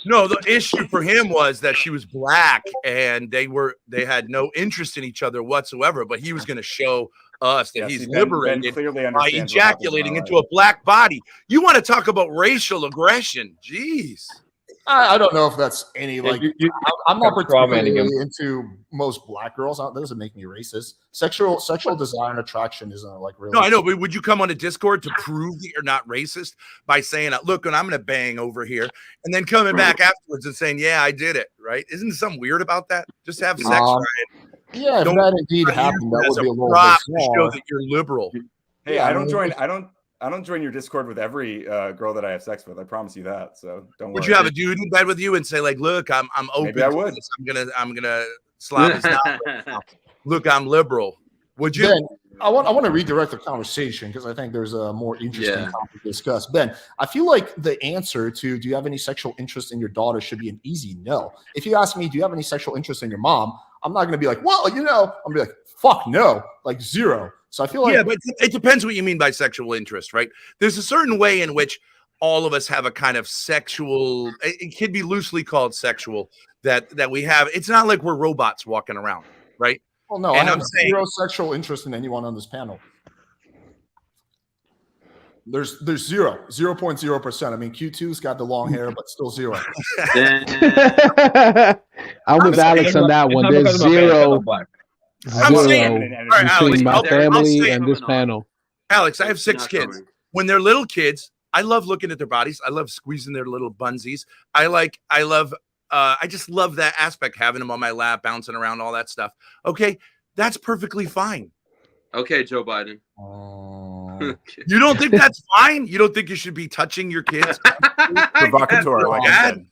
No, the issue for him was that she was black and they had no interest in each other whatsoever, but he was going to show us that Yeah, he's see, Ben liberated clearly by understands what happens in ejaculating our into life. a black body. You want to talk about racial aggression? Jeez. I don't know if that's any like. I'm not That's straw manning particularly him. into most black girls. That doesn't make me racist. Sexual desire and attraction isn't like really. No, I know, but would you come on a Discord to prove that you're not racist by saying, look, and I'm going to bang over here, and then coming back afterwards and saying, yeah, I did it, right? Isn't something weird about that? Just have sex, Ryan. Yeah, if Don't that indeed try to use happened, it that as would be a a little prop bit to show small. that you're liberal. Hey, Yeah, I I don't mean, join. I don't join your Discord with every girl that I have sex with. I promise you that. So don't Would worry. you have a dude in bed with you and say, like, look, I'm open. Maybe I to would. this. I'm gonna slap his knob. Look, I'm liberal. Would you? Ben, I want to redirect the conversation because I think there's a more interesting topic to discuss. Ben, I feel like the answer to do you have any sexual interest in your daughter should be an easy no. If you ask me, do you have any sexual interest in your mom? I'm not going to be like, well, I'm going to be like, fuck no, like zero. So I feel like, yeah, but it depends what you mean by sexual interest, right? There's a certain way in which all of us have a kind of sexual, it can be loosely called sexual, that we have. It's not like we're robots walking around, right? well, no, And I have I'm saying, zero sexual interest in anyone on this panel. There's 0.0%. I mean, Q2's got the long hair, but still zero. I'm with Alex on that one. There's zero. I'm saying, all right, Alex, between my I'll family say- and this panel. Alex, I have 6 kids. When they're little kids, I love looking at their bodies. I love squeezing their little bunsies. I just love that aspect, having them on my lap, bouncing around, all that stuff. Okay, that's perfectly fine. Okay, Joe Biden. You don't think that's fine? You don't think you should be touching your kids? Provocateur, like I said.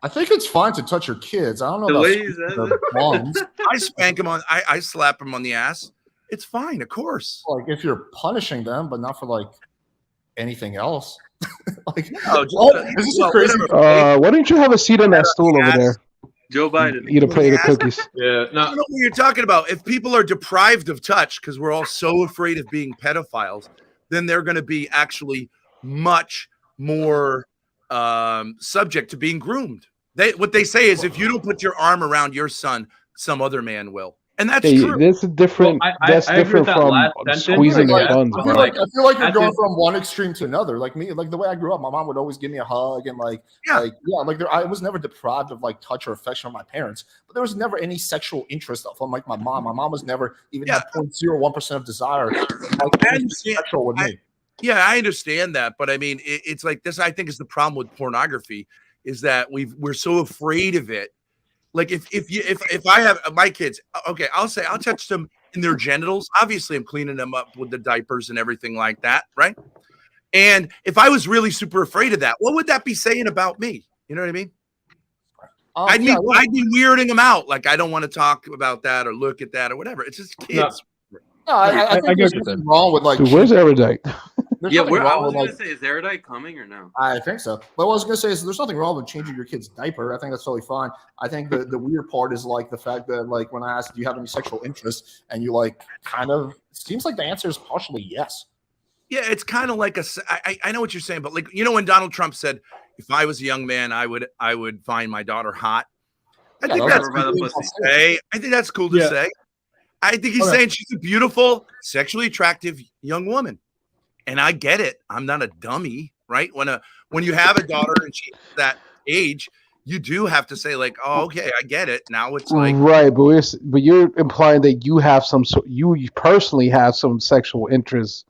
I think it's fine to touch your kids. I don't know The about way he says the bonds. I spank them I slap them on the ass. It's fine, of course. Like if you're punishing them, but not for like anything else. Like, No, just, this is so crazy. Why don't you have a seat on that stool over there? Joe Biden. Eat a plate of cookies. Yeah, I don't know what you're talking about. If people are deprived of touch because we're all so afraid of being pedophiles, then they're going to be actually much more subject to being groomed. What they say is, if you don't put your arm around your son, some other man will, and that's true. That's different. That's different from squeezing their buns. I feel like you're going from one extreme to another. Like me, like the way I grew up, my mom would always give me a hug and I was never deprived of like touch or affection from my parents, but there was never any sexual interest from like my mom. My mom was never even had 0.01% of desire. Sexual with me. Yeah, I understand that, but I mean, it's like this. I think is the problem with pornography is that we're so afraid of it. Like if I have my kids, okay, I'll touch them in their genitals. Obviously, I'm cleaning them up with the diapers and everything like that, right? And if I was really super afraid of that, what would that be saying about me? You know what I mean? I'd be weirding them out. Like I don't want to talk about that or look at that or whatever. It's just kids. No, I think there's nothing wrong with like. Dude, where's Erudite? Yeah, I was going to say, is Erudite coming or no? I think so. But what I was going to say is there's nothing wrong with changing your kid's diaper. I think that's totally fine. I think the weird part is like the fact that like when I asked, do you have any sexual interest? And you like kind of, it seems like the answer is partially yes. Yeah, it's kind of like I know what you're saying, but like, when Donald Trump said, if I was a young man, I would find my daughter hot. I think that's cool to say. I think that's cool to say. I think he's saying she's a beautiful, sexually attractive young woman. And I get it. I'm not a dummy, right? When you have a daughter and she's that age, you do have to say like, oh, okay, I get it. Now it's like right, but you're implying that you have you personally have some sexual interest,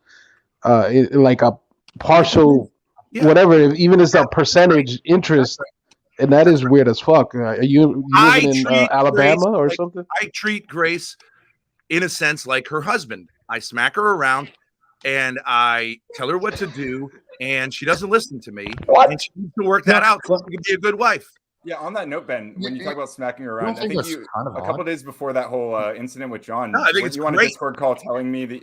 like a partial, whatever, even as a percentage interest, and that is weird as fuck. Are you living in Alabama or something? I treat Grace in a sense like her husband. I smack her around. And I tell her what to do, and she doesn't listen to me. And she needs to work that out so she can be a good wife. Yeah, on that note, Ben, when you talk about smacking her around, I think you a couple days before that whole incident with John, I think you on a Discord call telling me that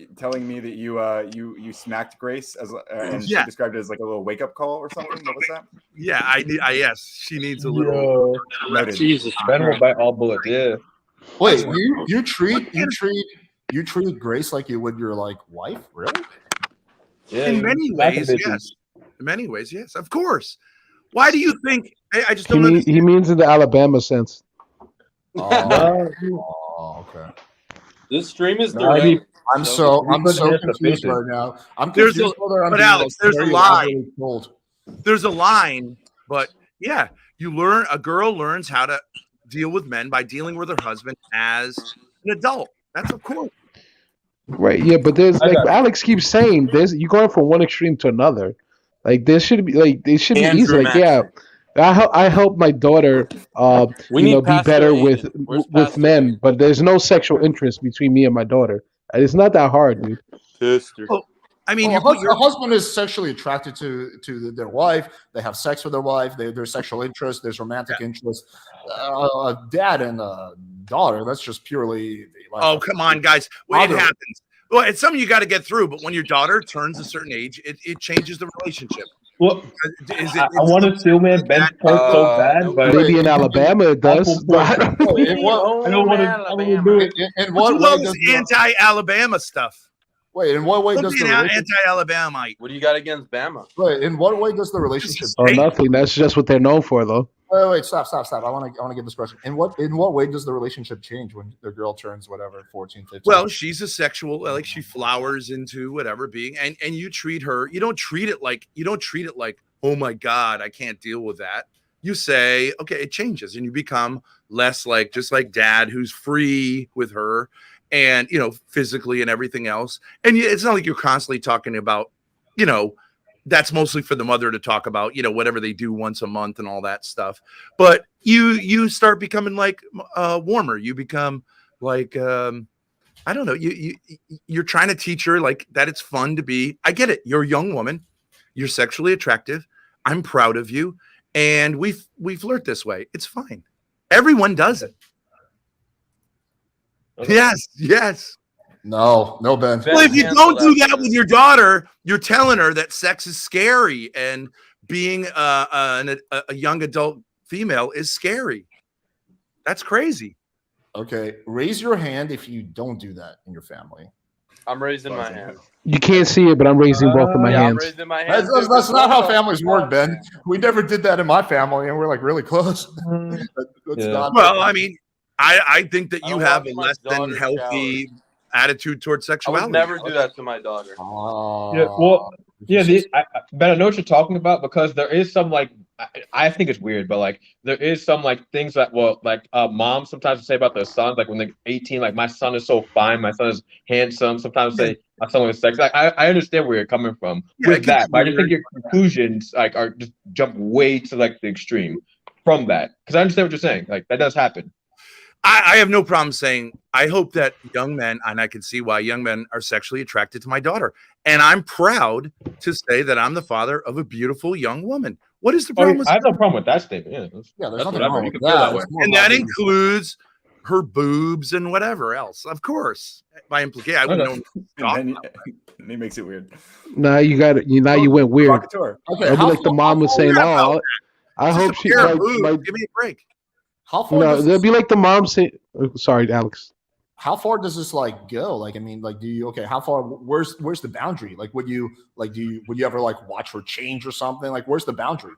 you smacked Grace and she described it as like a little wake up call or something. What was that? Yeah, I yes, she needs a little. Jesus, Ben will bite all bullets. Yeah. Wait, you treat Grace like you would your like wife, really? Yeah. In many ways, yes. In many ways, yes. Of course. Why do you think? I just don't understand. He means in the Alabama sense. Oh, okay. This stream is the. I'm so confused right now. I'm confused but Alex, there's a line. There's a line, but yeah, a girl learns how to deal with men by dealing with her husband as an adult. That's of course. Right, yeah, but there's like Alex keeps saying, you're going from one extreme to another. Like there should be be easy. Like, yeah, I help my daughter be better with men, but there's no sexual interest between me and my daughter. It's not that hard, dude. Well, I mean, a husband is sexually attracted to their wife. They have sex with their wife. There's sexual interest. There's romantic interest. A dad and a daughter, that's just purely. Oh, come on, guys. It happens. Well, it's something you got to get through. But when your daughter turns a certain age, it changes the relationship. Well, is I want to steal man Ben's point so bad, but maybe in Alabama it does. But I don't want to do it. In what all way this does the, anti-Alabama stuff? wait? In what way Don't does be the an relationship? anti-Alabamite. What do you got against Bama? Wait, in what way does the relationship? Oh, nothing. That's just what they're known for, though. Wait, stop. I want to get this question. In what way does the relationship change when the girl turns whatever 14, 15? Well, she's a sexual, like she flowers into whatever being, and you treat her. You don't treat it like oh my God, I can't deal with that. You say, okay, it changes, and you become less like just like dad, who's free with her, and physically and everything else. And it's not like you're constantly talking about, that's mostly for the mother to talk about, whatever they do once a month and all that stuff. But you start becoming like warmer. You become like I don't know. You're trying to teach her like that. It's fun to be. I get it. You're a young woman. You're sexually attractive. I'm proud of you, and we flirt this way. It's fine. Everyone does it. Yes. No, Ben. Well, if you don't do that with your daughter, you're telling her that sex is scary, and being a young adult female is scary. That's crazy. Okay, raise your hand if you don't do that in your family. I'm raising my hand. You can't see it, but I'm raising both of my I'm hands. raising my hand. That's not how families work, Ben. We never did that in my family, and we're like really close. That's not. Well, I mean, I think that you have a less than healthy attitude towards I sexuality. would never do that to my daughter. Ben, I know what you're talking about, because there is some like I think it's weird, but like there is some like things that moms sometimes say about their sons, like when they're 18, like my son is so fine, my son is handsome. Sometimes say my son is sexy. Like I understand where you're coming from with that, but I just think your conclusions like are just jump way to like the extreme from that, because I understand what you're saying. Like that does happen. I have no problem saying I hope that young men, and I can see why young men are sexually attracted to my daughter. And I'm proud to say that I'm the father of a beautiful young woman. What is the problem? I have no problem with that statement. Yeah, that's there's nothing whatever. wrong You with can feel that. that way. It's more And about that the- includes her boobs and whatever else. Of course, by implication, I wouldn't know. And he makes it weird. Now you got it. Now you went weird. Provocateur. Okay, It'd be how like the far- mom was how saying, far- "Oh, I Just hope a she." pair of My, boobs. my, Give me a break. How far? no, does it'd be like the mom saying, "Sorry, Alex." How far does this like go? Like, I mean, like, do you how far? Where's the boundary? Like, would you would you ever like watch her change or something? Like, where's the boundary?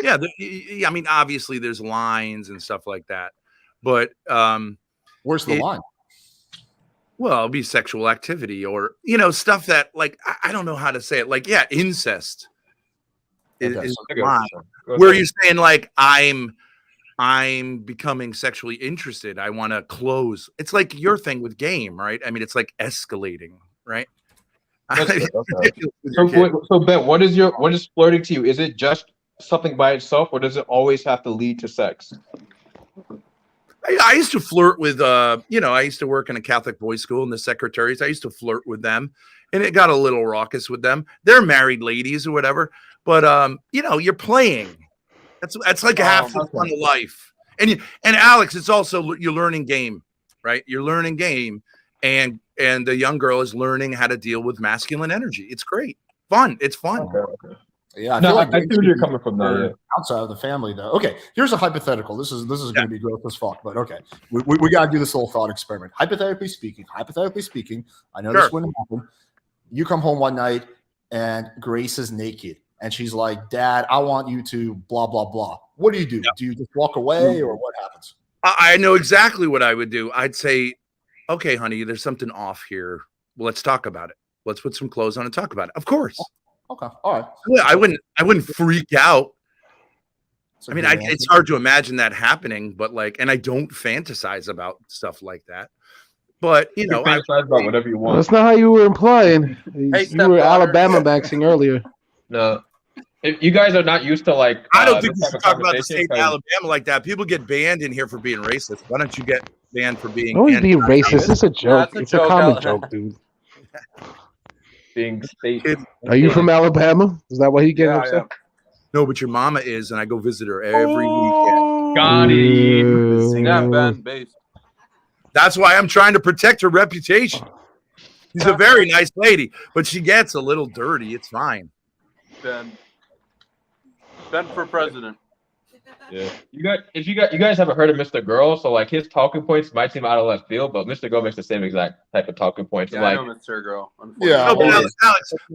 Yeah, I mean, obviously there's lines and stuff like that, but where's the line? Well, it'll be sexual activity or stuff that like I don't know how to say it. Like, yeah, incest is Okay, the line. Where you're saying like I'm becoming sexually interested. I want to close. It's like your thing with game, right? I mean, it's like escalating, right? So Ben, what is flirting to you? Is it just something by itself, or does it always have to lead to sex? I used to flirt with, I used to work in a Catholic boys' school, and the secretaries, I used to flirt with them, and it got a little raucous with them. They're married ladies or whatever, but you're playing. That's like half the fun of life. And Alex, it's also you're learning game, right? You're learning game, and the young girl is learning how to deal with masculine energy. It's great, fun. It's fun. Okay. Yeah, I No, feel like I see where you're coming from there. Yeah. outside of the family, though. Okay, here's a hypothetical. This is going to be gross as fuck, but okay, we got to do this little thought experiment. Hypothetically speaking, I know this wouldn't happen. You come home one night and Grace is naked, and she's like, "Dad, I want you to blah blah blah." What do you do? Yeah. Do you just walk away, or what happens? I know exactly what I would do. I'd say, "Okay, honey, there's something off here. Well, let's talk about it. Let's put some clothes on and talk about it." Of course. Okay, all right. Yeah, I wouldn't freak out. That's a I mean, good it's answer. hard to imagine that happening, but and I don't fantasize about stuff like that. But You can fantasize about whatever you Well, want. that's not how you were implying. Hey, You were stepdaughter. Alabama maxing earlier. No, if you guys are not used to like, I don't think this we type should of talk about the conversation, state of 'cause- Alabama like that. People get banned in here for being racist. Why don't you get banned for being? Always being anti-racist? racist. It's a joke. That's a It's a joke, common Al. joke, dude. being state. Are you from Alabama? Is that why he getting Yeah, upset? No, but your mama is, and I go visit her every weekend. Got it. Yeah, Ben, base. That's why I'm trying to protect her reputation. She's a very nice lady, but she gets a little dirty. It's fine. Ben. Ben for president. Yeah, you guys haven't heard of Mr. Girl, so like his talking points might seem out of left field, but Mr. Girl makes the same exact type of talking points. Yeah, Like, I know Mr. Girl. Yeah. No, but Alex,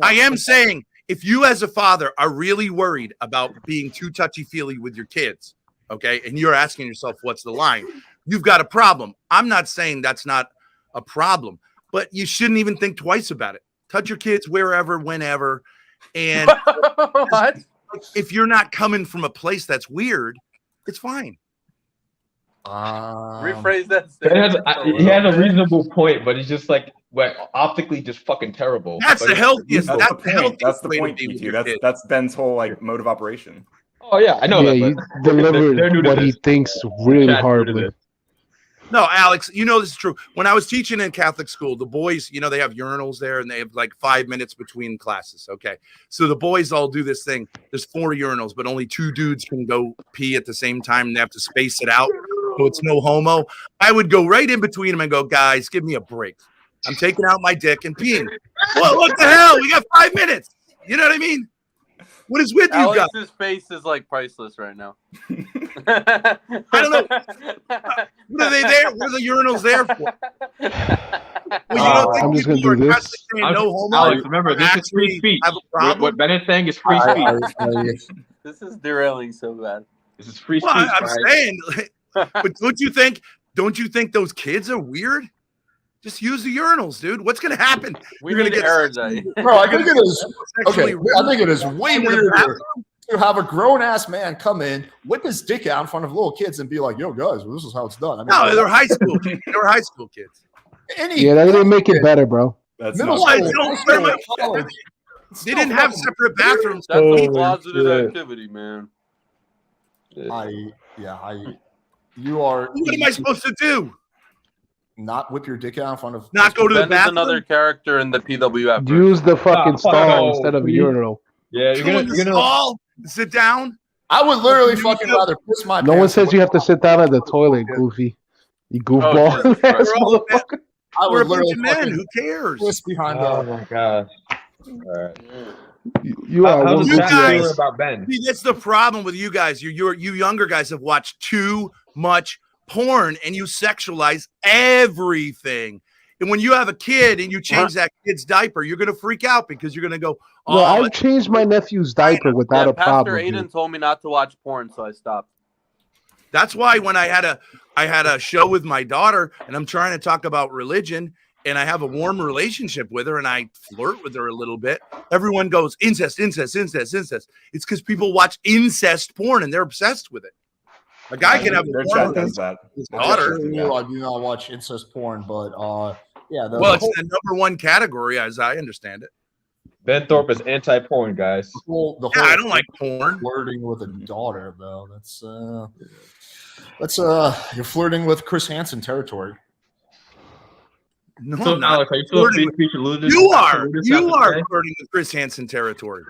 I am saying if you as a father are really worried about being too touchy-feely with your kids, okay, and you're asking yourself what's the line, you've got a problem. I'm not saying that's not a problem, but you shouldn't even think twice about it. Touch your kids wherever, whenever, and what? if you're not coming from a place that's weird, it's fine. Rephrase that. He has a reasonable point, but it's just like optically just fucking terrible. That's But the it's- healthiest. That's That's the the point. healthiest That's the way to point, be with PT. your kid. That's Ben's whole like mode of operation. Oh yeah, I know Yeah, that. he but they're new delivered to what he this. thinks really Chad's new to horribly. this. No, Alex, you know this is true. When I was teaching in Catholic school, the boys, you know, they have urinals there and they have like 5 minutes between classes. Okay. So the boys all do this thing. There's 4 urinals, but only 2 dudes can go pee at the same time and they have to space it out. So it's no homo. I would go right in between them and go, guys, give me a break. I'm taking out my dick and peeing. Well, what the hell? We got 5 minutes. You know what I mean? What is with you guys? Alex's face is like priceless right now. I don't know. What are they there? What are the urinals there for? Well, you don't think I'm just people gonna do are this. saying no homo? Alex, remember this is free actually speech. have a problem? What Ben is saying is free speech. This is derailing so bad. This is free Well, speech. I'm guys. saying, but don't you think those kids are weird? Just use the urinals, dude. What's gonna happen? We You're gonna need get erudite. Bro, I think it is sexually okay. I think it is way in the weirder bathroom. to have a grown ass man come in, whip his dick out in front of little kids, and be like, "Yo, guys, well, this is how it's done." I mean, No, they're high school kids. They're high school kids. any Yeah, that didn't make it better, bro. That's middle not Why school, don't high school, they- college. They didn't have separate bathrooms. That's Oh, a positive shit. activity, man. You are. What am I supposed to do? Not whip your dick out in front of. Not go to the Ben is bathroom? another character in the PWF. version. Use the fucking fuck stall no, instead of please. urinal. Yeah, Go in the stall, sit down. I would literally fucking rather piss my. No one pants says than you have to sit down at the toilet, Goofy. You Jesus goofball. Christ. We're all men. I We're a would bunch literally of men. fucking Who cares? piss behind Oh the. my gosh. All right. You are How one does you that guys- feel about Ben? See, that's the problem with you guys. You younger guys have watched too much porn and you sexualize everything. And when you have a kid and you change that kid's diaper, you're gonna freak out because you're gonna go, Well, "Oh, I've changed my nephew's diaper without Yeah, a Pastor problem. Aiden dude. told me not to watch porn, so I stopped. That's why when I had a show with my daughter and I'm trying to talk about religion and I have a warm relationship with her and I flirt with her a little bit, everyone goes incest, incest, incest, incest. It's because people watch incest porn and they're obsessed with it. A guy can have Their porn chat with does that. his Their daughter. chat does You, that. I do not watch incest porn, but yeah. The, Well, the it's whole, the number one category as I understand it. Ben Thorpe is anti-porn, guys. the Yeah, whole I don't like porn. flirting with a daughter, though. That's you're flirting with Chris Hansen territory. No, So, I'm not. Alex, are you still Flirting free speech eluded? You are. eluded You after are today? flirting with Chris Hansen territory.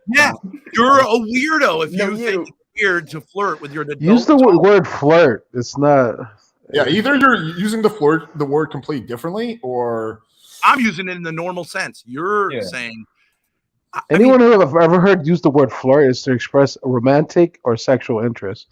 Yeah, you're a weirdo if you think it's weird to flirt with your adult. Use the word flirt. It's not. Yeah, either you're using the word completely differently, or I'm using it in the normal sense. You're saying Anyone who I've ever heard use the word flirt is to express a romantic or sexual interest.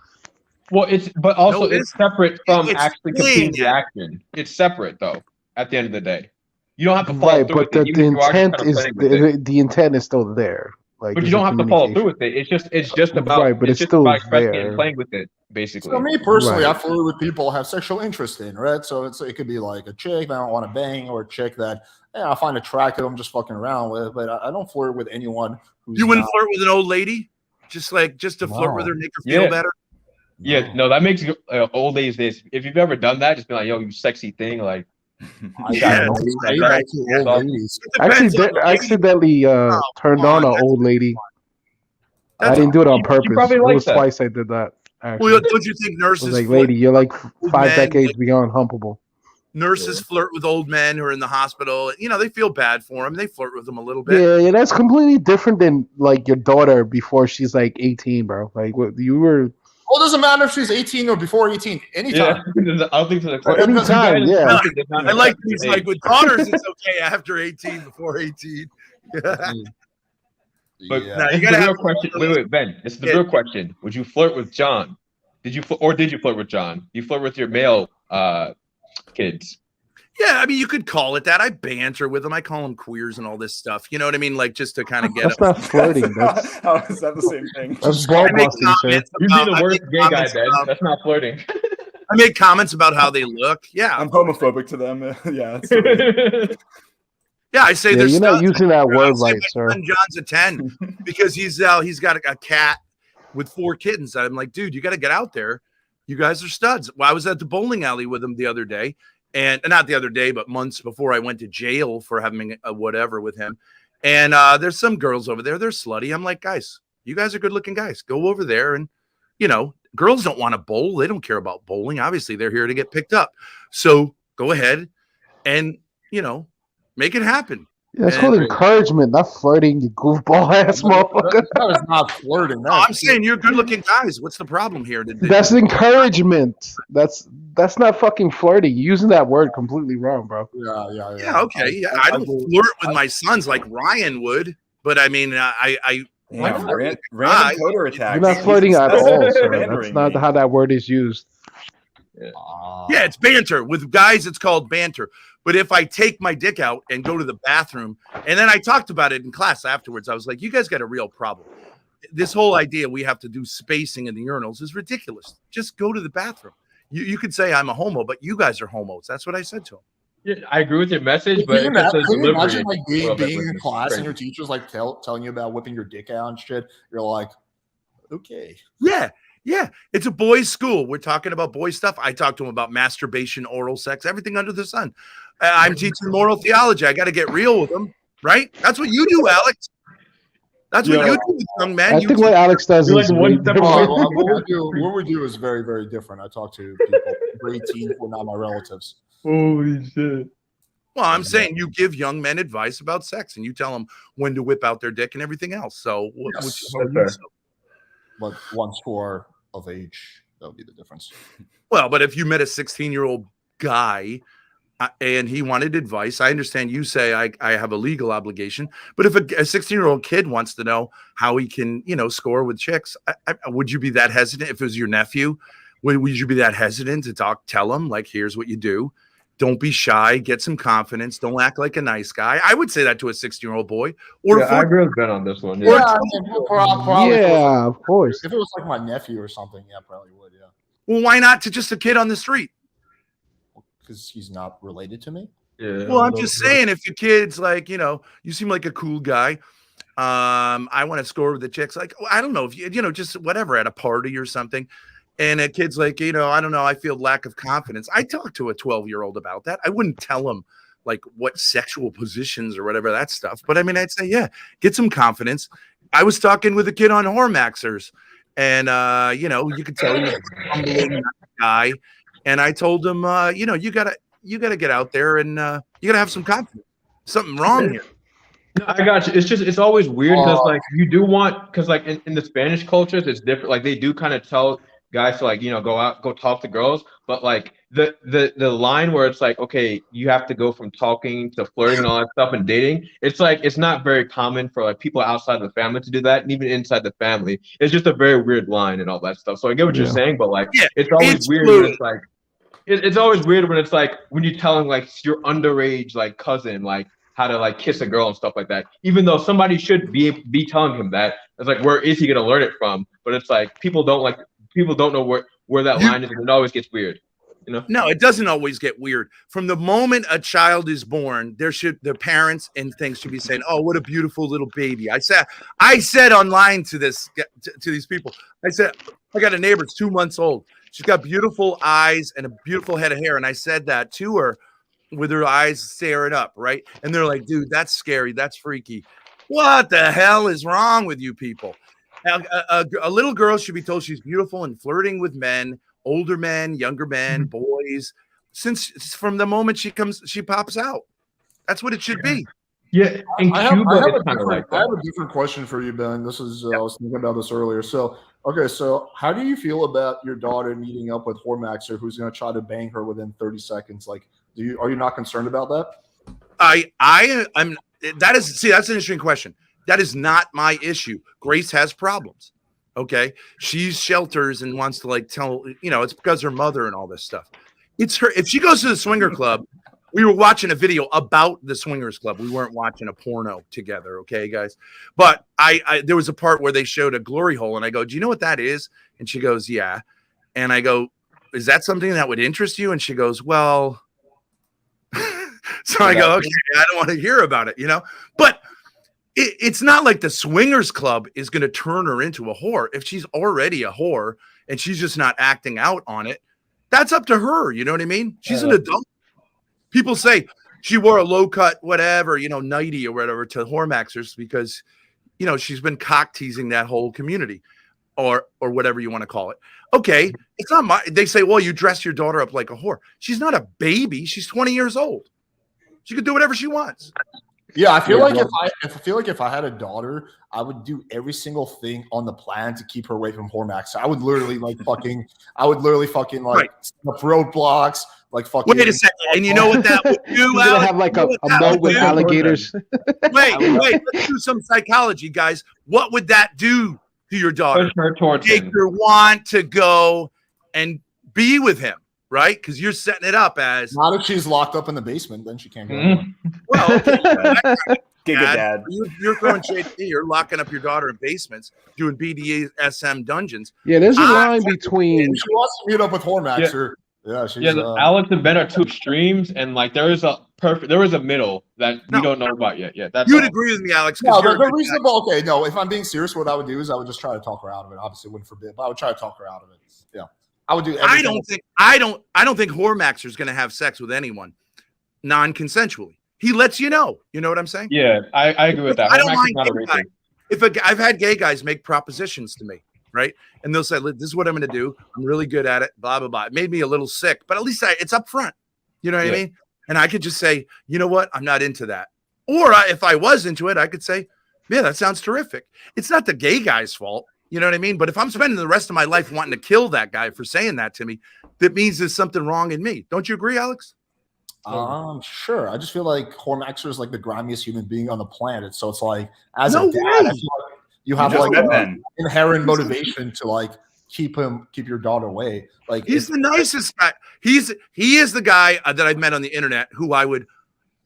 Well, but also No, it's separate from it's actually playing completing the action. It's separate though. At the end of the day, you don't have to follow Right, through but with it, the even if you are just intent kind of is playing with it. the intent is still there. Like, But you there's don't a have to follow through communication. with it. It's just about Right, but it's just still about expressing it there. and playing with it, basically. so me personally, Right. I flirt with people I have sexual interest in, right? So it could be like a chick that I don't want to bang, or a chick that I find attractive, I'm just fucking around with, but I don't flirt with anyone who's you wouldn't not- flirt with an old lady, just to flirt with her, make her feel better. Yeah, no, that makes old age days. If you've ever done that, just be like, "Yo, you sexy thing!" Like, I accidentally turned on an old lady. I didn't do it on purpose. probably It like was that. twice I did that. Actually. Well, don't you think I nurses was like, flirt lady, you're like with 5 men, decades beyond humpable. Nurses flirt with old men who are in the hospital. You know, they feel bad for them. They flirt with them a little bit. Yeah, that's completely different than like your daughter before she's like 18, bro. Like what you were. Well, it doesn't matter if she's 18 or before 18. Anytime. Yeah, I don't think so. Or anytime, yeah. I like these, like with daughters, it's okay after 18, before 18. But Yeah. now you the gotta real have question. Wait, Ben. This is the real question. Would you flirt with John? Did you flirt with John? You flirt with your male kids? Yeah, I mean, you could call it that. I banter with them. I call them queers and all this stuff. You know what I mean? Like just to kind of get That's them. not flirting. That's How is that the same thing? that's ball I make busting, sir. comments You'd be about- the I worst make gay guy, comments Ben. about- That's not flirting. I make comments about how they look. Yeah, I'm homophobic to them. Yeah. yeah. I say Yeah, they're you're not studs. using that I word say right, my sir. son John's a 10 because he's got a cat with 4 kittens. I'm like, dude, you got to get out there. You guys are studs. Well, I was at the bowling alley with him the other day, and not the other day, but months before I went to jail for having a whatever with him. And there's some girls over there. They're slutty. I'm like, guys, you guys are good looking guys. Go over there and, girls don't want to bowl. They don't care about bowling. Obviously, they're here to get picked up. So go ahead and, make it happen. Yeah, it's called encouragement, not flirting, you goofball ass motherfucker. That is not flirting. No, I'm saying you're good looking guys. What's the problem here? That's encouragement. That's not fucking flirting. You're using that word completely wrong, bro. Yeah, okay. Yeah, I don't flirt with my sons like Ryan would, but I mean, Random I- coder attacks. You're not flirting at That's all, sir. pandering That's not me. how that word is used. Yeah, it's banter. With guys, it's called banter. But if I take my dick out and go to the bathroom, and then I talked about it in class afterwards, I was like, you guys got a real problem. This whole idea we have to do spacing in the urinals is ridiculous. Just go to the bathroom. You could say I'm a homo, but you guys are homos. That's what I said to him. Yeah, I agree with your message, but Can it's you the imagine, delivery. like a little bit being in with class and crazy. your teacher's like telling you about whipping your dick out and shit? You're like, okay. Yeah. It's a boys' school. We're talking about boys' stuff. I talk to them about masturbation, oral sex, everything under the sun. I'm teaching moral theology. I got to get real with them, right? That's what you do, Alex. That's what you do with young men. I think what Alex does You're is like one really step different. away. What we do is very, very different. I talk to people who are 18 who are not my relatives. Holy shit. Well, I'm saying you give young men advice about sex and you tell them when to whip out their dick and everything else. So, But once 4 of age, that would be the difference. well, but if you met a 16-year-old guy and he wanted advice, I understand you say I have a legal obligation. But if a 16-year-old kid wants to know how he can, score with chicks, would you be that hesitant if it was your nephew? Would you be that hesitant to tell him, like, here's what you do? Don't be shy. Get some confidence. Don't act like a nice guy. I would say that to a 16-year-old boy. Or I agree with Ben on this one. Yeah, I mean, probably Yeah, of course. if it was like my nephew or something, yeah, probably would, yeah. Well, why not to just a kid on the street? Because he's not related to me. Yeah. Well, I'm just saying, if your kid's like, you seem like a cool guy. I want to score with the chicks. Like, I don't know if just whatever at a party or something. And a kid's like, I don't know, I feel lack of confidence. I talk to a 12-year-old about that. I wouldn't tell him like what sexual positions or whatever that stuff. But I mean, I'd say, yeah, get some confidence. I was talking with a kid on Hormaxers, and you could tell he's a humbling guy. And I told him, you gotta get out there and you gotta have some confidence. Something wrong here. No, I got you. It's always weird because like you do want because like in the Spanish cultures it's different. Like they do kind of tell guys to like go talk to girls, but like the line where it's like okay you have to go from talking to flirting and all that stuff and dating. It's like it's not very common for like people outside the family to do that, and even inside the family, it's just a very weird line and all that stuff. So I get what you're saying, but like it's always weird when it's like. It's always weird when it's like when you're telling like your underage like cousin like how to like kiss a girl and stuff like that. Even though somebody should be telling him that, it's like where is he gonna learn it from? But it's like people don't know where that line is, and it always gets weird. No, it doesn't always get weird. From the moment a child is born, the parents and things should be saying, "Oh, what a beautiful little baby." I said online to these people. I said, I got a neighbor, it's 2 months old. She's got beautiful eyes and a beautiful head of hair. And I said that to her with her eyes staring up, right? And they're like, dude, that's scary. That's freaky. What the hell is wrong with you people? A little girl should be told she's beautiful and flirting with men, older men, younger men, boys, since from the moment she pops out. That's what it should be. Yeah, in I Cuba, have it's kind of like I have that. a different question for you, Ben. This is I was thinking about this earlier. So, so how do you feel about your daughter meeting up with Hormaxer, who's going to try to bang her within 30 seconds? Like, are you not concerned about that? I'm. That's an interesting question. That is not my issue. Grace has problems. Okay. She shelters and wants to like tell, it's because her mother and all this stuff. It's her. If she goes to the swinger club, we were watching a video about the swingers club. We weren't watching a porno together. Okay, guys. But there was a part where they showed a glory hole and I go, do you know what that is? And she goes, yeah. And I go, is that something that would interest you? And she goes, well, so I go, okay, I don't want to hear about it, but it's not like the swingers club is going to turn her into a whore. If she's already a whore and she's just not acting out on it, that's up to her. You know what I mean? She's an adult. People say she wore a low cut, whatever, nightie or whatever to Hormaxers because, she's been cock teasing that whole community or whatever you want to call it. Okay. It's not they say, well, you dress your daughter up like a whore. She's not a baby. She's 20 years old. She could do whatever she wants. Yeah, I feel like if I had a daughter, I would do every single thing on the plan to keep her away from Hormax. I would literally fucking like up roadblocks, like fucking. Wait a second, and you know what that would do? You're gonna have like a moat with alligators. Wait, let's do some psychology, guys. What would that do to your daughter? Push her towards Make her want to go and be with him. Right? Because you're setting it up as not if she's locked up in the basement, then she can't go. Well, okay. Dad. You're throwing shade. You're locking up your daughter in basements, doing BDSM dungeons. Yeah, there's a line between. She wants to meet up with Hormaxer. Yeah, she's, Alex and Ben are two extremes, and like there is a middle that we don't know about yet. Yeah, that's you'd agree with me, Alex. No, they're reasonable. Okay, no, if I'm being serious, what I would do is I would just try to talk her out of it. Obviously, wouldn't forbid, but I would try to talk her out of it. Yeah. I would do everything. I don't think Hormaxer is going to have sex with anyone non-consensually. He lets you know. You know what I'm saying? Yeah, I agree with that. I don't mind I've had gay guys make propositions to me, right? And they'll say, "This is what I'm going to do. I'm really good at it." Blah blah blah. It made me a little sick, but at least it's up front. You know what I mean? And I could just say, "You know what? I'm not into that." Or if I was into it, I could say, "Yeah, that sounds terrific." It's not the gay guy's fault. You know what I mean? But if I'm spending the rest of my life wanting to kill that guy for saying that to me, that means there's something wrong in me. Don't you agree, Alex? Sure. I just feel like Hormaxer is like the grimiest human being on the planet. So it's like, as a dad, I feel like you have like an inherent motivation to like keep your daughter away. Like he's the nicest guy. He is the guy that I've met on the internet who I would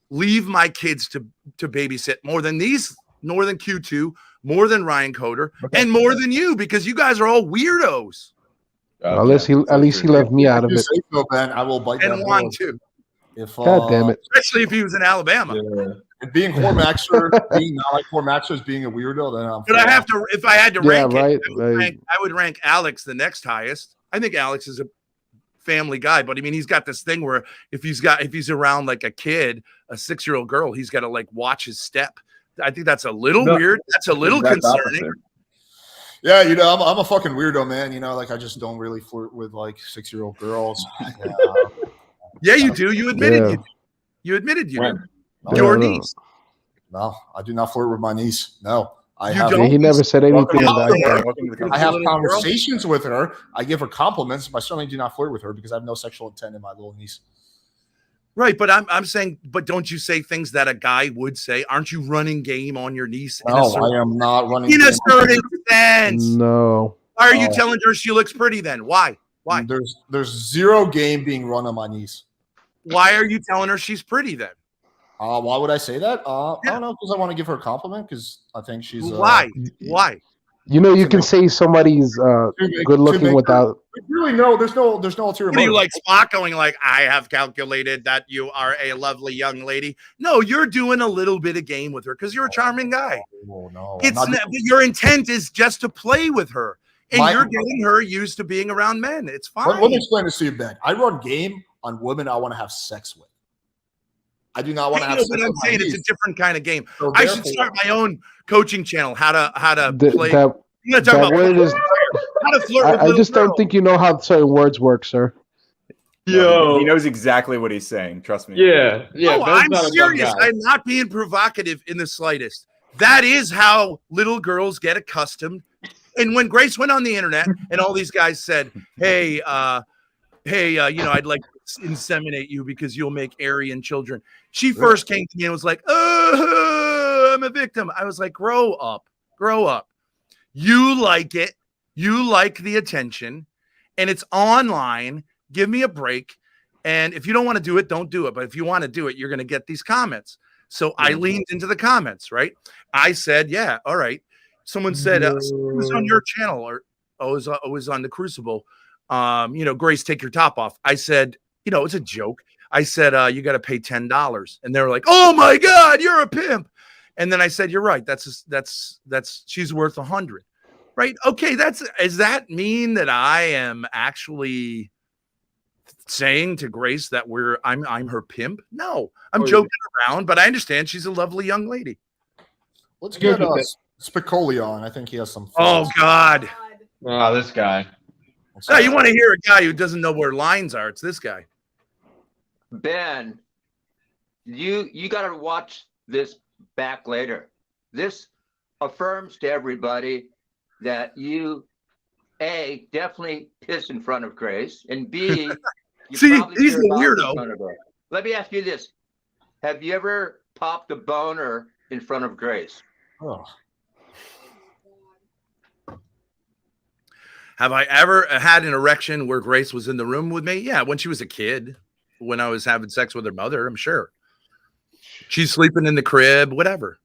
leave my kids to babysit more than Q2. More than Ryan Coder and more than you because you guys are all weirdos. At least he left me out of it. So, Ben, I will bite and want to. God damn it! Especially if he was in Alabama. Yeah. And being Hormaxer, being not like Hormaxer is being a weirdo, then I'm. But I have to. If I had to rank right, it, I would rank Alex the next highest. I think Alex is a family guy, but I mean, he's got this thing where if he's around like a kid, a 6-year-old girl, he's got to like watch his step. I think that's a little weird. That's a little concerning. Yeah, I'm a fucking weirdo, man. Like I just don't really flirt with like 6-year-old girls. Yeah, you do. You admitted you admitted you did. Your niece. No, I do not flirt with my niece. No. He never said anything about that. I have conversations with her. I give her compliments, but I certainly do not flirt with her because I have no sexual intent in my little niece. Right, but I'm saying, but don't you say things that a guy would say? Aren't you running game on your niece? No, I am not running in a certain sense. No. Why are you telling her she looks pretty then? Why? There's zero game being run on my niece. Why are you telling her she's pretty then? Why would I say that? I don't know, because I want to give her a compliment because I think she's why? You can say somebody's good looking without. Really, no. There's no ulterior. What are you like Spock going like? I have calculated that you are a lovely young lady. No, you're doing a little bit of game with her because you're a charming guy. No, your intent is just to play with her, and you're getting her used to being around men. It's fine. Let me explain this to you, Ben. I run game on women I want to have sex with. I do not want to have sex. But I'm saying it's a different kind of game. So I should start my own coaching channel. How to play. How to flirt with I just don't think you know how certain words work, sir. Yo, he knows exactly what he's saying. Trust me. Yeah. No, I'm serious. I'm not being provocative in the slightest. That is how little girls get accustomed. And when Grace went on the internet and all these guys said, "Hey, I'd like to inseminate you because you'll make Aryan children," she first came to me and was like, oh, I'm a victim. I was like, grow up. You like it. You like the attention, and it's online. Give me a break. And if you don't want to do it, don't do it. But if you want to do it, you're going to get these comments. So I leaned into the comments, right? I said, yeah, all right. Someone said, it was on your channel, or it was on the Crucible. Grace, take your top off. I said, it's a joke. I said, you got to pay $10. And they were like, oh my God, you're a pimp. And then I said, you're right. That's she's worth 100. Right. Okay. Does that mean that I am actually saying to Grace that I'm her pimp? No, I'm joking around, but I understand she's a lovely young lady. Let's get Spicoli on. I think he has some thoughts. Oh God. Oh, this guy. No, you want to hear a guy who doesn't know where lines are. It's this guy. Ben, you got to watch this back later. This affirms to everybody that you, A, definitely piss in front of Grace, and B, you see, probably he's a jerk off in weirdo. front of her. Let me ask you this. Have you ever popped a boner in front of Grace? Oh. Have I ever had an erection where Grace was in the room with me? Yeah, when she was a kid, when I was having sex with her mother, I'm sure. She's sleeping in the crib, whatever.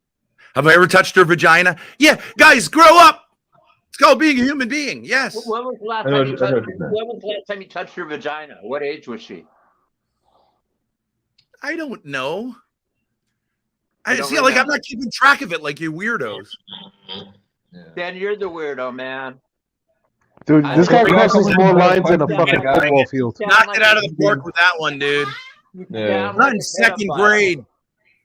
Have I ever touched her vagina? Yeah, guys, grow up. It's called being a human being. Yes. When was the last time you touched her vagina? What age was she? I don't know. You don't I'm not keeping track of it like you weirdos. Ben, you're the weirdo, man. Dude, this guy crosses more lines than a fucking football field. Knocked it out of the park with that one, dude. Not in second grade.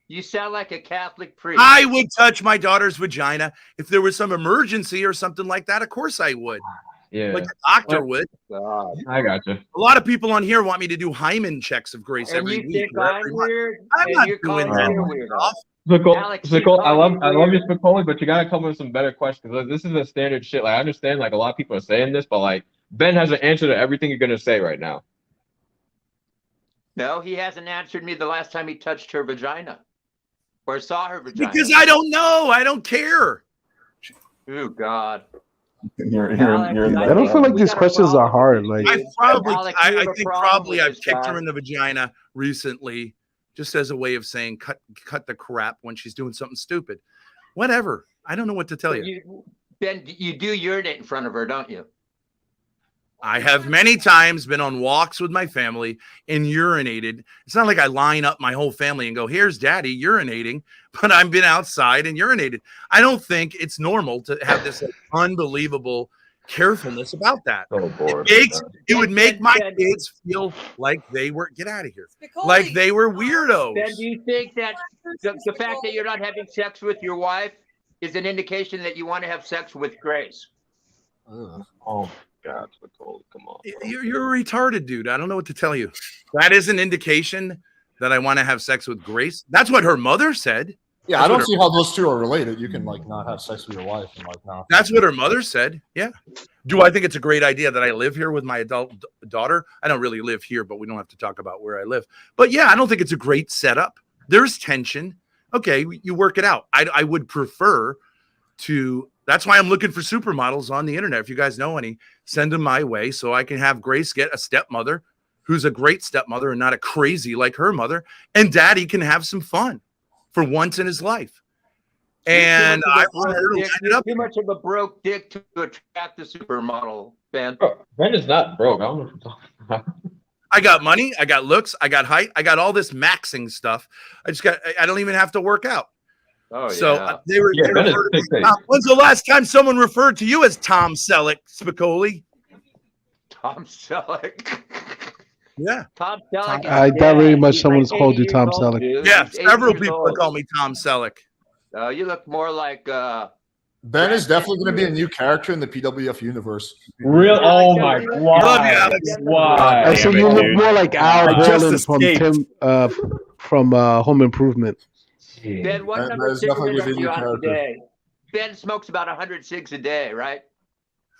You sound like a Catholic priest. I would touch my daughter's vagina if there was some emergency or something like that. Of course I would. Yeah. Like a doctor would. God. I got you. A lot of people on here want me to do hymen checks of Grace And every you week. think or I'm every month. weird? I'm And not you're doing calling that. me a weirdo. Spicoli, I love you, Spicoli, but you gotta come up with some better questions. Like, this is a standard shit. Like, I understand, like, a lot of people are saying this, but like Ben has an answer to everything you're gonna say right now. No, he hasn't answered me the last time he touched her vagina or saw her vagina. Because I don't know. I don't care. Oh God. I don't feel like these questions are hard. Like I think probably I've kicked her in the vagina recently, just as a way of saying cut the crap when she's doing something stupid. Whatever. I don't know what to tell you. Ben, you do urinate in front of her, don't you? I have many times been on walks with my family and urinated. It's not like I line up my whole family and go, here's daddy urinating, but I've been outside and urinated. I don't think it's normal to have this unbelievable carefulness about that. It would make my kids feel like they were, get out of here, like they were weirdos. Ben, do you think that the fact that you're not having sex with your wife is an indication that you want to have sex with Grace? Oh. God, Spicoli, come on. You're a retarded dude. I don't know what to tell you. That is an indication that I want to have sex with Grace. That's what her mother said. Yeah, That's I don't see how those two are related. You can like not have sex with your wife and like not. That's what her mother said. Yeah. Do I think it's a great idea that I live here with my adult daughter? I don't really live here, but we don't have to talk about where I live. But yeah, I don't think it's a great setup. There's tension. Okay, you work it out. I would prefer to. That's why I'm looking for supermodels on the internet. If you guys know any, send them my way so I can have Grace get a stepmother who's a great stepmother and not a crazy like her mother. And daddy can have some fun for once in his life. And I want her to line it up. Too much of a broke dick to attract the supermodel, Ben. Ben is not broke. I don't know what you're talking about. I got money. I got looks. I got height. I got all this maxing stuff. I don't even have to work out. Oh, so yeah. they referred to me. When's the last time someone referred to you as Tom Selleck, Spicoli? Tom Selleck. Yeah. Tom Selleck. I doubt very much someone's called you Tom Selleck. Yeah, several people call me Tom Selleck. You look more like Ben is definitely going to be a new character in the PWF universe. Real? Oh my God! Why? I say you look more like Al Borland from Home Improvement. Ben, what number of cigarettes are you on today? Ben smokes about 100 cigs a day, right?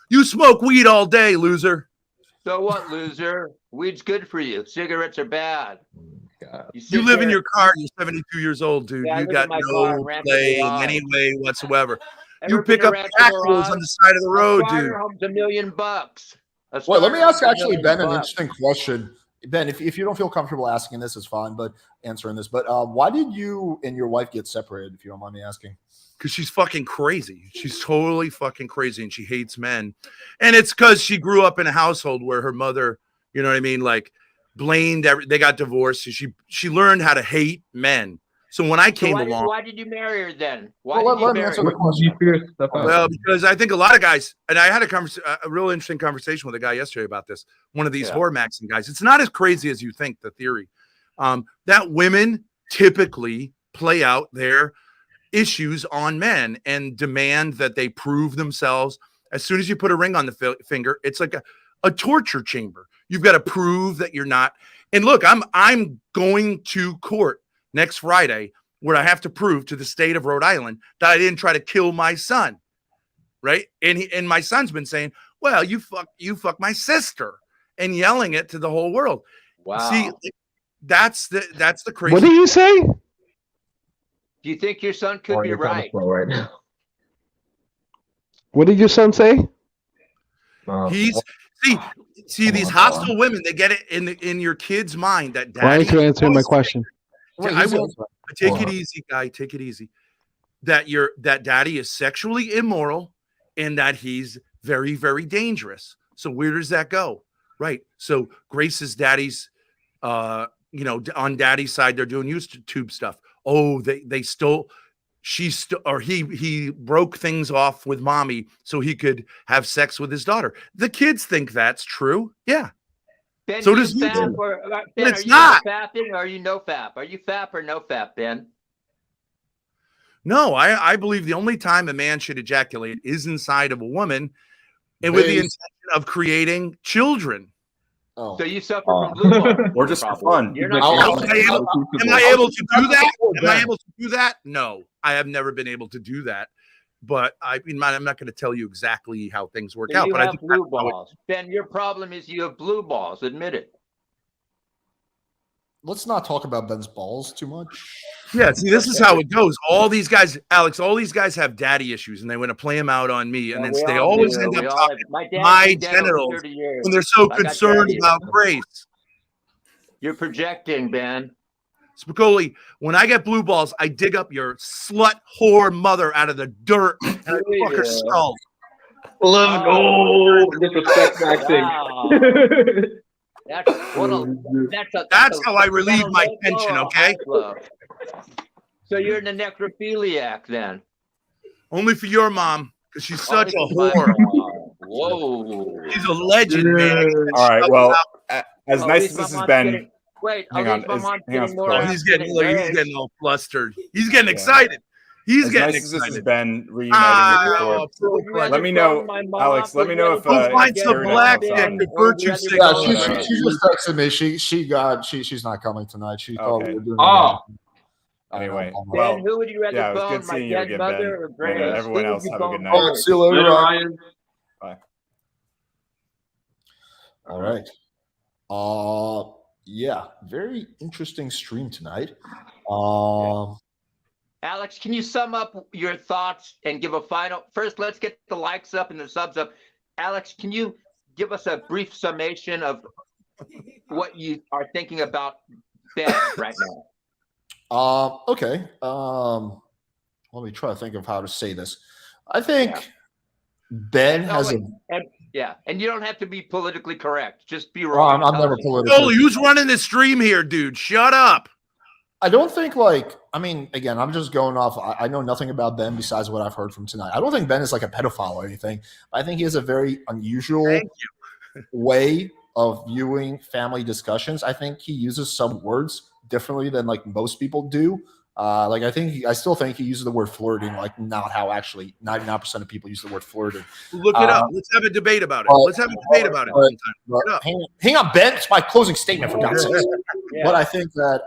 You smoke weed all day, loser. So what, loser? Weed's good for you. Cigarettes are bad. You live in your car. You're 72 years old, dude. Yeah, I You live got in my car. no I'm ramping play in garage. any way whatsoever. Ever You pick been up around to tacos on garage? the side of the A road, dude. starter home's $1 million. A Well, let me starter ask home's $1 actually million Ben an interesting question. Ben, if you don't feel comfortable asking this, it's fine, but answering this. But why did you and your wife get separated, if you don't mind me asking? Because she's fucking crazy. She's totally fucking crazy, and she hates men. And it's because she grew up in a household where her mother, you know what I mean, like blamed they got divorced. So she learned how to hate men. So when I came along, why did you marry her then? Why Well, did you let me marry answer her? the question. well, because I think a lot of guys, and I had a real interesting conversation with a guy yesterday about this. One of these Yeah. horror maxing guys. It's not as crazy as you think. The theory that women typically play out their issues on men and demand that they prove themselves. As soon as you put a ring on the finger, it's like a torture chamber. You've got to prove that you're not. And look, I'm going to court next Friday where I have to prove to the state of Rhode Island that I didn't try to kill my son, right? And my son's been saying, "Well, you fuck my sister," and yelling it to the whole world. Wow. See, that's the crazy. What did you say? Do you think your son could be right? Right now. What did your son say? He's see these hostile women. They get it in your kid's mind that Why daddy. aren't you answering my question? I will take it easy, guy. Take it easy. That daddy is sexually immoral, and that he's very, very dangerous. So where does that go? Right. So Grace's daddy's, on daddy's side, they're doing YouTube stuff. Oh, he broke things off with mommy so he could have sex with his daughter. The kids think that's true. Yeah. Ben, So do does you he. fap or, But Ben, it's are you not. fapping or are you no fap? Are you fap or no fap, Ben? No, I believe the only time a man should ejaculate is inside of a woman and with the intention of creating children. Oh. So you suffer from blue balls. Or just for fun. You're Am not I able to do that? Am I able to do that? No, I have never been able to do that. But I'm not going to tell you exactly how things work So out. you But I have think blue balls. Ben, your problem is you have blue balls. Admit it. Let's not talk about Ben's balls too much. Yeah, see, this is how it goes. All these guys, Alex, have daddy issues, and they want to play them out on me, and then they always end up talking my genitals when they're so concerned about Grace. You're projecting, Ben. Spicoli, when I get blue balls, I dig up your slut whore mother out of the dirt and I fuck her skull. Disrespect maxing. That's how I relieve my tension, okay? So you're the necrophiliac then? Only for your mom, because she's such a whore. Whoa. She's a legend, man. All right. Well, as nice as this has been. Wait, hang on. He's getting all flustered. He's getting excited. He's getting nice excited. As this has been reuniting with the Thor. Let me know, Alex. Let me know if find some black dick to virtue signal. Yeah, she just texted me. She's not coming tonight. She thought we were doing. Anyway, Ben, who would you rather yeah, it was bone, good my seeing you dead again, mother Ben. or Grace? And everyone else, have a good night. All right, see you later, Ryan. Bye. All right. Yeah, very interesting stream tonight. Alex, can you sum up your thoughts and give a final? First, let's get the likes up and the subs up. Alex, can you give us a brief summation of what you are thinking about Ben right now? Okay. Let me try to think of how to say this. I think Ben has and you don't have to be politically correct. Just be wrong. I'm never politically. Holy, who's running the stream here, dude? Shut up. I don't think again, I'm just going off. I know nothing about Ben besides what I've heard from tonight. I don't think Ben is like a pedophile or anything. I think he has a very unusual way of viewing family discussions. I think he uses some words differently than like most people do. I still think he uses the word flirting, like not how actually 99% of people use the word flirting. Look it up. Let's have a debate about it. Let's have a debate about it sometime. Hang on, Ben. It's my closing statement for God's sake. But I think that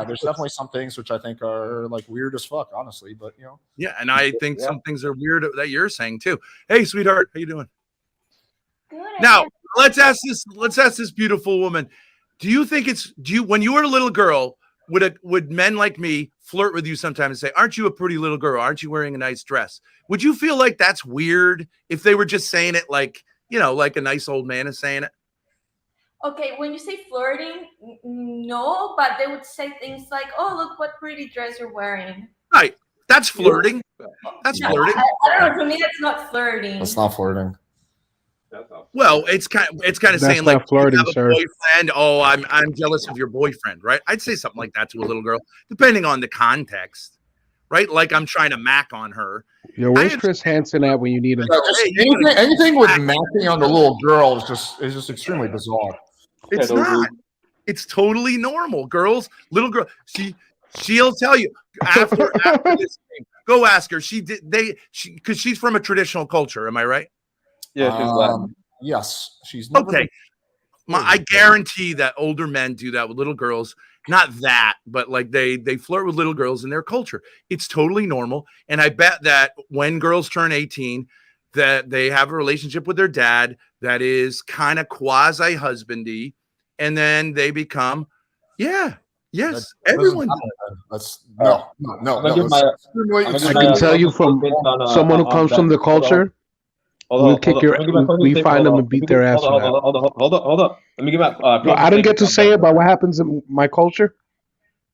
there's definitely some things which I think are like weird as fuck, honestly. But yeah, and I think some things are weird that you're saying too. Hey, sweetheart, how you doing? Good. Now let's ask this beautiful woman. Do you think when you were a little girl, would men like me flirt with you sometimes and say, "Aren't you a pretty little girl? Aren't you wearing a nice dress?" Would you feel like that's weird if they were just saying it like, like a nice old man is saying it? Okay, when you say flirting, no, but they would say things like, "Oh, look what pretty dress you're wearing." Right. That's flirting. That's No, flirting. I don't know. To me, that's not flirting. That's not flirting. Well, it's kind of That's saying not like, flirting, you have a sir. boyfriend. Oh, I'm jealous of your boyfriend, right? I'd say something like that to a little girl, depending on the context, right? Like I'm trying to mac on her. Yo, where's Chris Hansen at when you need him? Anything with macking on the little girl is just extremely bizarre. It's not. It's totally normal. Little girl. She'll tell you after this thing. Go ask her. Because she's from a traditional culture. Am I right? Yeah, she's Latin. Yes, she's never okay. I guarantee that older men do that with little girls. Not that, but like they flirt with little girls in their culture. It's totally normal. And I bet that when girls turn 18, that they have a relationship with their dad that is kind of quasi husbandy, and then they become, everyone. That's no. I can tell you from someone who comes from the culture. We find them and beat their ass. Hold up. Let me get my. I didn't get to say about what happens in my culture.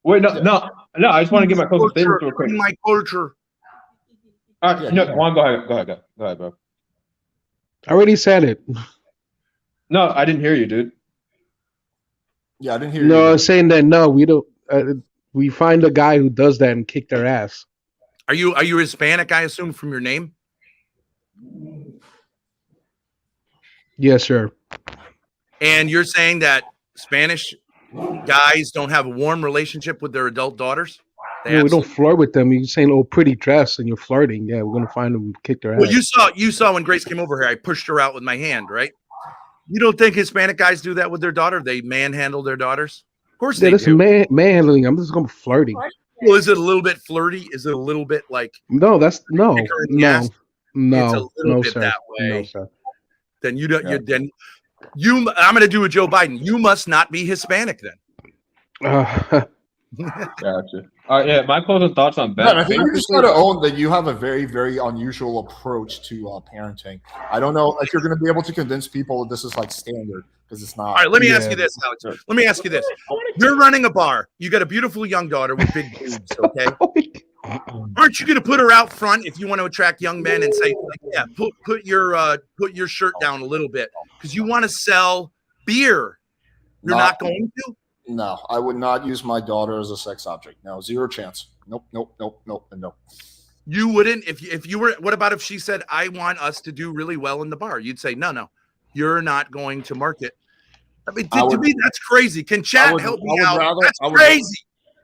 Wait, no. I just want to get my closing statement real quick. My culture. All right, Juan, go ahead, bro. I already said it. No, I didn't hear you, dude. Yeah, I didn't hear you. No, I was saying that no, we don't. We find a guy who does that and kick their ass. Are you Hispanic? I assume from your name. Yes, sir. And you're saying that Spanish guys don't have a warm relationship with their adult daughters? No, we don't flirt with them. You're saying, "Oh, pretty dress," and you're flirting. Yeah, we're gonna find them and kick their ass. Well, you saw when Grace came over here, I pushed her out with my hand, right? You don't think Hispanic guys do that with their daughter? They manhandle their daughters? Of course they that's do. manhandling. I'm just going to flirting. Well, is it a little bit flirty? Is it a little bit like? No, that's no. It's a little bit sir. that way. No, sir. Then you don't. I'm going to do a Joe Biden. You must not be Hispanic then. Gotcha. All right, yeah. My closing thoughts on Ben. I think you just got to own that you have a very, very unusual approach to parenting. I don't know if you're going to be able to convince people that this is like standard because it's not. All right, let me ask you this, Alex. Let me ask you this. You're running a bar. You got a beautiful young daughter with big boobs, okay? Aren't you going to put her out front if you want to attract young men and say, like, yeah, put your shirt down a little bit because you want to sell beer? You're not going to? No, I would not use my daughter as a sex object. No, zero chance. Nope, and no. You wouldn't if you were. What about if she said, "I want us to do really well in the bar"? You'd say, "No, you're not going to market." I mean, to me, that's crazy. Can chat help me out? That's crazy.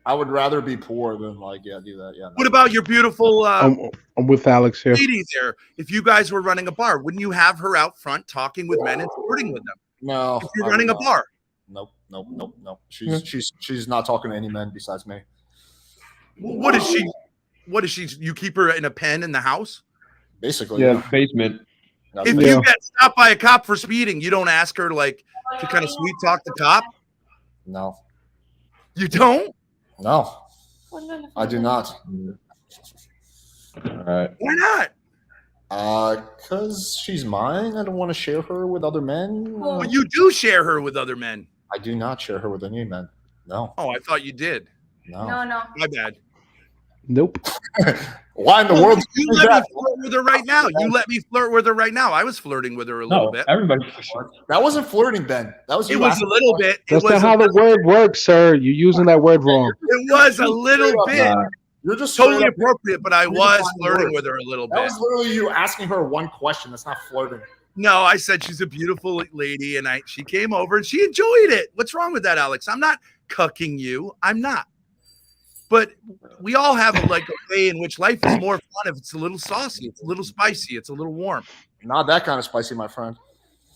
I would rather be poor than do that. Yeah. What about your beautiful? I'm with Alex here. Lady there. If you guys were running a bar, wouldn't you have her out front talking with men and flirting with them? No. If you're running a bar. Nope. She's not talking to any men besides me. What is she? You keep her in a pen in the house? Basically. Yeah, basement. If you get stopped by a cop for speeding, you don't ask her like to kind of sweet talk the cop? No. You don't? No. I do not. All right. Why not? Because she's mine. I don't want to share her with other men. Well, you do share her with other men. I do not share her with any men. No. Oh, I thought you did. No. My bad. Nope. Why in the world? You let me flirt with her right now. You let me flirt with her right now. I was flirting with her a little bit. Everybody. That wasn't flirting, Ben. That was. It was a little bit. That's not how the word works, sir. You're using that word wrong. It was a little bit. You're just totally appropriate, but I was flirting with her a little bit. That was literally you asking her one question. That's not flirting. No, I said she's a beautiful lady, and she came over and she enjoyed it. What's wrong with that, Alex? I'm not cucking you. I'm not. But we all have a way in which life is more fun if it's a little saucy, it's a little spicy, it's a little warm. Not that kind of spicy, my friend.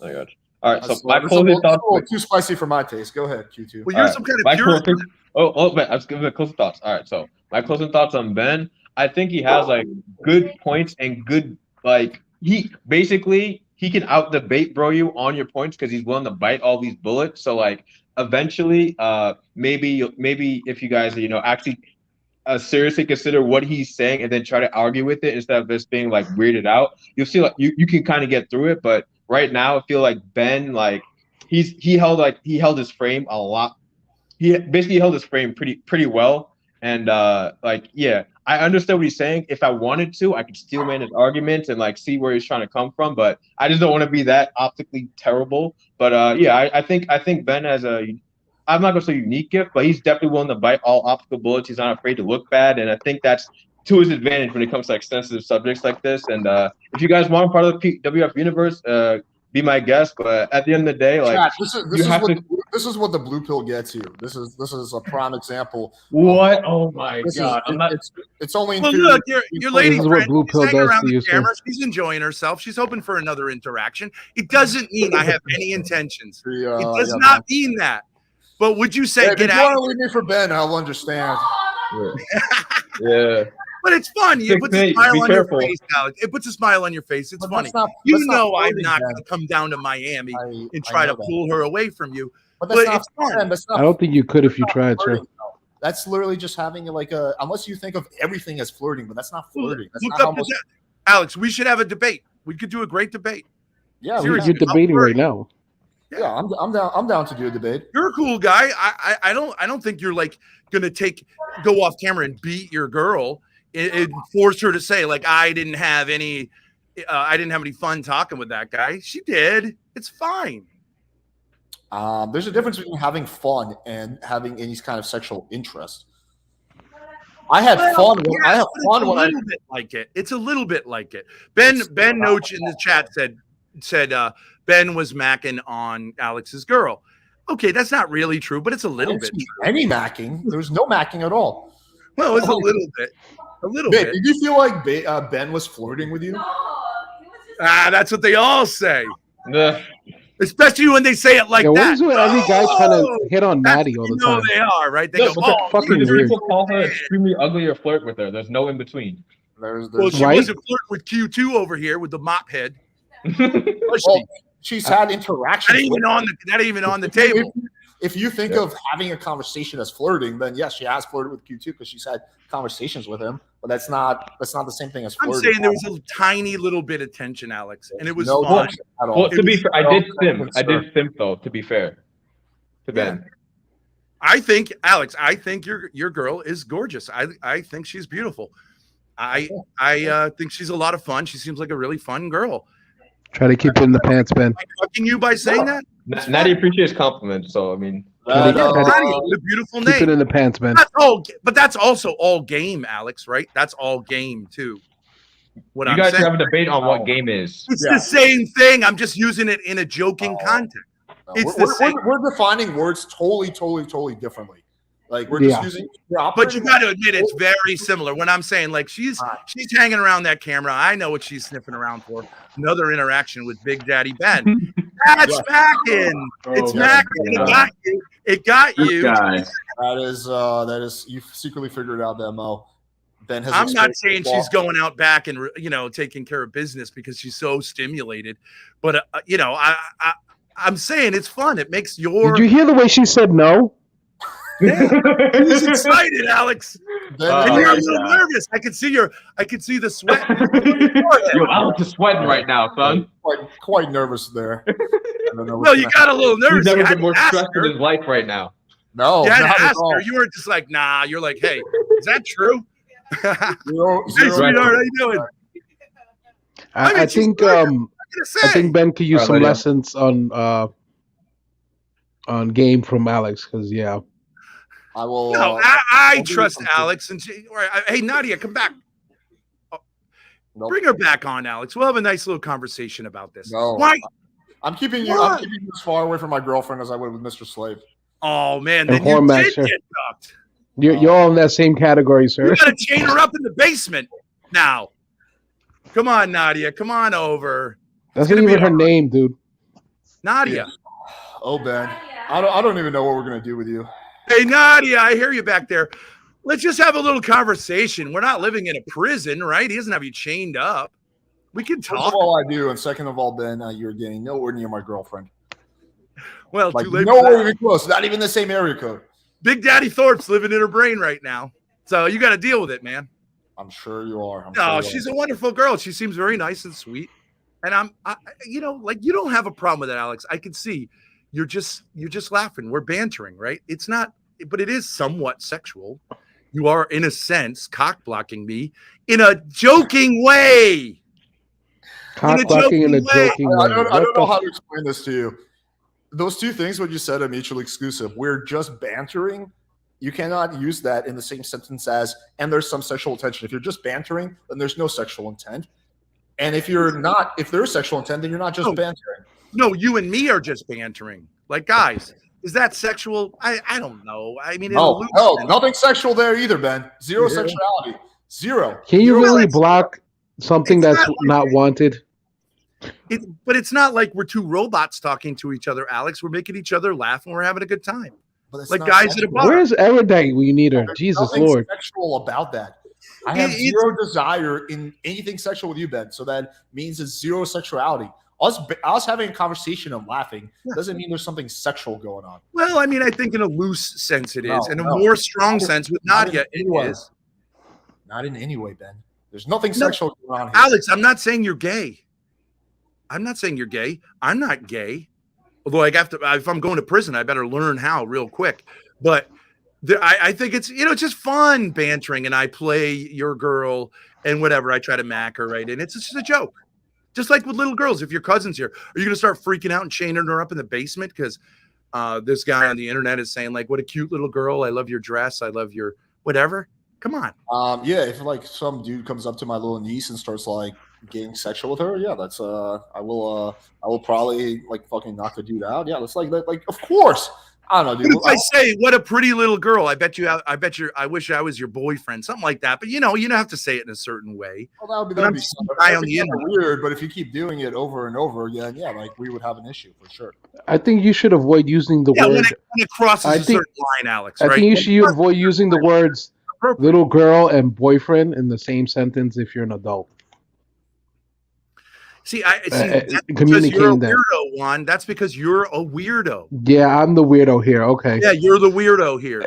I got you. All right, so That's my a closing thoughts. little too spicy for my taste. Go ahead, Q2. Well, you're some kind of pure. Man, I was giving the closing thoughts. All right, so my closing thoughts on Ben. I think he has good points and good he can out debate bro you on your points because he's willing to bite all these bullets. So eventually, maybe if you guys, actually seriously consider what he's saying and then try to argue with it instead of just being like weirded out, you'll see like you can kind of get through it. But right now, I feel like Ben, like he held his frame a lot. He basically held his frame pretty well. And yeah, I understand what he's saying. If I wanted to, I could steel man his arguments and like see where he's trying to come from. But I just don't want to be that optically terrible. But yeah, I think Ben has I'm not gonna say unique gift, but he's definitely willing to bite all optical bullets. He's not afraid to look bad, and I think that's to his advantage when it comes to like sensitive subjects like this. And if you guys want part of the WF universe, be my guest. But at the end of the day, like Chat, this is what the blue pill gets you. This is a prime example. What? Oh my god! It's only. Well, look, your lady This is friend, what blue she's pill hanging does around to the you, sir. camera. She's enjoying herself. She's hoping for another interaction. It doesn't mean I have any intentions. It does not mean that. But would you say Hey, get if you out? want to leave me for Ben, I'll understand. Yeah. But it's fun. It puts a Be smile on careful. your face, Alex. It puts a smile on your face. It's But funny. that's You not know I'm flirting, not Ben. going to come down to Miami and I try to know that. pull her away from you. But But that's not it's fun. Ben, that's not I don't think you could if you tried, sir. flirting, though. That's literally just having like unless you think of everything as flirting, but that's not flirting. That's Look not up how most, Alex, we should have a debate. We could do a great debate. yeah, we Seriously, You're debating right now. yeah, I'm down to do a debate. You're a cool guy. I don't think you're like gonna go off camera and beat your girl and force her to say like I didn't have any fun talking with that guy. She did. It's fine. There's a difference between having fun and having any kind of sexual interest. I had fun. I have fun when I. It's a little bit like it. It's a little bit like it. Ben Noach in the chat said Ben was macking on Alex's girl. Okay, that's not really true, but it's a little bit true. Any macking? There was no macking at all. Well, it's a little bit. A little Babe, bit. did you feel like Ben was flirting with you? That's what they all say. Especially when they say it like Yeah, what that. is with every guy trying to hit on That's Natty all what the you know time? they are, right? They No, go, but oh, fucking either weird. people call her extremely ugly or flirt with her. There's no in between. There's well, she Right? wasn't flirting with Q2 over here with the mop head. Was well, she? she's had interactions. Not even on the table. If you think of having a conversation as flirting, then yes, she has flirted with Q2 because she's had conversations with him. But that's not the same thing as I'm flirting. saying there was a tiny little bit of tension, Alex, and it was No fun. tension at all. Well, to be fair, I did simp. I Sir. did simp though. To be fair, to Ben. I think, Alex, your girl is gorgeous. I think she's beautiful. I think she's a lot of fun. She seems like a really fun girl. Try to keep it in the pants, Ben. Am I fucking you by saying that? Natty appreciates compliments, so I mean. Nadia, Natty, what a beautiful keep name. it in the pants, Ben. But that's also all game, Alex, right? That's all game too. What You I'm guys saying. have a debate on what game is. It's the same thing. I'm just using it in a joking context. It's the same. We're defining words totally differently. Like we're just using. But you got to admit it's very similar. When I'm saying like she's hanging around that camera, I know what she's sniffing around for. Another interaction with Big Daddy Ben. That's smacking. It's smacking. It got you. It got you. That is. You've secretly figured out that Mo. Ben has. I'm not experienced saying the she's going out back and taking care of business because she's so stimulated, but I'm saying it's fun. It makes your. Did you hear the way she said no? He's excited, Alex. And you're a little nervous. I can see the sweat. Yo, Alex is sweating right now, son. Quite nervous there. I don't know Well, you got a little nervous. He's never You had been more to ask stressed in her. his life right now. No, You had not to at ask all. her. You weren't just like, nah. You're like, hey, is that true? Hey, Zero sweetheart, how you doing? I think Ben could use some lessons on game from Alex because I will. No, I trust Alex. And hey, Nadia, come back. Bring her back on, Alex. We'll have a nice little conversation about this. No. Why? I'm keeping you. I'm keeping you as far away from my girlfriend as I would with Mr. Slave. Oh man, And then you Hormax, did sir. get ducked. You're all in that same category, sir. You gotta chain her up in the basement now. Come on, Nadia. Come on over. That's not even her name, dude. Nadia. Oh, Ben. I don't even know what we're gonna do with you. Hey, Nadia, I hear you back there. Let's just have a little conversation. We're not living in a prison, right? He doesn't have you chained up. We can First of talk. all, I do, and second of all, Ben, you're getting nowhere near my girlfriend. Well, Like too late. nowhere even close. Not even the same area code. Big Daddy Thorpe's living in her brain right now, so you got to deal with it, man. I'm sure you are. No, she's a wonderful girl. She seems very nice and sweet, and you don't have a problem with it, Alex. I can see you're just laughing. We're bantering, right? It's not, but it is somewhat sexual. You are, in a sense, cock blocking me in a joking way. Cock blocking in a joking way. I don't know how to explain this to you. Those two things, what you said, are mutually exclusive. We're just bantering. You cannot use that in the same sentence as, and there's some sexual intention. If you're just bantering, then there's no sexual intent. And if there's sexual intent, then you're not just bantering. No, you and me are just bantering. Like, guys, is that sexual? I don't know. I mean, no, nothing sexual there either, Ben. Zero sexuality. Zero. Can you really block something that's not wanted? But it's not like we're two robots talking to each other, Alex. We're making each other laugh and we're having a good time. Like guys at a bar. Where's Erudite when you need her? There's Jesus nothing Lord. sexual about that. I have zero desire in anything sexual with you, Ben. So that means it's zero sexuality. Us having a conversation and laughing doesn't mean there's something sexual going on. Well, I mean, I think in a loose sense it is. In a more strong sense with Nadia, it is. Not in any way, Ben. There's nothing sexual going on here. Alex, I'm not saying you're gay. I'm not saying you're gay. I'm not gay. Although if I'm going to prison, I better learn how real quick. But I think it's just fun bantering, and I play your girl and whatever. I try to mack her, right? And it's just a joke. Just like with little girls. If your cousin's here, are you going to start freaking out and chaining her up in the basement because this guy on the internet is saying, like, what a cute little girl. I love your dress. I love your whatever. Come on. Yeah, if like some dude comes up to my little niece and starts like getting sexual with her, yeah, that's I will probably like fucking knock the dude out. Yeah, that's like of course. I don't know, dude. If I say what a pretty little girl, I wish I was your boyfriend, something like that. But you don't have to say it in a certain way. Well, that'd be on the internet. Weird, but if you keep doing it over and over again, yeah, like we would have an issue for sure. I think you should avoid using the word. When it crosses a certain line, Alex. I think you should avoid using the words little girl and boyfriend in the same sentence if you're an adult. That's because you're a weirdo, Juan. That's because you're a weirdo. Yeah, I'm the weirdo here. Okay. Yeah, you're the weirdo here.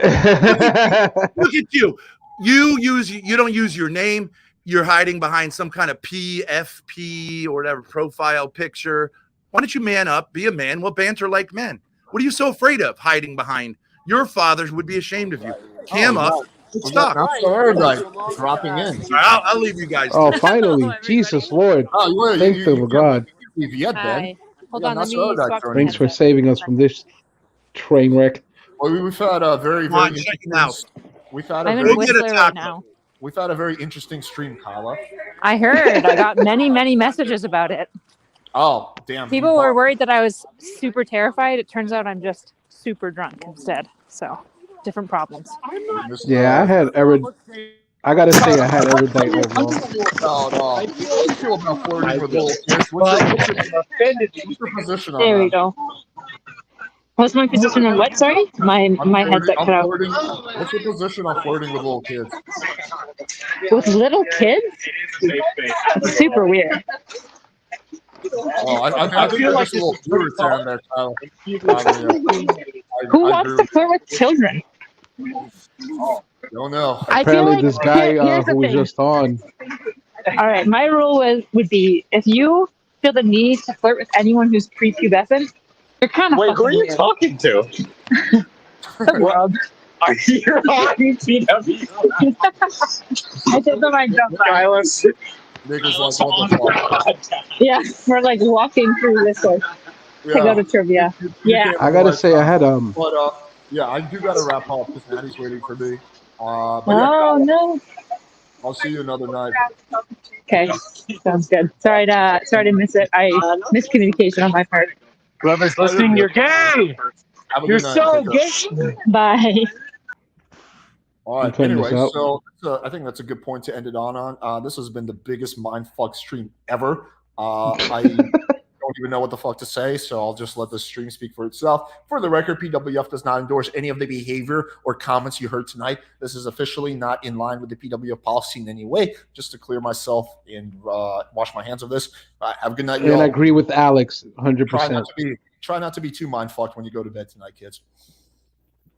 Look at you. You don't use your name. You're hiding behind some kind of PFP or whatever profile picture. Why don't you man up? Be a man. We'll banter like men. What are you so afraid of? Hiding behind your fathers would be ashamed of you. Cam up. Let's talk. Dropping in. I'll leave you guys. Oh, finally. Jesus Lord. Thank the God. Hold on, let me swap Thanks for saving us from this train wreck. Well, we've had a very We've had I'm in Whistler right now. We've had a very interesting stream, Kyla. I heard. I got many messages about it. Oh, damn. People were worried that I was super terrified. It turns out I'm just super drunk instead. So, different problems. Yeah, I gotta say I had Erudite overall. I feel about flirting with little kids. What's your position on that? There we go. What's my position on what? Sorry? My headset cut out. What's your position on flirting with little kids? With little kids? It's super weird. Oh, I feel like there's a little Puritan there, Tyler. Who wants to flirt with children? Don't know. Apparently, this guy who was just on. All right, my rule would be if you feel the need to flirt with anyone who's prepubescent, you're kind of. Wait, who are you talking to? The world. Are you on TW? I did the mic drop. Silence. Niggas like, what the fuck? Yeah, we're like walking through this to go to trivia. Yeah. I gotta say I had But yeah, I do gotta wrap up because Maddie's waiting for me. No. I'll see you another night. Okay, sounds good. Sorry to miss it. I miscommunication on my part. Whoever's listening, you're gay. You're so gay. Bye. All right. Anyway, so I think that's a good point to end it on. This has been the biggest mindfuck stream ever. I don't even know what the fuck to say, so I'll just let the stream speak for itself. For the record, PWF does not endorse any of the behavior or comments you heard tonight. This is officially not in line with the PWF policy in any way. Just to clear myself and wash my hands of this. Have a good night, y'all. And I agree with Alex 100%. try not to be too mind fucked when you go to bed tonight, kids.